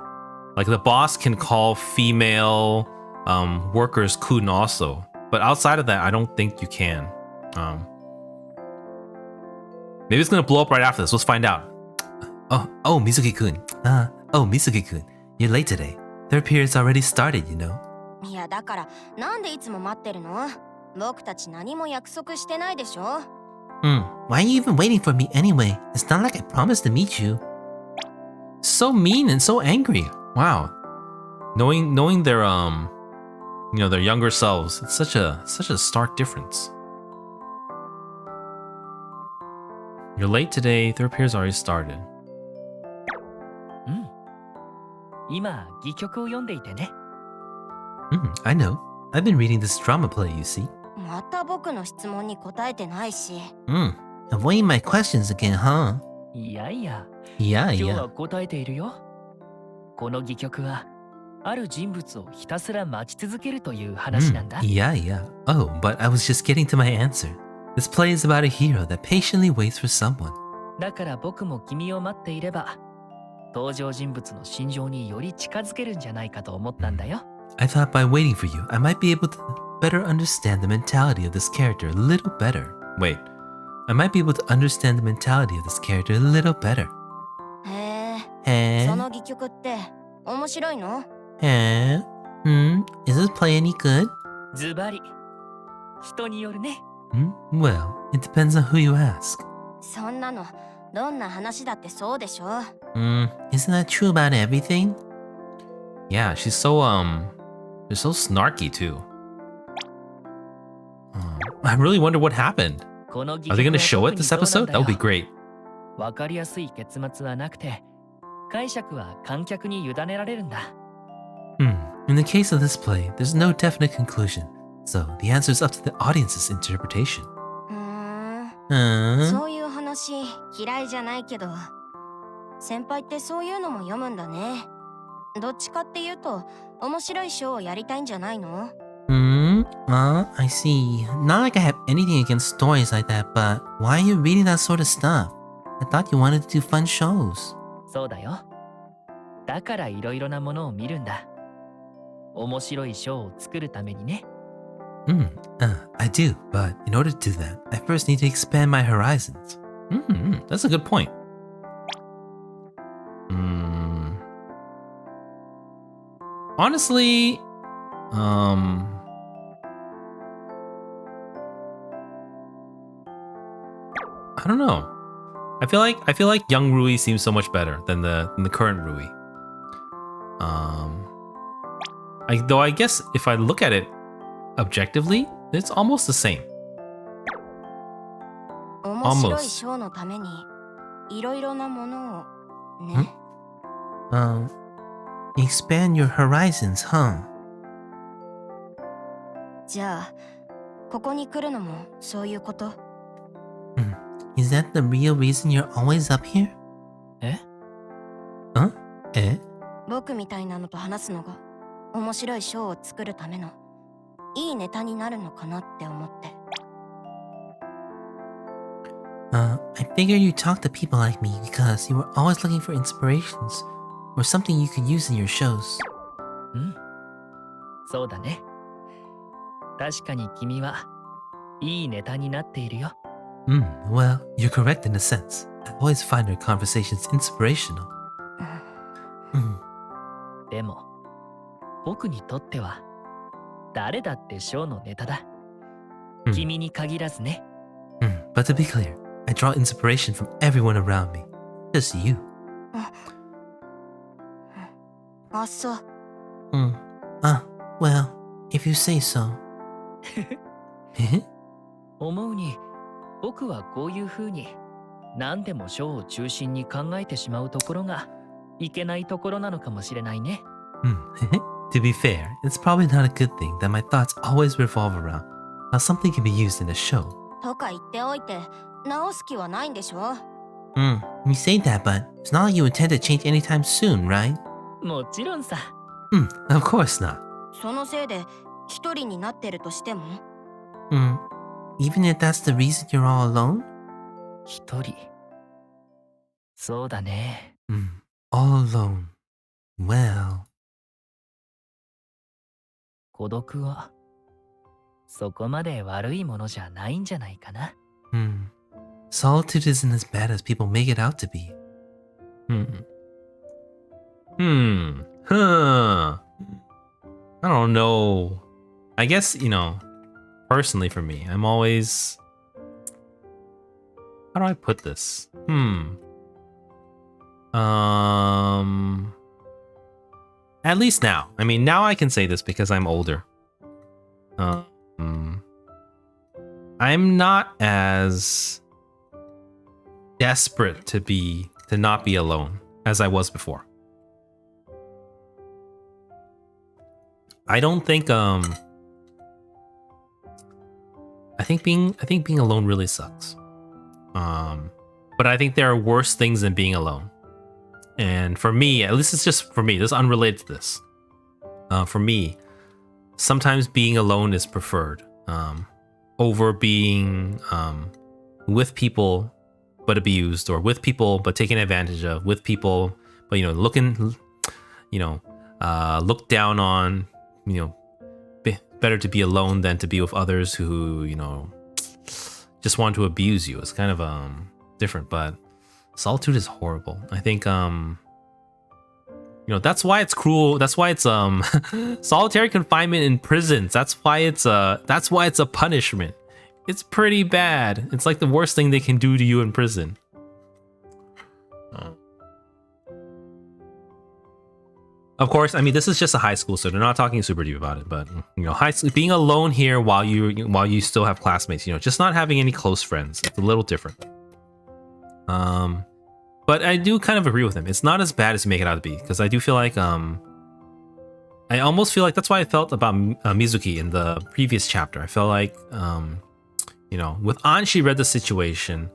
like, the boss can call female workers kun also, but outside of that I don't think you can. Maybe it's gonna blow up right after this. Let's find out. Oh, Mizuki-kun. Mizuki-kun. You're late today. Their period's already started, you know. いやだからなんでいつも待ってるの？僕たち何も約束してないでしょ？ Why are you even waiting for me anyway? It's not like I promised to meet you. So mean and so angry. Wow. Knowing their their younger selves, it's such a stark difference. You're late today. Third period's already started. 今、戯曲を読んでいてね。I know. I've been reading this drama play, you see. また僕の質問に答えてないし。Avoiding my questions again, huh? いやいや、 Yeah, 今日 yeah. は答えているよ。この戯曲は、ある人物をひたすら待ち続けるという話なんだ。Yeah, yeah. Oh, but I was just getting to my answer. This play is about a hero that patiently waits for someone. だから僕も君を待っていれば、登場人物の心情により近づけるんじゃないかと思ったんだよ。I thought by waiting for you, I might be able to better understand the mentality of this character a little better. Wait, I might be able to understand the mentality of this character a little better. へえ、その戯曲って面白いの？ Is this play any good? ズバリ、人によるね。Well, it depends on who you ask. そんなのどんな話だってそうでしょ。Isn't that true about everything? Yeah, she's so they're so snarky too. I really wonder what happened. この Are they gonna show it this episode? That would be great. わかりやすい結末はなくて、解釈は観客に委ねられるんだ。In the case of this play, there's no definite conclusion, so the answer is up to the audience's interpretation. そういう話嫌いじゃないけど、先輩ってそういうのも読むんだね。どっちかっていうと面白いショーをやりたいんじゃないの？ I see. Not like I have anything against stories like that, but why are you reading that sort of stuff? I thought you wanted to do fun shows. そうだよ。だからいろいろなものを見るんだ。面白いショーを作るためにね。I do, but in order to do that, I first need to expand my horizons. That's a good point. Honestly, I don't know. I feel like young Rui seems so much better than the current Rui. Though I guess if I look at it objectively, it's almost the same. 面白いショーのためにいろいろなものをね。Expand your horizons, huh? じゃあここに来るのもそういうこと？ Is that the real reason you're always up here? え？ 僕みたいなのと話すのが面白いショーを作るためのいいネタになるのかなって思って。I figured you talk to people like me because you were always looking for inspirations or something you could use in your shows. そうだね。確かに君はいいネタになっているよ。Well, you're correct in a sense. I always find our conversations inspirational. でも、僕にとっては誰だってショーのネタだ。君に限らずね。But to be clear, I draw inspiration from everyone around me. Just you. あ、そう。Well, if you say so. 思うに、僕はこういう風に何でもショーを中心に考えてしまうところがいけないところなのかもしれないね。To be fair, it's probably not a good thing that my thoughts always revolve around how something can be used in a show. とか言っておいて直す気はないんでしょ？ You say that, but it's not like you intend to change anytime soon, right? もちろんさ。Of course not. そのせいで一人になってるとしても？ Even if that's the reason you're all alone? 一人。そうだね。All alone. Well. 孤独はそこまで悪いものじゃないんじゃないかな。Solitude isn't as bad as people make it out to be. I don't know. I guess, personally for me, I'm always How do I put this? At least now. I mean, now I can say this because I'm older. I'm not as desperate to not be alone as I was before. I don't think I think being alone really sucks. But I think there are worse things than being alone. And for me, at least it's just for me, this is unrelated to this. For me, sometimes being alone is preferred over being with people but abused, or with people but taken advantage of, with people but looked down on. Better to be alone than to be with others who just want to abuse you. It's kind of different, but solitude is horrible. I think that's why it's cruel. That's why it's solitary confinement in prisons. That's why it's a punishment. It's pretty bad. It's like the worst thing they can do to you in prison. Of course, I mean, this is just a high school, so they're not talking super deep about it. But high school, being alone here while you still have classmates, just not having any close friends, it's a little different. But I do kind of agree with him. It's not as bad as you make it out to be, because I do feel like I almost feel like that's why I felt about Mizuki in the previous chapter. I felt like with An, she read the situation.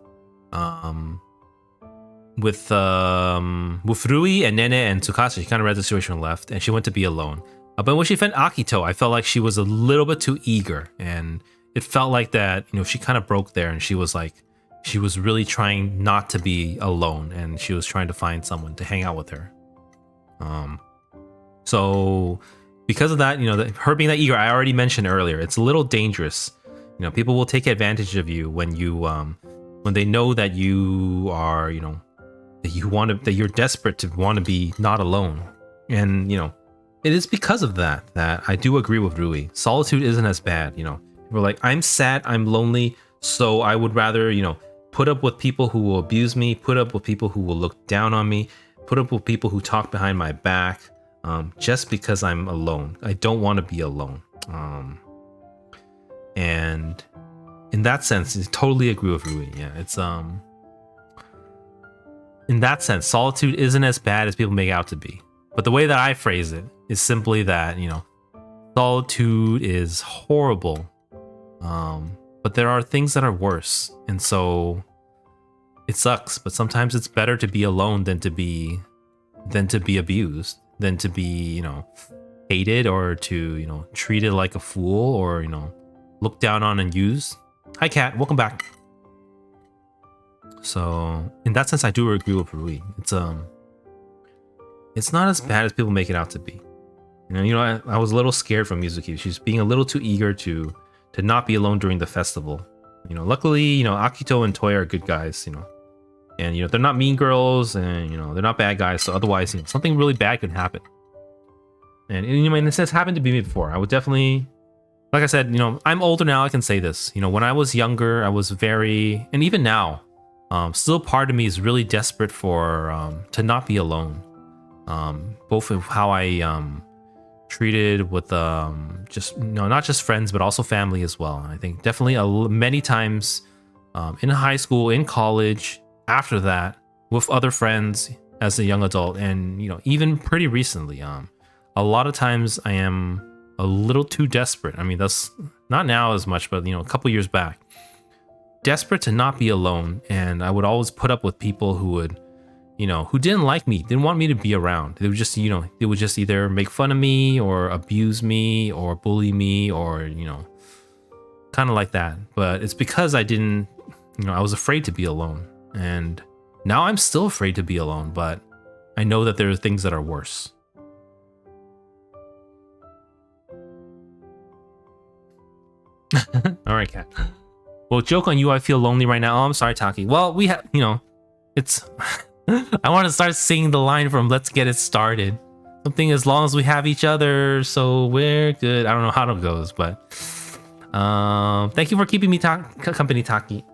With Rui and Nene and Tsukasa, she kind of read the situation and left, and she went to be alone. But when she found Akito, I felt like she was a little bit too eager, and it felt like that, she kind of broke there, and she was really trying not to be alone, and she was trying to find someone to hang out with her. So because of that, her being that eager, I already mentioned earlier, it's a little dangerous. People will take advantage of you when they know that you are, that you're desperate to want to be not alone. And it is because of that I do agree with Rui. Solitude isn't as bad. People are like, I'm sad, I'm lonely, so I would rather put up with people who will abuse me, put up with people who will look down on me, put up with people who talk behind my back, just because I'm alone. I don't want to be alone. And in that sense, I totally agree with Rui. Yeah, it's in that sense, solitude isn't as bad as people make it out to be. But the way that I phrase it is simply that, solitude is horrible. But there are things that are worse. And so it sucks, but sometimes it's better to be alone than to be abused, than to be, hated, or to, treated like a fool, or, looked down on and used. Hi, Kat. Welcome back. So, in that sense, I do agree with Rui. It's not as bad as people make it out to be. I was a little scared from Mizuki. She's being a little too eager to not be alone during the festival. Luckily, Akito and Toya are good guys. And they're not mean girls, and they're not bad guys. So otherwise, something really bad could happen. And this has happened to me before. I would definitely. Like I said, I'm older now, I can say this. When I was younger, I was very, and even now, still part of me is really desperate for, to not be alone. Both of how I treated with, just, not just friends, but also family as well. I think definitely many times in high school, in college, after that, with other friends as a young adult, and, even pretty recently, a lot of times I am a little too desperate. I mean, that's not now as much, but a couple years back, desperate to not be alone. And I would always put up with people who would, who didn't like me, didn't want me to be around. They would just, they would just either make fun of me or abuse me or bully me or, kind of like that. But it's because I didn't, I was afraid to be alone. And now I'm still afraid to be alone, but I know that there are things that are worse. All right, Kat. Well, joke on you. I feel lonely right now. Oh, I'm sorry, Taki. Well, we have, it's. I want to start singing the line from "Let's Get It Started." Something as long as we have each other, so we're good. I don't know how it goes, but thank you for keeping me company, Taki.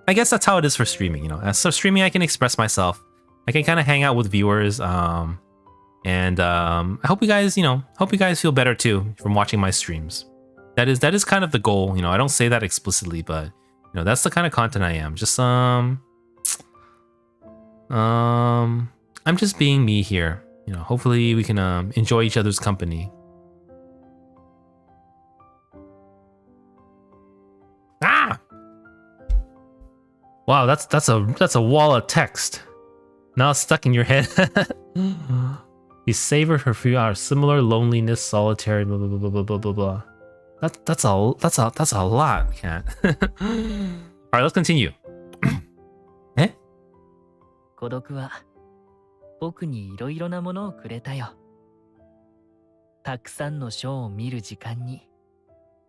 I guess that's how it is for streaming, you know. As so streaming, I can express myself. I can kind of hang out with viewers. And I hope you guys, you know, feel better too from watching my streams. That is kind of the goal, you know. I don't say that explicitly, but you know, that's the kind of content I am. Just I'm just being me here. You know, hopefully we can enjoy each other's company. Ah! Wow, that's a wall of text. Now it's stuck in your head. He savored her few hours. Similar loneliness, solitary, blah blah blah blah blah blah blah. That's a lot, cat. Alright, let's continue. 孤独は僕にいろいろなものをくれたよ。たくさんのショーを見る時間に、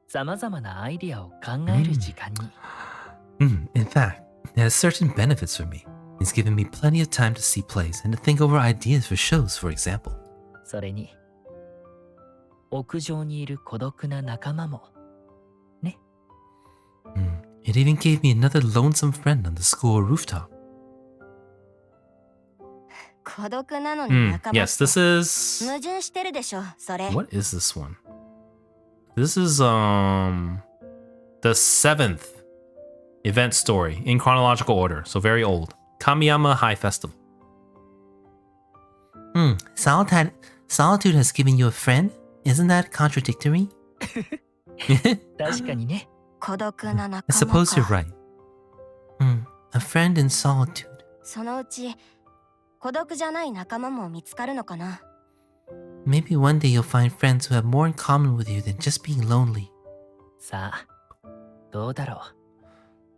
さまざまなアイディアを考える時間に。In fact, it has certain benefits for me. It's given me plenty of time to see plays and to think over ideas for shows, for example. それに、屋上にいる孤独な仲間も、ね。It even gave me another lonesome friend on the school rooftop. 孤独なのに仲間。Yes, this is. 矛盾してるでしょ、それ。What is this one? This is the 7th event story in chronological order, so very old. Kamiyama High Festival. Solitude has given you a friend? Isn't that contradictory? 確かにね。孤独な仲間か。I suppose you're right. A friend in solitude. そのうち孤独じゃない仲間も見つかるのかな。Maybe one day you'll find friends who have more in common with you than just being lonely. さあ、どうだろ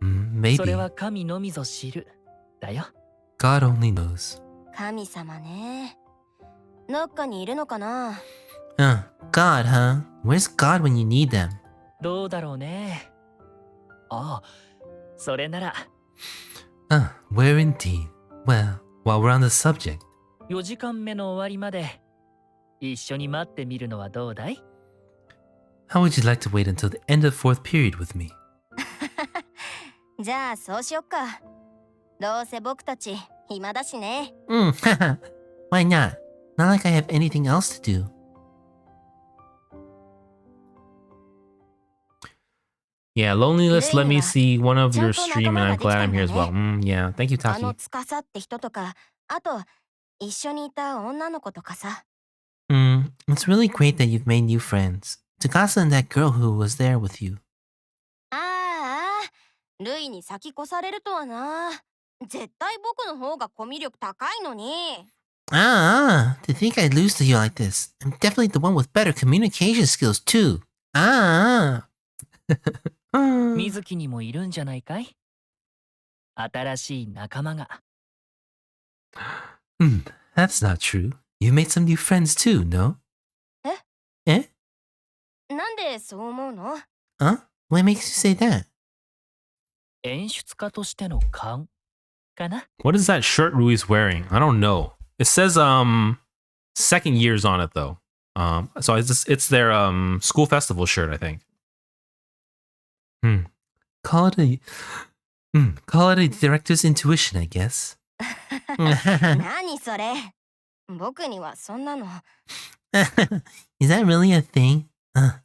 う。Maybe. それは神のみぞ知る。だよ。God only knows. 神様ね。どっかにいるのかな。God, huh? Where's God when you need them? どうだろうね。ああ、それなら。Where indeed? Well, while we're on the subject. 4時間目の終わりまで一緒に待ってみるのはどうだい？ How would you like to wait until the end of fourth period with me? じゃあそうしよっか。どうせ僕たち暇だしね。Why not? Not like I have anything else to do. Yeah, loneliness. Let me see one of your stream, and I'm glad I'm here as well. Yeah, thank you, あの Taki. 司って人とか、あと一緒にいた女の子とかさ。It's really great that you've made new friends. Tsukasa and that girl who was there with you. ああ、ルイに先越されるとはな。絶対僕の方がコミュ力高いのに。To think I'd lose to you like this. I'm definitely the one with better communication skills too. 水木にもいるんじゃないかい？新しい仲間が。That's not true. You made some new friends too, no? え？なんでそう思うの？ What makes you say that? 演出家としての勘かな？ What is that shirt Rui's wearing? I don't know. It says second years on it though. So it's their school festival shirt, I think. Call it a director's intuition, I guess. 何それ？僕にはそんなの。Is that really a thing?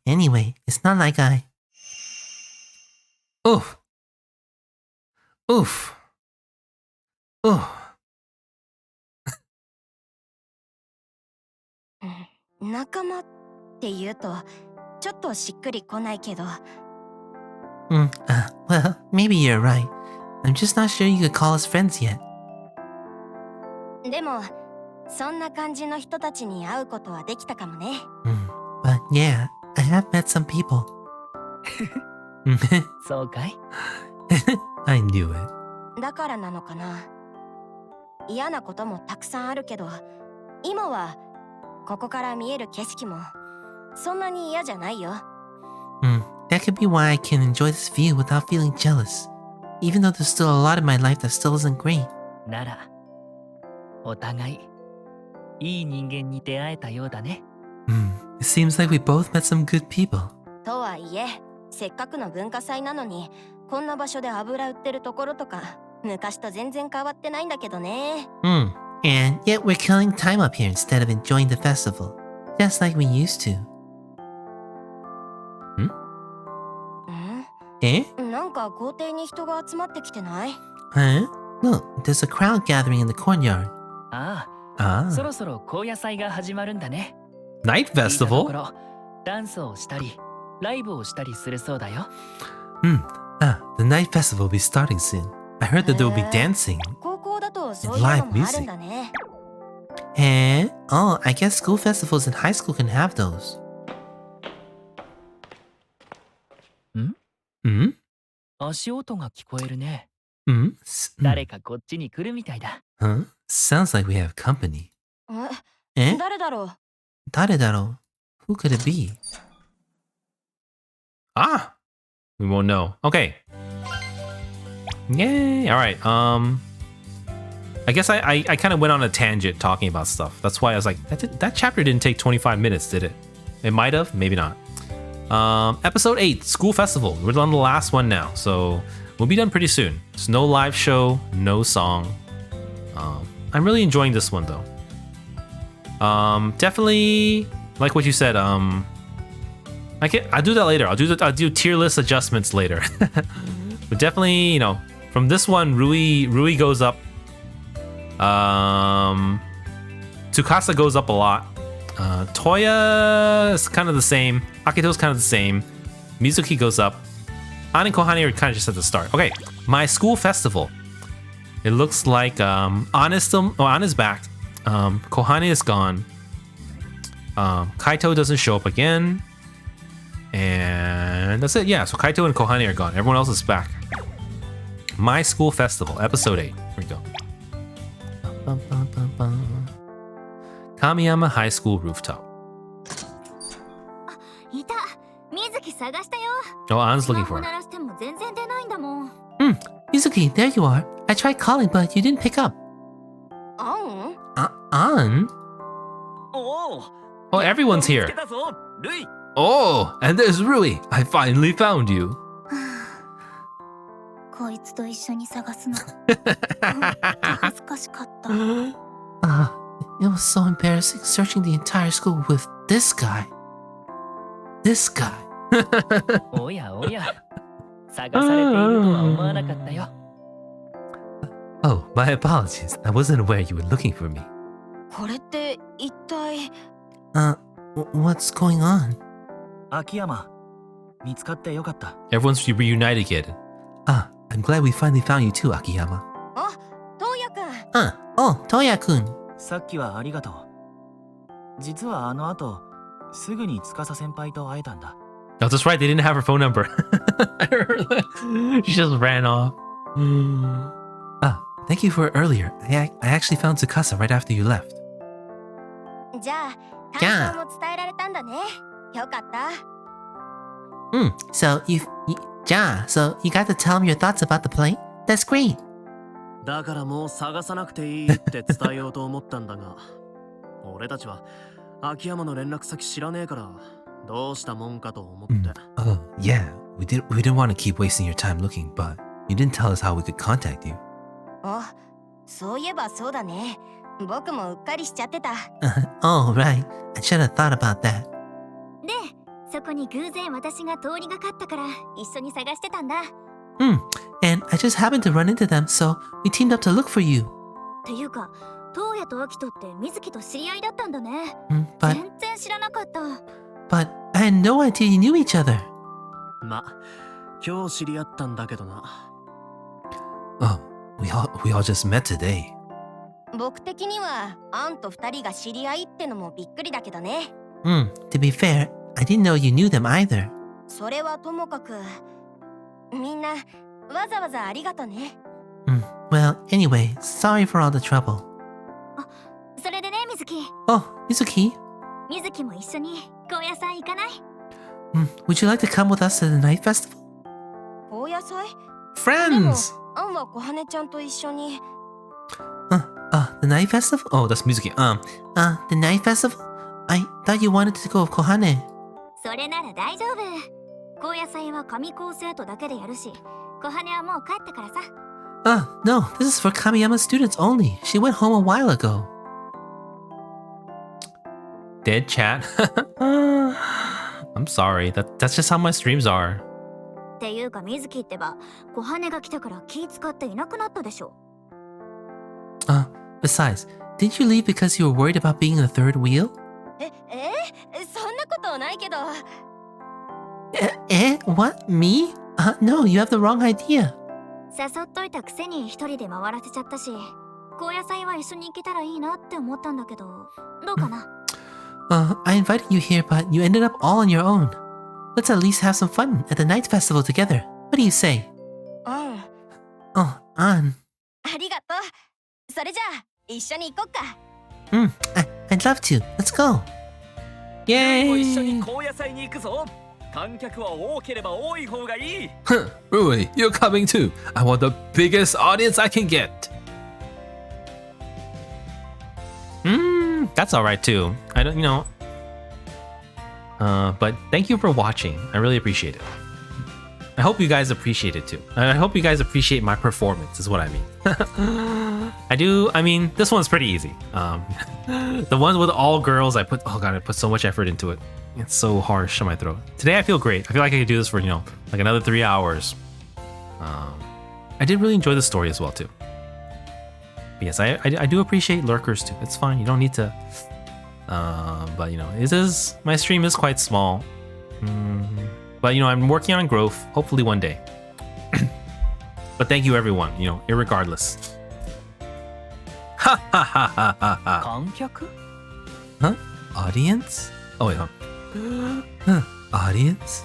Anyway, it's not like I... Oof. Oof. Oof. 仲間って言うとちょっとしっくりこないけど。Well, maybe you're right. I'm just not sure you could call us friends yet. でもそんな感じの人たちに会うことはできたかもね。But yeah, I have met some people. そうかい？ I knew it. だからなのかな。嫌なこともたくさんあるけど、今はここから見える景色もそんなに嫌じゃないよ。That could be why I can enjoy this view without feeling jealous, even though there's still a lot of my life that still isn't great. なら、お互いいい人間に出会えたようだね。It seems like we both met some good people. とはいえ、せっかくの文化祭なのに、こんな場所で油売ってるところとか昔と全然変わってないんだけどね。And yet we're killing time up here instead of enjoying the festival. Just like we used to. え? なんか校庭に人が集まってきてない？ Huh? Look, there's a crowd gathering in the courtyard. あ Ah. そろそろ高野祭が始まるんだね。 Night 聞いたとこ festival? ろダンスをしたりライブをしたりするそうだよ。The night festival will be starting soon. I heard that there will be dancing. 高校だとそういうのもあるんだね。Oh, I guess school festivals in high school can have those. 足音が聞こえるね。 S- 誰かこっちに来るみたいだ。 Huh? Sounds like we have company. え、 Eh? 誰だろう？ Taredaro? Who could it be? Ah! We won't know. Okay. Yay! Alright, I guess I kind of went on a tangent talking about stuff. That's why I was like, that chapter didn't take 25 minutes, did it? It might have, maybe not. Episode 8, School Festival. We're on the last one now, so we'll be done pretty soon. There's no live show, no song. I'm really enjoying this one though. Definitely like what you said. I'll do that later. I'll do tier list adjustments later. But definitely, you know, from this one, Rui goes up. Tsukasa goes up a lot. Toya is kind of the same. Akito's kind of the same. Mizuki goes up. An and Kohane are kind of just at the start. Okay, my school festival. It looks like An is back. Kohane is gone. Kaito doesn't show up again. And that's it. Yeah, so Kaito and Kohane are gone. Everyone else is back. My School Festival, Episode 8. Here we go. Kamiyama High School Rooftop. いた。Mizuki 探したよ。 Oh, An's looking スマホ for 鳴 her. らしても全然出ないんだもん。 Mizuki, there you are. I tried calling, but you didn't pick up. あん？ An? おお。 Oh, everyone's 見つ here. けたぞ、ルイ。 Oh, and there's Rui. I finally found you. こいつと一緒に探すの。本当恥ずかしかった。 It was so embarrassing searching the entire school with this guy. This guy. おやおや。探されているとは思わなかったよ。 Oh, my apologies. I wasn't aware you were looking for me. これって一体？ What's going on? 秋山、見つかってよかった。 Everyone's reunited again. I'm glad we finally found you too, Akiyama. あ、トウヤくん。Oh, Toya-kun. さっきはありがとう。実はあの後、すぐに司先輩と会えたんだ。 Oh, that's right. They didn't have her phone number. I heard that. She just ran off. Thank you for earlier. I actually found Tsukasa right after you left. じゃあ、感想も伝えられたんだね。よかった。 So you got to tell him your thoughts about the play? That's great. だからもう探さなくていいって伝えようと思ったんだが、俺たちは秋山の連絡先知らねえからどうしたもんかと思って。Oh, yeah. We didn't want to keep wasting your time looking, but you didn't tell us how we could contact you. あ、そういえばそうだね。僕もうっかりしちゃってた。Oh, right. I should have thought about that. で、そこに偶然私が通りがかったから一緒に探してたんだ。And I just happened to run into them, so we teamed up to look for you. っていうか、トウヤとアキトって水木と知り合いだったんだね。But 全然知らなかった。I had no idea you knew each other. ま、今日知り合ったんだけどな。Oh, we all just met today. 僕的にはアンと二人が知り合いってのもびっくりだけどね。To be fair, I didn't know you knew them either. それはともかく、みんなわざわざありがとね。Well, anyway, sorry for all the trouble. それでね、水木。 Oh, Mizuki, 水木も一緒に高野祭行かない？ would you like to come with us to the night festival? 高野祭？ Friends! アンは小羽ちゃんと一緒に。The night festival? Oh, that's Mizuki. The night festival? I thought you wanted to go with Kohane. それなら大丈夫。高野祭は神高生徒だけでやるし、小羽はもう帰ったからさ。No, this is for Kamiyama students only. She went home a while ago. Dead chat. I'm sorry. That's just how my streams are. っていうか水木ってば、小羽が来たから気使っていなくなったでしょ。Besides, didn't you leave because you were worried about being the third wheel? そんなことないけど。What? Me? No, you have the wrong idea. 誘っといたくせに一人で回らせちゃったし、高野菜は一緒に行けたらいいなって思ったんだけど、どうかな？ I invited you here, but you ended up all on your own. Let's at least have some fun at the night festival together. What do you say? うん。Oh, An. ありがとう。それじゃあ一緒に行こっか。I'd love to. Let's go. も一緒 Yay! に高野菜に行くぞ。観客は多ければ多い方がいい。Rui, you're coming too. I want the biggest audience I can get. That's alright too. I don't, but thank you for watching. I really appreciate it. I hope you guys appreciate it too. I hope you guys appreciate my performance is what I mean. I mean, this one's pretty easy. The ones with all girls, I put so much effort into it. It's so harsh on my throat. Today I feel great. I feel like I could do this for, like another 3 hours. I did really enjoy the story as well too. But yes, I do appreciate lurkers too. It's fine. You don't need to. But my stream is quite small. But I'm working on growth. Hopefully one day. But thank you everyone. Irregardless. Ha ha ha ha ha ha. 観客？ Huh? Audience? Oh wait, Audience?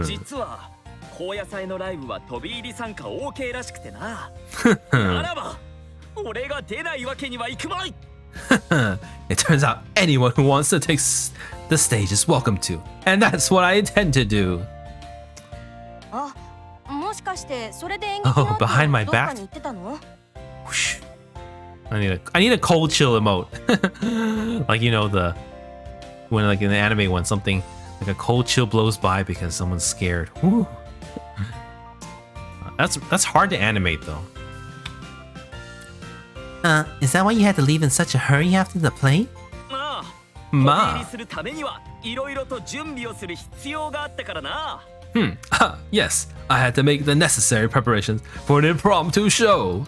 実は高野菜のライブは飛び入り参加 OK らしくてな。ならば俺が出ないわけにはいくまい。It turns out anyone who wants to take the stage is welcome to. And that's what I intend to do. あ、もしかしてそれで演劇の Oh, behind my どっか back? に行ってたの？ Whoosh. I need a cold chill emote. Like when like in the anime when something like a cold chill blows by because someone's scared. Woo. That's hard to animate though. Is that why you had to leave in such a hurry after the play? まあ、飛び入 Ma. りするためにはいろいろと準備をする必要があったからな。Yes, I had to make the necessary preparations for an impromptu show.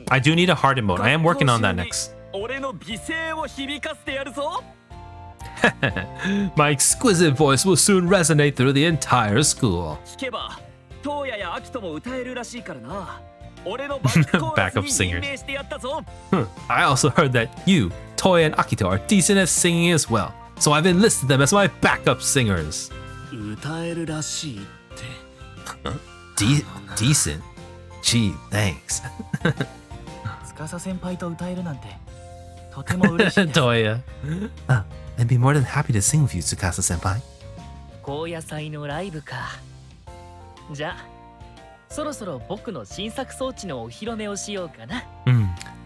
I do need a hard emote. I am working on that next. 俺の美声を響かせてやるぞ。My exquisite voice will soon resonate through the entire school. 聞けば、トウヤやアキトも歌えるらしいからな。俺のバックコーラス Backup に singers. 任命してやったぞ。I also heard that you, Toya, and Akito are decent at singing as well, so I've enlisted them as my backup singers. 歌えるらしいって。Decent? Gee, thanks. 司先輩と歌えるなんてとても嬉しいです。 Toya. I'd be more than happy to sing with you, Tsukasa senpai. 高野菜のライブか。じゃあそろそろ僕の新作装置のお披露目をしようかな。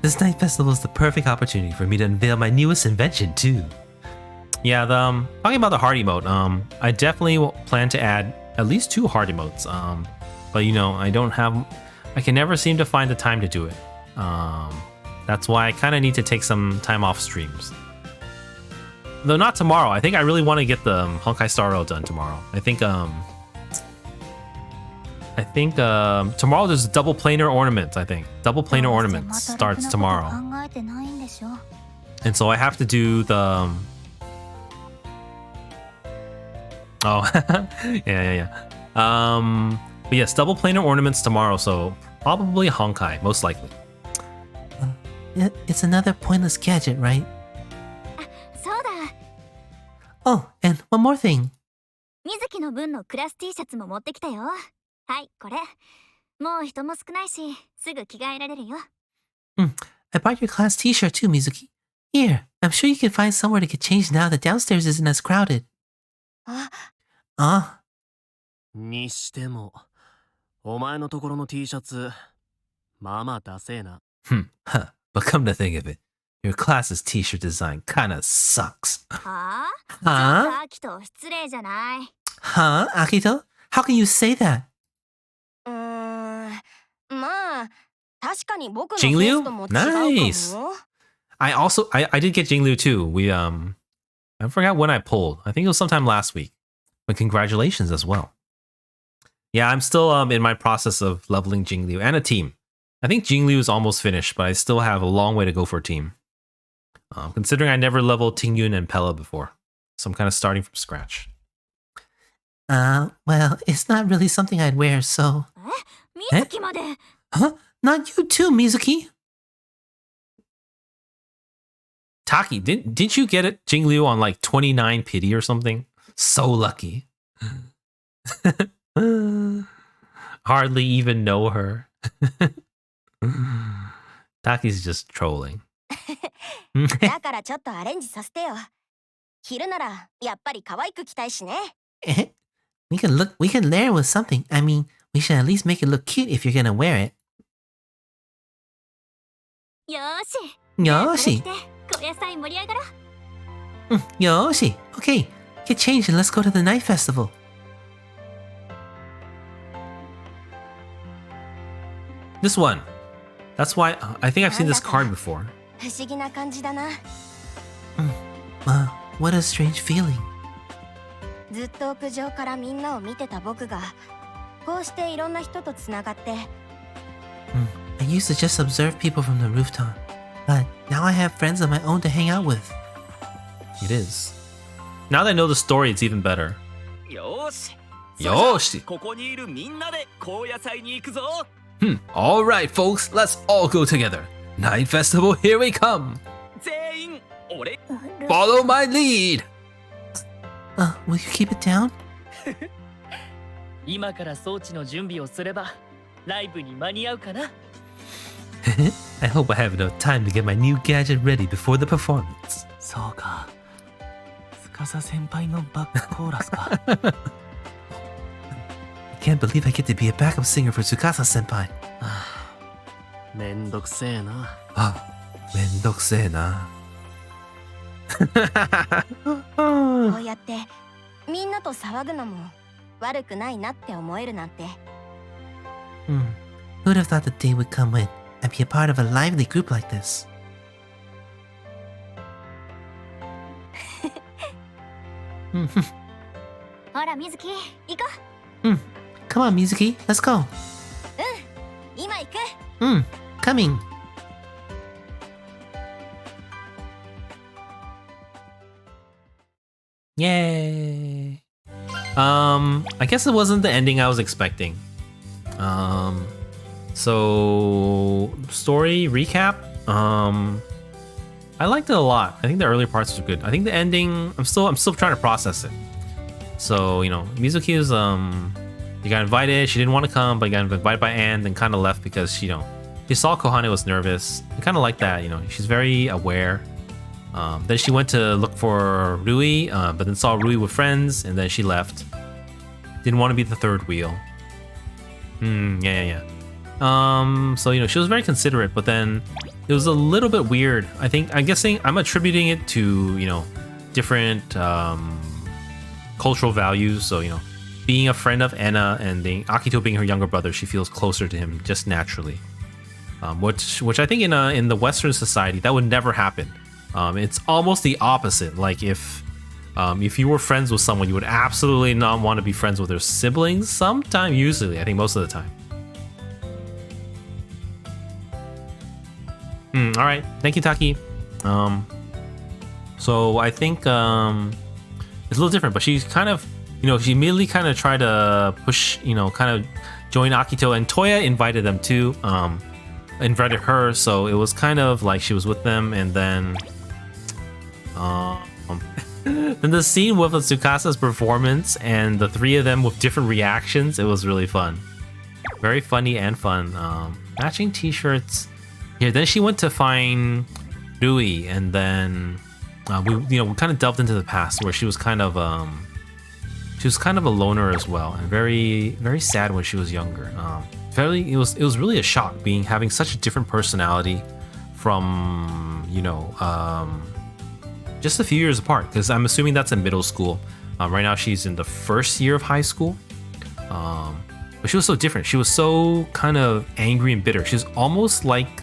This night festival is the perfect opportunity for me to unveil my newest invention too. Yeah, talking about the hard emote, I definitely plan to add at least 2 hard emotes. But I can never seem to find the time to do it. That's why I kind of need to take some time off streams. Though not tomorrow. I think I really want to get the Honkai Star Rail done tomorrow. I think tomorrow there's double planar ornaments. I think double planar ornaments starts tomorrow, and so I have to do the. Oh, yeah. But yes, double planar ornaments tomorrow. So probably Honkai, most likely. It's another pointless gadget, right? そうだ。 Oh, and one more thing. 水木の分のクラス T シャツも持ってきたよ。はい、これ。もう人も少ないし、すぐ着替えられるよ。I bought your class t-shirt too, Mizuki. Here, I'm sure you can find somewhere to get changed now that downstairs isn't as crowded. あ、にしても、お前のところの T シャツ、まあまあダセえな。But come to think of it, your class's t-shirt design kinda sucks. はあ？ Huh? アキト失礼じゃない。 Huh, Akito? How can you say that? まあ確かに僕の Jingliu? センスとも違うかも。 Nice. I did get Jingliu too. I forgot when I pulled. I think it was sometime last week. But congratulations as well. Yeah, I'm still in my process of leveling Jingliu and a team. I think Jingliu is almost finished, but I still have a long way to go for a team. Considering I never leveled Tingyun and Pella before. So I'm kind of starting from scratch. Well, it's not really something I'd wear, so... 水木まで。 Huh? Not you too, Mizuki. Taki, didn't you get it Jingliu on like 29 pity or something? So lucky. Hardly even know her. Taki's just trolling. だからちょっとアレンジさせてよ。着るならやっぱり可愛く着たいしね。We can layer it with something. I mean, we should at least make it look cute if you're gonna wear it. よーし。 Yoshi. 小野菜盛り上がろう。 Yoshi. Okay, get changed and let's go to the night festival. This one. That's why I think I've seen this card before. 不思議な感じだな。What a strange feeling. ずっと屋上からみんなを見てた僕がこうしていろんな人とつながって。I used to just observe people from the rooftop, but now I have friends of my own to hang out with. It is. Now that I know the story, it's even better. よーし。 Yoshi. ここにいるみんなで高野菜に行くぞ。 All right, folks, let's all go together. Night festival, here we come. 全員俺。 Follow my lead. Will you keep it down? 今から装置の準備をすればライブに間に合うかな。 I hope I have enough time to get my new gadget ready before the performance. そうか。司先輩のバックコーラスか。I can't believe I get to be a backup singer for Tsukasa senpai. めんどくせえな。 Mendokusei-na. こうやってみんなと騒ぐのも悪くないなって思えるなんて。 Who'd have thought the day would come when I'd be a part of a lively group like this? ほら水木、行こ Come on, Mizuki, let's go. 今行く。 Coming. Yay. I guess it wasn't the ending I was expecting. So story recap. I liked it a lot. I think the earlier parts were good. I think the ending, I'm still trying to process it. So, you know, Mizuki is he got invited, she didn't want to come, but got invited by Anne, then kind of left because she saw Kohane was nervous. I kind of like that, you know, she's very aware. Then she went to look for Rui, but then saw Rui with friends, and then she left. Didn't want to be the third wheel. Yeah. So, you know, she was very considerate, but then it was a little bit weird. I'm attributing it to, you know, different cultural values. So, you know, being a friend of Enna and Akito being her younger brother, she feels closer to him just naturally. Which I think in the Western society, that would never happen. It's almost the opposite. Like if you were friends with someone, you would absolutely not want to be friends with their siblings. Usually, I think most of the time. All right, thank you, Taki. So I think it's a little different, but she's kind of, you know, she immediately kind of tried to push, you know, kind of join Akito, and Toya invited them too. Invited her, so it was kind of like she was with them, and then then the scene with Tsukasa's performance and the three of them with different reactions, it was really fun. Very funny and fun. Matching t-shirts. Yeah, then she went to find Rui, and then we kind of delved into the past where she was kind of a loner as well, and very, very sad when she was younger. It was really a shock having such a different personality from, you know, just a few years apart, because I'm assuming that's in middle school. Right now she's in the first year of high school. But she was so different. She was so kind of angry and bitter. She was almost like,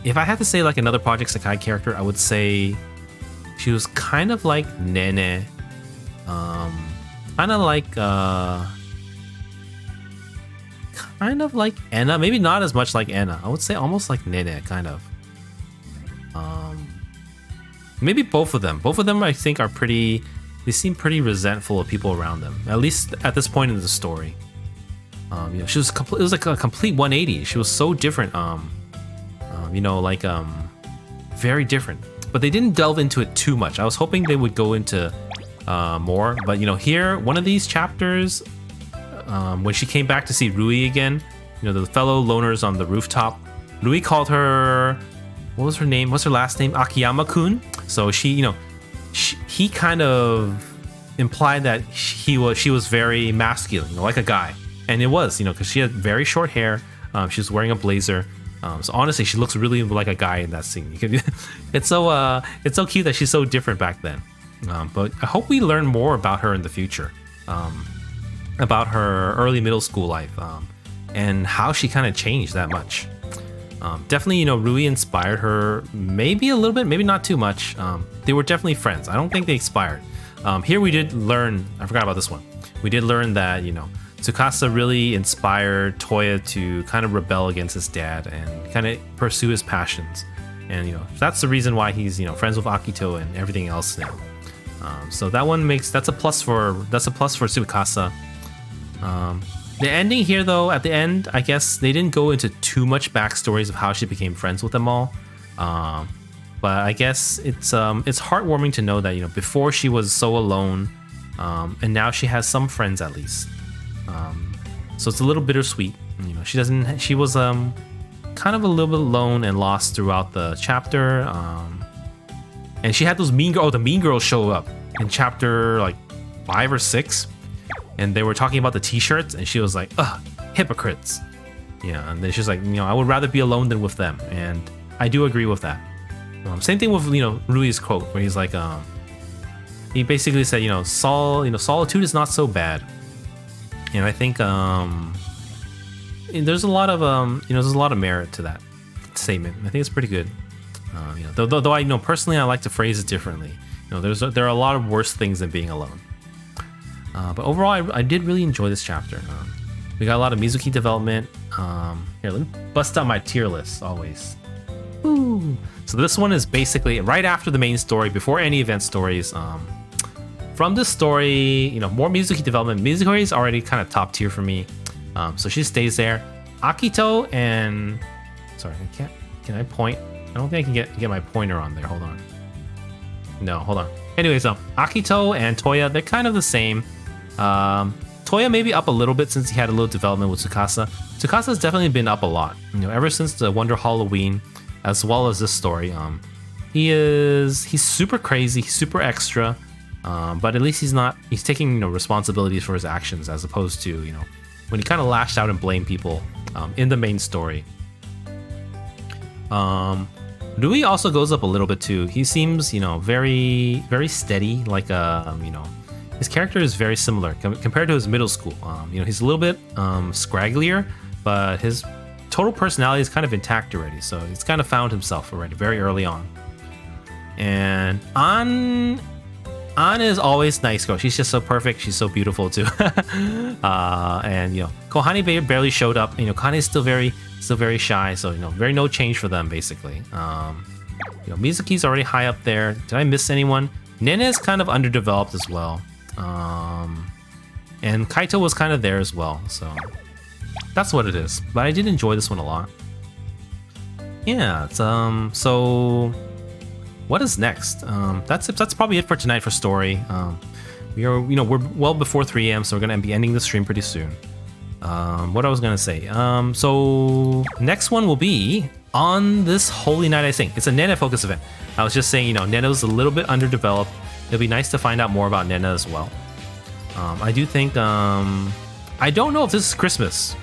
if I had to say like another Project Sekai character, I would say she was kind of like Nene, kind of like Enna. Maybe not as much like Enna. I would say almost like Nene, kind of. Maybe both of them. Both of them, I think, are pretty. They seem pretty resentful of people around them. At least at this point in the story. You know, she was it was like a complete 180. She was so different. You know, like very different. But they didn't delve into it too much. I was hoping they would go into more. But you know, here, one of these chapters, when she came back to see Rui again, you know, the fellow loners on the rooftop, Rui called her, what was her name? What's her last name? Akiyama-kun. So she, you know, he kind of implied that she was very masculine, you know, like a guy. And it was, you know, because she had very short hair. She was wearing a blazer. So honestly, she looks really like a guy in that scene. It's so cute that she's so different back then. But I hope we learn more about her in the future, about her early middle school life, and how she kind of changed that much. Definitely, you know, Rui inspired her maybe a little bit, maybe not too much. They were definitely friends. I don't think they expired. Here we did learn, I forgot about this one. We did learn that, you know, Tsukasa really inspired Toya to kind of rebel against his dad and kind of pursue his passions. And, you know, that's the reason why he's, you know, friends with Akito and everything else now. So that one that's a plus for Tsukasa. The ending here, though, at the end, I guess they didn't go into too much backstories of how she became friends with them all. But I guess it's heartwarming to know that, you know, before she was so alone, and now she has some friends at least. So it's a little bittersweet. You know, she was kind of a little bit alone and lost throughout the chapter. And she had those the mean girls show up in chapter like 5 or 6. And they were talking about the t-shirts, and she was like, ugh, hypocrites. Yeah, and then she's like, you know, I would rather be alone than with them. And I do agree with that. Same thing with, you know, Rui's quote, where he's like, he basically said, you know, solitude is not so bad. And I think there's a lot of there's a lot of merit to that statement. I think it's pretty good. You know, though I know personally I like to phrase it differently. You know, there are a lot of worse things than being alone. But overall, I did really enjoy this chapter. We got a lot of Mizuki development. Here, let me bust out my tier list always. Woo. So this one is basically right after the main story, before any event stories. From this story, you know, more Mizuki development. Mizuki is already kind of top tier for me. So she stays there. Akito and... Sorry, I can't... Can I point? I don't think I can get my pointer on there. Hold on. No, hold on. Anyways, Akito and Toya, they're kind of the same. Toya maybe up a little bit since he had a little development with Tsukasa. Tsukasa's definitely been up a lot. You know, ever since the Wonder Halloween, as well as this story. He's super crazy, he's super extra. But at least he's taking, you know, responsibilities for his actions, as opposed to, you know, when he kind of lashed out and blamed people in the main story. Rui also goes up a little bit too. He seems, you know, very, very steady. Like, you know, his character is very similar compared to his middle school. You know, he's a little bit scragglier, but his total personality is kind of intact already. So he's kind of found himself already very early on. And An is always nice girl. She's just so perfect. She's so beautiful too. And, you know, Kohani barely showed up. You know, Kohani is still very shy. So, you know, very no change for them basically. You know, Mizuki's already high up there. Did I miss anyone? Nene is kind of underdeveloped as well. And Kaito was kind of there as well. So that's what it is. But I did enjoy this one a lot. Yeah. It's, so what is next? That's probably it for tonight for story. We're well before 3 a.m. so we're gonna be ending the stream pretty soon. What I was gonna say. So next one will be on this Holy Night, I think. It's a Nene focus event. I was just saying, you know, Nena's a little bit underdeveloped. It'll be nice to find out more about Nena as well. I do think, I don't know if this is Christmas.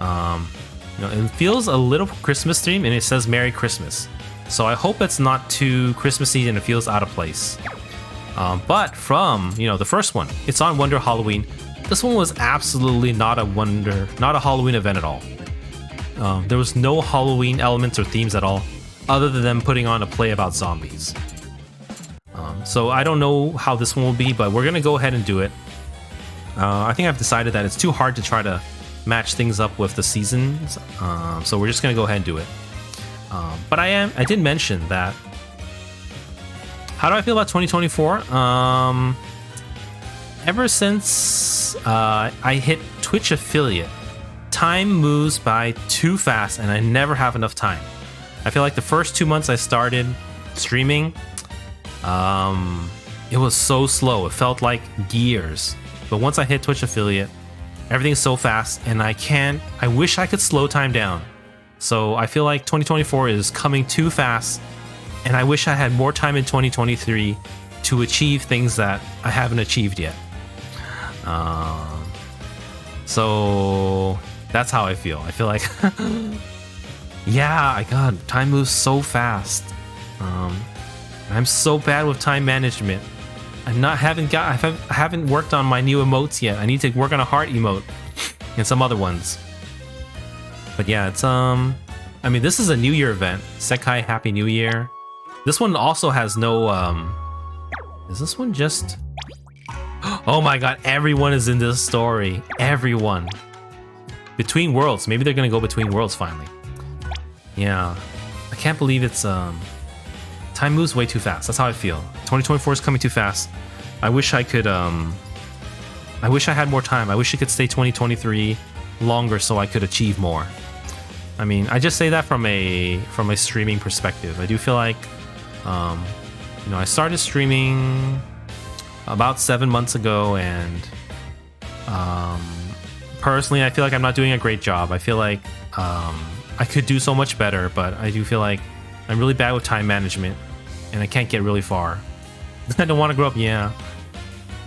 You know, it feels a little Christmas themed, and it says Merry Christmas. So I hope it's not too Christmassy and it feels out of place. But from, you know, the first one, it's on Wonder Halloween. this one was absolutely not a Halloween event at all. There was no Halloween elements or themes at all, other than them putting on a play about zombies. So I don't know how this one will be, but we're gonna go ahead and do it. I think I've decided that it's too hard to try to match things up with the seasons, so we're just gonna go ahead and do it. But I did mention that. How do I feel about 2024? Ever since I hit Twitch affiliate, time moves by too fast and I never have enough time. I feel like the first 2 months I started streaming, it was so slow. It felt like years. But once I hit Twitch affiliate, everything's so fast and I wish I could slow time down. So I feel like 2024 is coming too fast and I wish I had more time in 2023 to achieve things that I haven't achieved yet. So that's how I feel. I feel like, yeah, God, time moves so fast. I'm so bad with time management. I haven't worked on my new emotes yet. I need to work on a heart emote and some other ones. But yeah, it's I mean, this is a New Year event. Sekai Happy New Year. This one also has no is this one just oh my god, everyone is in this story. Everyone. Between Worlds. Maybe they're gonna go Between Worlds finally. Yeah. I can't believe it's time moves way too fast. That's how I feel. 2024 is coming too fast. I wish I could I wish I had more time. I wish I could stay 2023 longer so I could achieve more. I mean, I just say that from a streaming perspective. I do feel like you know, I started streaming about 7 months ago, and personally, I feel like I'm not doing a great job. I feel like I could do so much better, but I do feel like I'm really bad with time management, and I can't get really far. I don't want to grow up, yeah.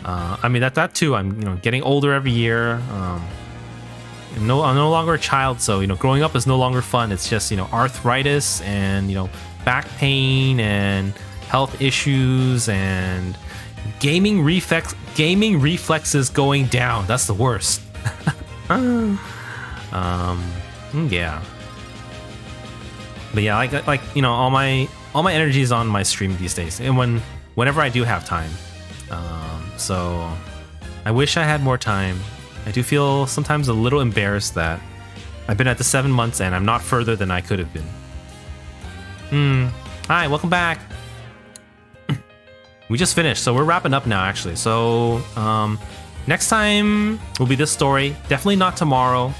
I mean, that too. I'm getting older every year. I'm no longer a child, so growing up is no longer fun. It's just arthritis and back pain and health issues and gaming reflexes going down. That's the worst. Yeah. But yeah, like all my energy is on my stream these days, and whenever I do have time. So I wish I had more time. I do feel sometimes a little embarrassed that I've been at the 7 months and I'm not further than I could have been. Hi, welcome back. We just finished, so we're wrapping up now, actually. So next time will be this story. Definitely not tomorrow.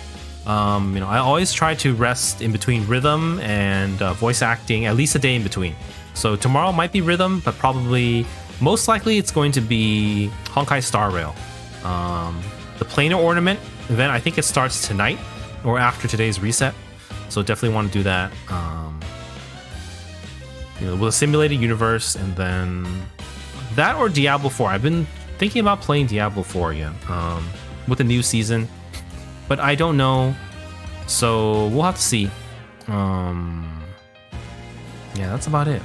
I always try to rest in between rhythm and voice acting, at least a day in between. So tomorrow might be rhythm, but probably, most likely, it's going to be Honkai Star Rail. The Planar Ornament event, I think it starts tonight or after today's reset. So definitely want to do that. With a simulated universe, and then that or Diablo 4. I've been thinking about playing Diablo 4 again with the new season, but I don't know. So we'll have to see. Yeah, that's about it.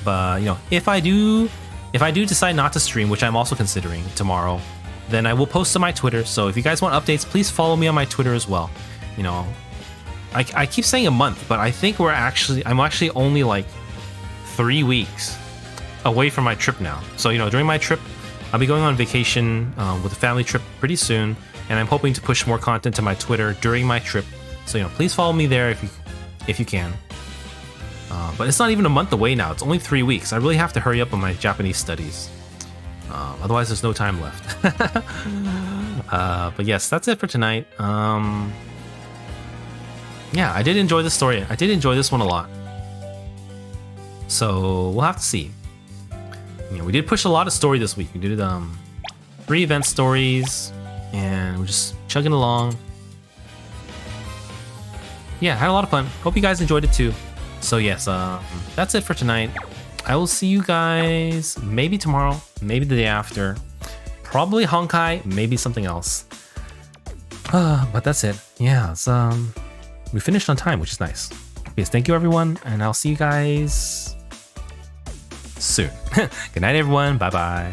But if I do decide not to stream, which I'm also considering tomorrow, then I will post to my Twitter. So if you guys want updates, please follow me on my Twitter as well. I keep saying a month, but I think I'm actually only like 3 weeks away from my trip now. So during my trip, I'll be going on vacation with a family trip pretty soon, and I'm hoping to push more content to my Twitter during my trip. So please follow me there if you can. But it's not even a month away now. It's only 3 weeks. I really have to hurry up on my Japanese studies. Otherwise, there's no time left. But yes, that's it for tonight. Yeah, I did enjoy the story. I did enjoy this one a lot. So we'll have to see. We did push a lot of story this week. We did 3 event stories, and we're just chugging along. Yeah, had a lot of fun. Hope you guys enjoyed it too. So yes, that's it for tonight. I will see you guys maybe tomorrow, maybe the day after. Probably Honkai, maybe something else. But that's it. Yeah, we finished on time, which is nice. Yes, thank you everyone, and I'll see you guys soon. Good night everyone, bye bye.